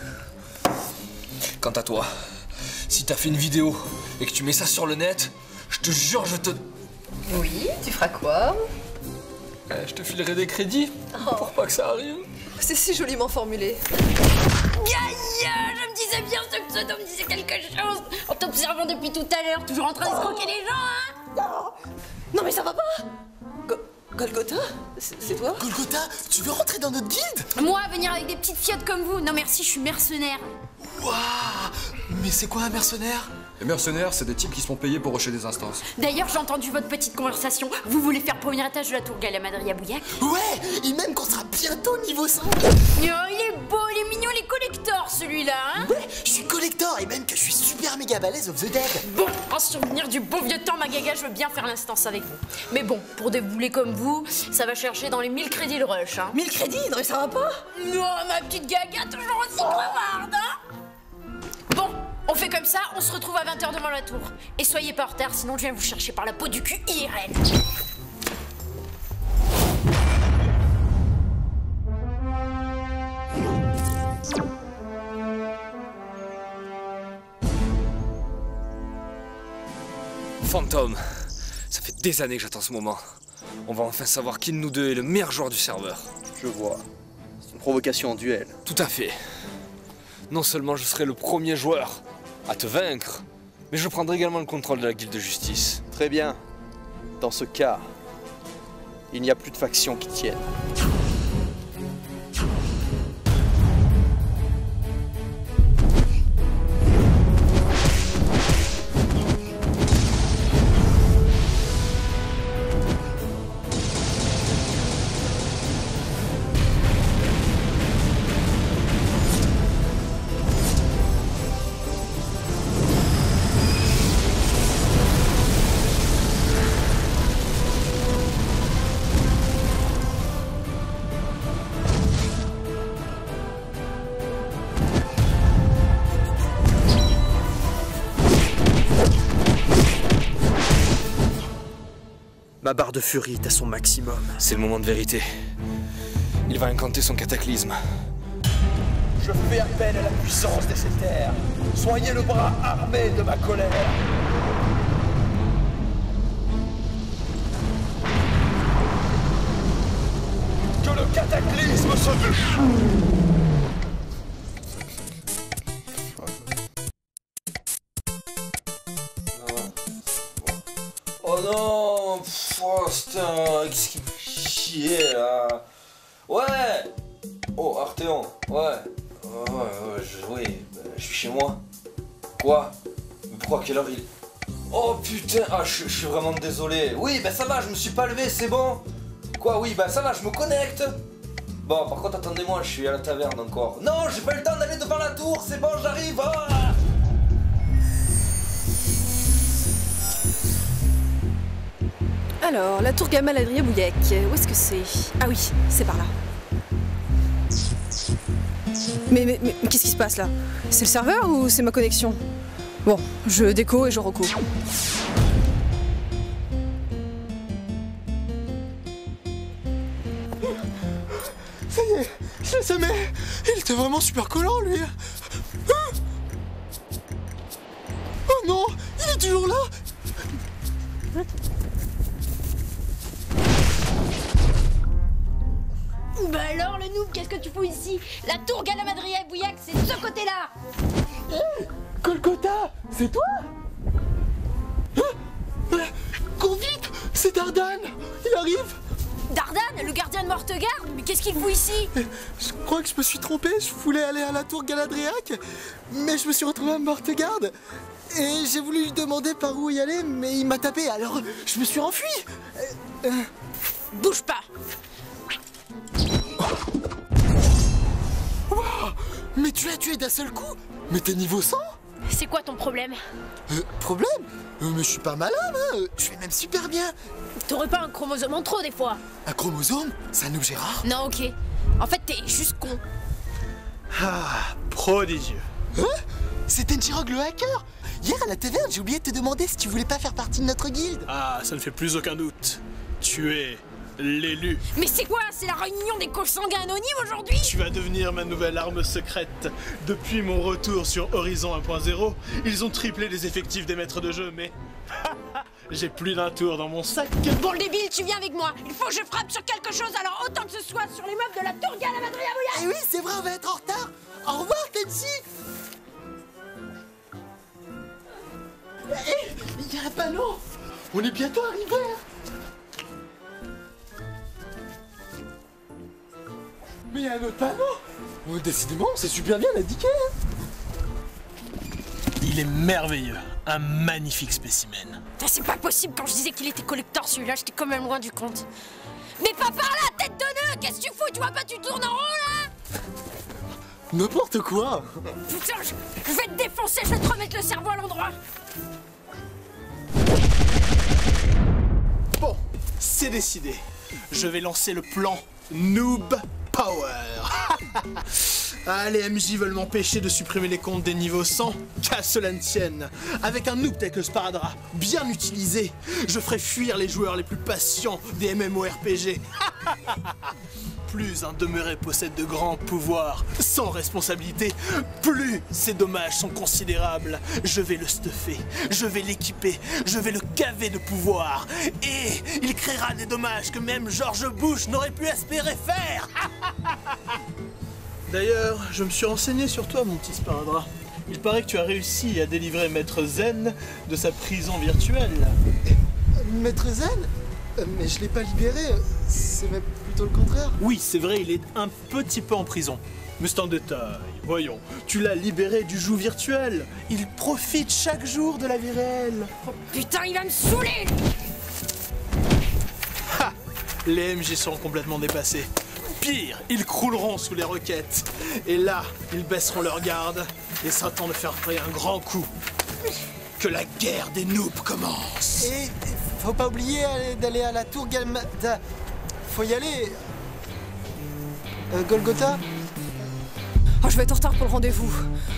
Quant à toi, si t'as fait une vidéo et que tu mets ça sur le net, je te jure, je te... Oui, tu feras quoi? Je te filerai des crédits pour pas que ça arrive. C'est si joliment formulé. Gaïa, je me disais bien, ce pseudo me disait quelque chose. En t'observant depuis tout à l'heure, toujours en train d'escroquer les gens, hein? Non mais ça va pas! Golgotha? C'est toi? Golgotha, tu veux rentrer dans notre guilde? Moi, venir avec des petites fiottes comme vous? Non merci, je suis mercenaire. Waouh! Mais c'est quoi un mercenaire? Les mercenaires, c'est des types qui se font payer pour rusher des instances. D'ailleurs, j'ai entendu votre petite conversation. Vous voulez faire premier étage de la tour Galamadria Bouillac? Ouais! Et même qu'on sera bientôt niveau 5! Oh, il est beau, il est mignon, il est collector celui-là, hein? Ouais, je suis collector et même que je suis super méga balèze of the dead! Bon, en souvenir du bon vieux temps, ma gaga, je veux bien faire l'instance avec vous. Mais bon, pour des boulets comme vous, ça va chercher dans les 1000 crédits le rush, hein? 1000 crédits? Non mais ça va pas? Non, ma petite gaga, toujours aussi crevarde, hein? Bon, on fait comme ça, on se retrouve à 20h devant la tour. Et soyez pas en retard, sinon je viens vous chercher par la peau du cul IRL. Fantôme, ça fait des années que j'attends ce moment. On va enfin savoir qui de nous deux est le meilleur joueur du serveur. Je vois. C'est une provocation en duel. Tout à fait. Non seulement je serai le premier joueur à te vaincre, mais je prendrai également le contrôle de la guilde de justice. Très bien. Dans ce cas, il n'y a plus de factions qui tiennent. Ma barre de furie est à son maximum. C'est le moment de vérité. Il va incanter son cataclysme. Je fais appel à la puissance des éthers. Soyez le bras armé de ma colère. Que le cataclysme se déchoue. Oh non, oh putain, qu'est-ce qui me fait chier là. Ouais. Oh, Arthéon, ouais. Oui, je suis chez moi. Quoi? Mais pourquoi, à quelle heure il... Oh putain, ah je suis vraiment désolé. Oui, bah ça va, je me suis pas levé, c'est bon. Quoi, oui, bah ça va, je me connecte. Bon, par contre, attendez-moi, je suis à la taverne encore. Non, j'ai pas le temps d'aller devant la tour, c'est bon, j'arrive. Ah. Alors, la tour Gamal Adria-Bouillec, où est-ce que c'est? Ah oui, c'est par là. Mais qu'est-ce qui se passe là? C'est le serveur ou c'est ma connexion? Bon, je déco et je reco. Ça y est, je le savais. Il était vraiment super collant lui. Oh non, il est toujours là. Bah alors le noob, qu'est-ce que tu fous ici? La tour Galamadria-Bouillac, c'est de ce côté-là. Hé, Kolkota, c'est toi? Cours vite, c'est Dardan, il arrive. Dardan, le gardien de Mortegarde? Mais qu'est-ce qu'il fout ici? Je crois que je me suis trompé, je voulais aller à la tour Galadriac, mais je me suis retrouvé à Mortegarde. Et j'ai voulu lui demander par où y aller, mais il m'a tapé, alors je me suis enfui. Bouge pas. Oh, mais tu l'as tué d'un seul coup? Mais t'es niveau 100? C'est quoi ton problème? Problème? Mais je suis pas malin, hein. Je vais même super bien. T'aurais pas un chromosome en trop des fois? Un chromosome? C'est un objet rare? Non, ok. En fait, t'es juste con. Ah, prodigieux. Hein? C'est Tenchirog le hacker. Hier à la taverne, j'ai oublié de te demander si tu voulais pas faire partie de notre guilde. Ah, ça ne fait plus aucun doute. Tu es l'élu. Mais c'est quoi? C'est la réunion des consanguins anonymes aujourd'hui? Tu vas devenir ma nouvelle arme secrète. Depuis mon retour sur Horizon 1.0, ils ont triplé les effectifs des maîtres de jeu, mais... j'ai plus d'un tour dans mon sac. Bon le débile, tu viens avec moi. Il faut que je frappe sur quelque chose, alors autant que ce soit sur les meubles de la tour Galamadria-Bouillac. Eh oui, c'est vrai, on va être en retard. Au revoir, Tenchi. Hé, il y a un panneau. On est bientôt arrivé. Mais il y a un autre panneau. Oh, décidément, c'est super bien indiqué. Il est merveilleux. Un magnifique spécimen. C'est pas possible, quand je disais qu'il était collector celui-là, j'étais quand même loin du compte. Mais pas par là, tête de nœud. Qu'est-ce que tu fous? Tu vois pas, tu tournes en rond là? N'importe quoi. Putain, je vais te défoncer, je vais te remettre le cerveau à l'endroit. Bon, c'est décidé. Je vais lancer le plan Noob Power. Ah, les MJ veulent m'empêcher de supprimer les comptes des niveaux 100. Qu'à cela ne tienne. Avec un noob tel que Sparadrap, bien utilisé, je ferai fuir les joueurs les plus patients des MMORPG. Plus un demeuré possède de grands pouvoirs sans responsabilité, plus ses dommages sont considérables. Je vais le stuffer, je vais l'équiper, je vais le gaver de pouvoir. Et il créera des dommages que même George Bush n'aurait pu espérer faire. D'ailleurs, je me suis renseigné sur toi, mon petit sparadrap. Il paraît que tu as réussi à délivrer Maître Zen de sa prison virtuelle. Maître Zen? Mais je l'ai pas libéré, c'est même plutôt le contraire. Oui, c'est vrai, il est un petit peu en prison. Mais c'est un détail, voyons. Tu l'as libéré du joug virtuel. Il profite chaque jour de la vie réelle. Oh putain, il va me saouler! Ha! Les MJ sont complètement dépassés. Pire, ils crouleront sous les roquettes. Et là, ils baisseront leur garde et s'attendent de faire un grand coup. Que la guerre des noobs commence. Et faut pas oublier d'aller à la tour Galmada. Faut y aller. Golgotha? Oh, je vais être en retard pour le rendez-vous.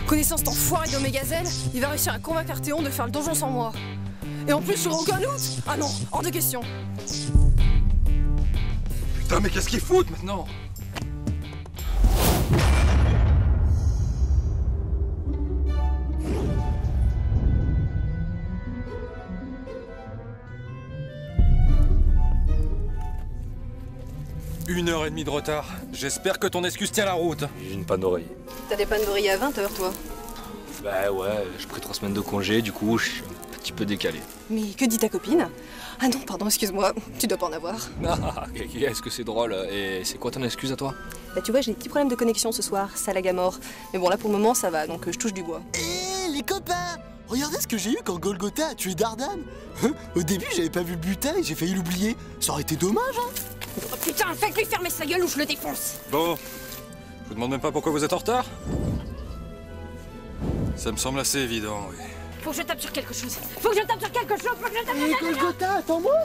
Connaissant cet enfoiré d'Omégazel, il va réussir à convaincre Arthéon de faire le donjon sans moi. Et en plus, j'aurai aucun doute. Ah non, hors de question. Putain, mais qu'est-ce qu'ils foutent maintenant? Une heure et demie de retard. J'espère que ton excuse tient la route. J'ai une panne d'oreille. T'as des pannes d'oreille à 20h, toi. Bah ouais, j'ai pris 3 semaines de congé, du coup je suis un petit peu décalé. Mais que dit ta copine? Ah non, pardon, excuse-moi, tu dois pas en avoir. Ah, est-ce que c'est drôle? Et c'est quoi ton excuse à toi? Bah tu vois, j'ai des petits problèmes de connexion ce soir, ça lag à mort. Mais bon, là pour le moment, ça va, donc je touche du bois. Hé, les copains! Regardez ce que j'ai eu quand Golgotha a tué Dardan. Au début, j'avais pas vu le butin et j'ai failli l'oublier. Ça aurait été dommage, hein? Oh putain, faites-lui fermer sa gueule ou je le défonce! Bon, je vous demande même pas pourquoi vous êtes en retard? Ça me semble assez évident, oui. Faut que je tape sur quelque chose! Faut que je tape sur quelque chose! Faut que je tape sur quelque chose! Golgotha, attends-moi!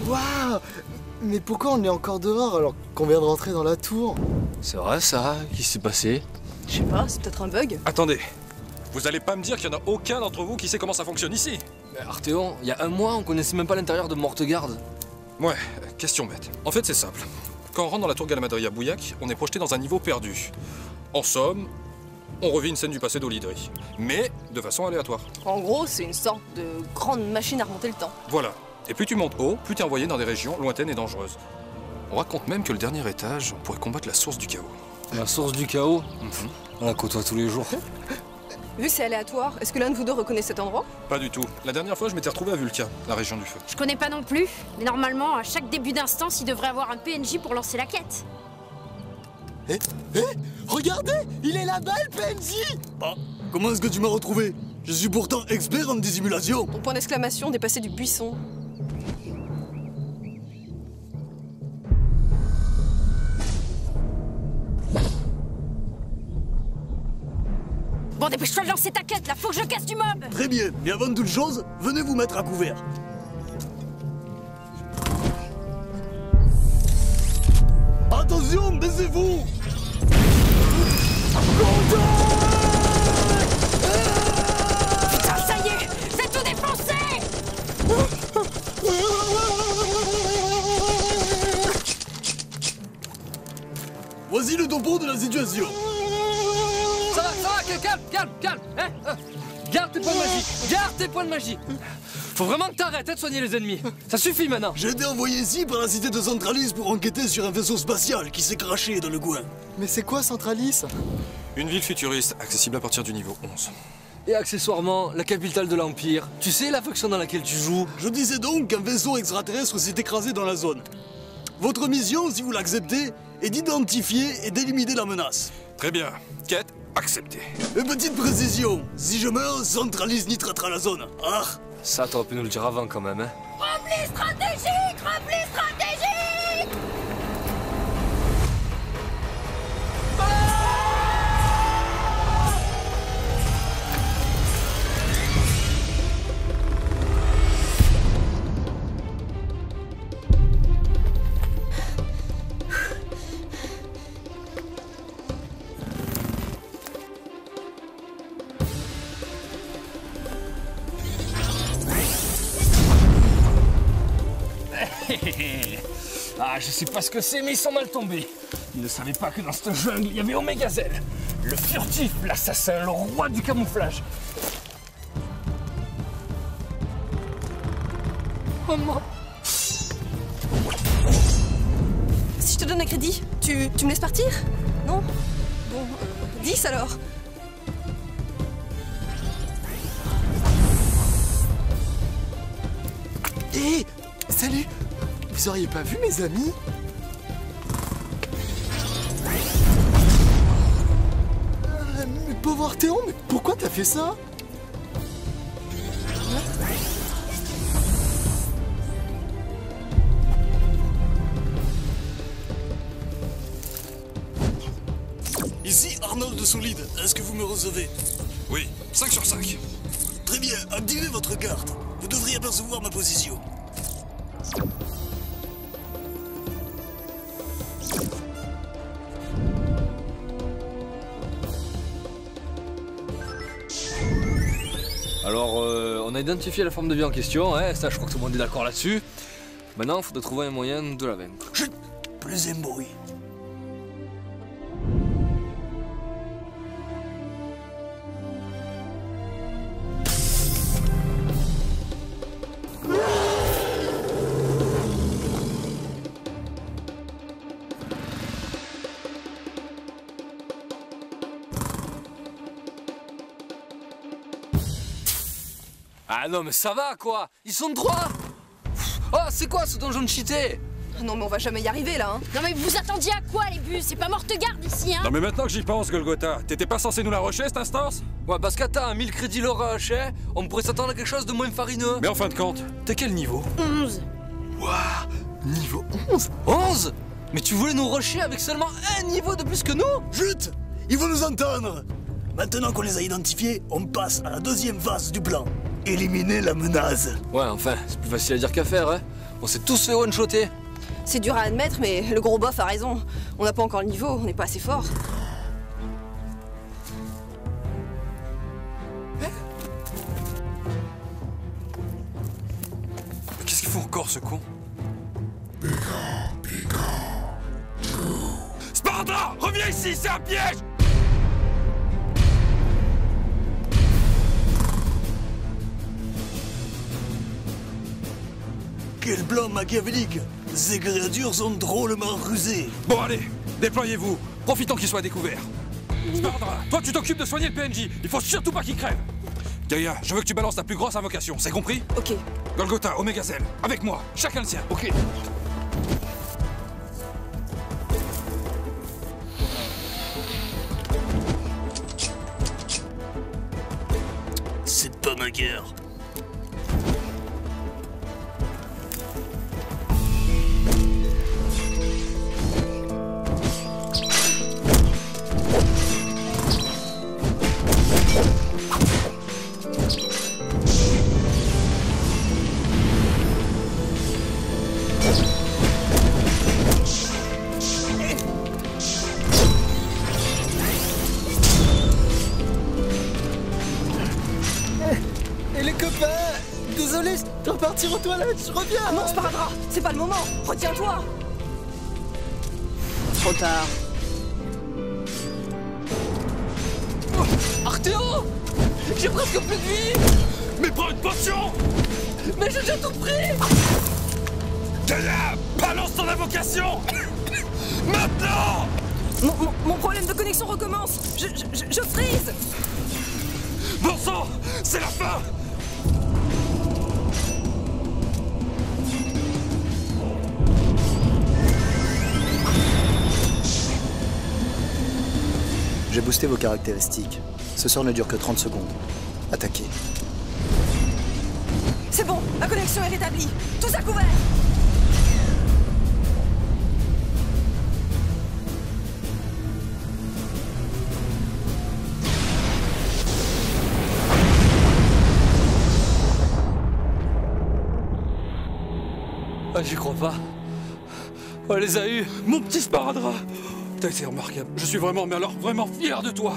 Waouh! Mais pourquoi on est encore dehors alors qu'on vient de rentrer dans la tour? C'est vrai ça? Qu'est-ce qui s'est passé? Je sais pas, c'est peut-être un bug. Attendez, vous allez pas me dire qu'il y en a aucun d'entre vous qui sait comment ça fonctionne ici? Mais Arthéon, il y a un mois, on connaissait même pas l'intérieur de Mortegarde. Ouais, question bête. En fait, c'est simple. Quand on rentre dans la tour Galmadri à Bouillac, on est projeté dans un niveau perdu. En somme, on revit une scène du passé d'Olydri, mais de façon aléatoire. En gros, c'est une sorte de grande machine à remonter le temps. Voilà. Et plus tu montes haut, plus t'es envoyé dans des régions lointaines et dangereuses. On raconte même que le dernier étage, on pourrait combattre la source du chaos. La source du chaos? On la côtoie tous les jours. Vu que c'est aléatoire, est-ce que l'un de vous deux reconnaît cet endroit? Pas du tout. La dernière fois, je m'étais retrouvé à Vulcain, la région du feu. Je connais pas non plus, mais normalement, à chaque début d'instance, il devrait avoir un PNJ pour lancer la quête. Regardez! Il est là-bas, le PNJ! Ah, comment est-ce que tu m'as retrouvé? Je suis pourtant expert en dissimulation. Ton point d'exclamation dépassait du buisson. Bon, dépêche-toi de lancer ta quête, là, faut que je casse du mob! Très bien, mais avant toute chose, venez vous mettre à couvert. Attention, baissez-vous! Putain, ça y est! C'est tout défoncé! Voici le topo de la situation. Ça va, calme, hein, garde tes points de magie, garde tes points de magie. Faut vraiment que t'arrêtes de soigner les ennemis. Ça suffit maintenant. J'ai été envoyé ici par la cité de Centralis pour enquêter sur un vaisseau spatial qui s'est craché dans le coin. Mais c'est quoi Centralis? Une ville futuriste, accessible à partir du niveau 11. Et accessoirement, la capitale de l'Empire. Tu sais la faction dans laquelle tu joues? Je disais donc qu'un vaisseau extraterrestre s'est écrasé dans la zone. Votre mission, si vous l'acceptez, est d'identifier et d'éliminer la menace. Très bien. Quête acceptée. Une petite précision, si je meurs, Centralis nitrera la zone. Ah! Ça, t'aurais pu nous le dire avant quand même, hein. Repli stratégique! Repli stratégique! Ah, je sais pas ce que c'est, mais ils sont mal tombés. Ils ne savaient pas que dans cette jungle, il y avait Omegazelle, le furtif, l'assassin, le roi du camouflage. Oh non. Si je te donne un crédit, tu me laisses partir? Non? Bon, 10 alors. Hé, salut! Vous auriez pas vu mes amis? Mais pauvre Arthéon, mais pourquoi t'as fait ça? Ici Arnold Solide, est-ce que vous me recevez? Oui, 5 sur 5. Très bien, activez votre carte. Vous devriez apercevoir ma position. Alors, on a identifié la forme de vie en question, hein, ça je crois que tout le monde est d'accord là-dessus. Maintenant, il faudrait trouver un moyen de la vaincre. Chut! Plus un bruit. Ah non mais ça va quoi! Ils sont droits! Oh c'est quoi ce donjon de cheaté? Non mais on va jamais y arriver là, hein. Non mais vous attendiez à quoi les bus? C'est pas morte-garde ici, hein. Non mais maintenant que j'y pense, Golgotha, t'étais pas censé nous la rusher cette instance? Ouais parce qu'attends, 1000 crédits le rush, hein? On pourrait s'attendre à quelque chose de moins farineux. Mais en fin de compte, t'es quel niveau? 11. Waouh! Niveau 11? 11? Mais tu voulais nous rusher avec seulement un niveau de plus que nous? Chut! Ils vont nous entendre! Maintenant qu'on les a identifiés, on passe à la deuxième phase du plan. Éliminer la menace. Ouais, enfin, c'est plus facile à dire qu'à faire, hein. On s'est tous fait one-shotter. C'est dur à admettre, mais le gros bof a raison. On n'a pas encore le niveau, on n'est pas assez fort. Qu'est-ce qu'il faut encore, ce con? Sparda! Reviens ici, c'est un piège! Quel plan machiavélique! Ces créatures sont drôlement rusées. Bon allez, déployez-vous. Profitons qu'il soit découvert. Spardra, toi tu t'occupes de soigner le PNJ. Il faut surtout pas qu'il crève. Gaïa, je veux que tu balances ta plus grosse invocation, c'est compris? Ok. Golgotha, Omegazelle, avec moi, chacun le sien. Ok. C'est pas ma guerre. Et les copains, désolé, je dois repartir aux toilettes, je reviens. Ah non, Sparadrap, c'est pas le moment. Retiens-toi. Trop tard. Arthéo! J'ai presque plus de vie! Mais prends une potion! Mais j'ai déjà tout pris! Gaïa, balance ton invocation! Maintenant! Mon problème de connexion recommence. Je freeze. Bon sang, c'est la fin! J'ai boosté vos caractéristiques. Ce sort ne dure que 30 secondes. Attaquez. C'est bon, la connexion est rétablie. Tous à couvert. Ah, j'y crois pas. On les a eus. Mon petit Sparadrap! T'as été remarquable. Je suis vraiment, mais alors vraiment fier de toi.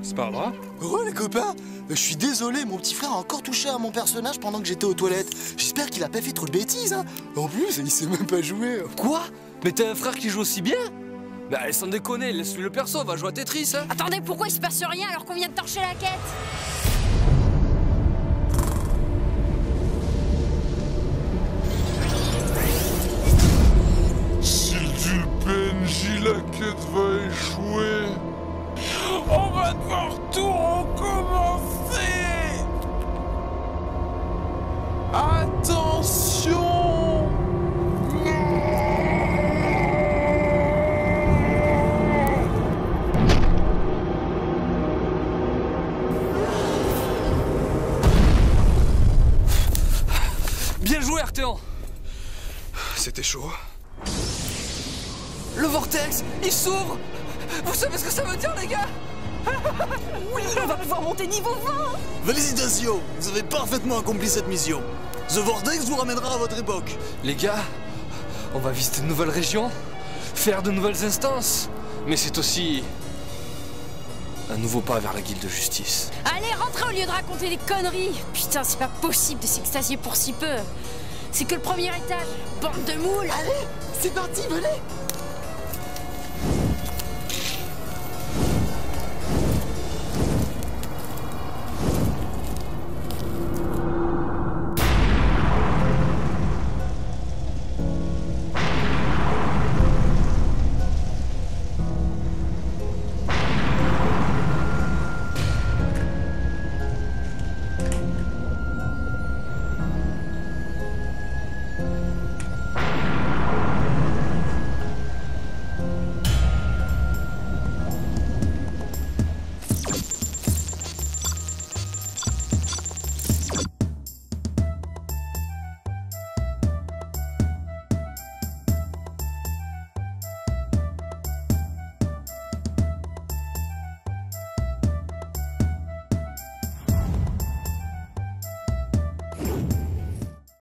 Sparadrap? Ouais les copains, Je suis désolé, mon petit frère a encore touché à mon personnage pendant que j'étais aux toilettes. J'espère qu'il a pas fait trop de bêtises, hein. En plus, il sait même pas jouer. Quoi? Mais t'as un frère qui joue aussi bien? Bah allez, sans déconner, laisse-lui le perso, va jouer à Tetris, hein. Attendez, pourquoi il se passe rien alors qu'on vient de torcher la quête? S'il tue le PNJ, la quête va échouer. On va devoir tout recommencer. Attention. Bien joué, Arthéon. C'était chaud. Le vortex, il s'ouvre. Vous savez ce que ça veut dire, les gars? Oui, on va pouvoir monter niveau 20. Félicitations, vous avez parfaitement accompli cette mission. The Vortex vous ramènera à votre époque. Les gars, on va visiter de nouvelles régions, faire de nouvelles instances. Mais c'est aussi un nouveau pas vers la guilde de justice. Allez, rentrez au lieu de raconter des conneries. Putain, c'est pas possible de s'extasier pour si peu. C'est que le premier étage, bande de moules. Allez, c'est parti, venez.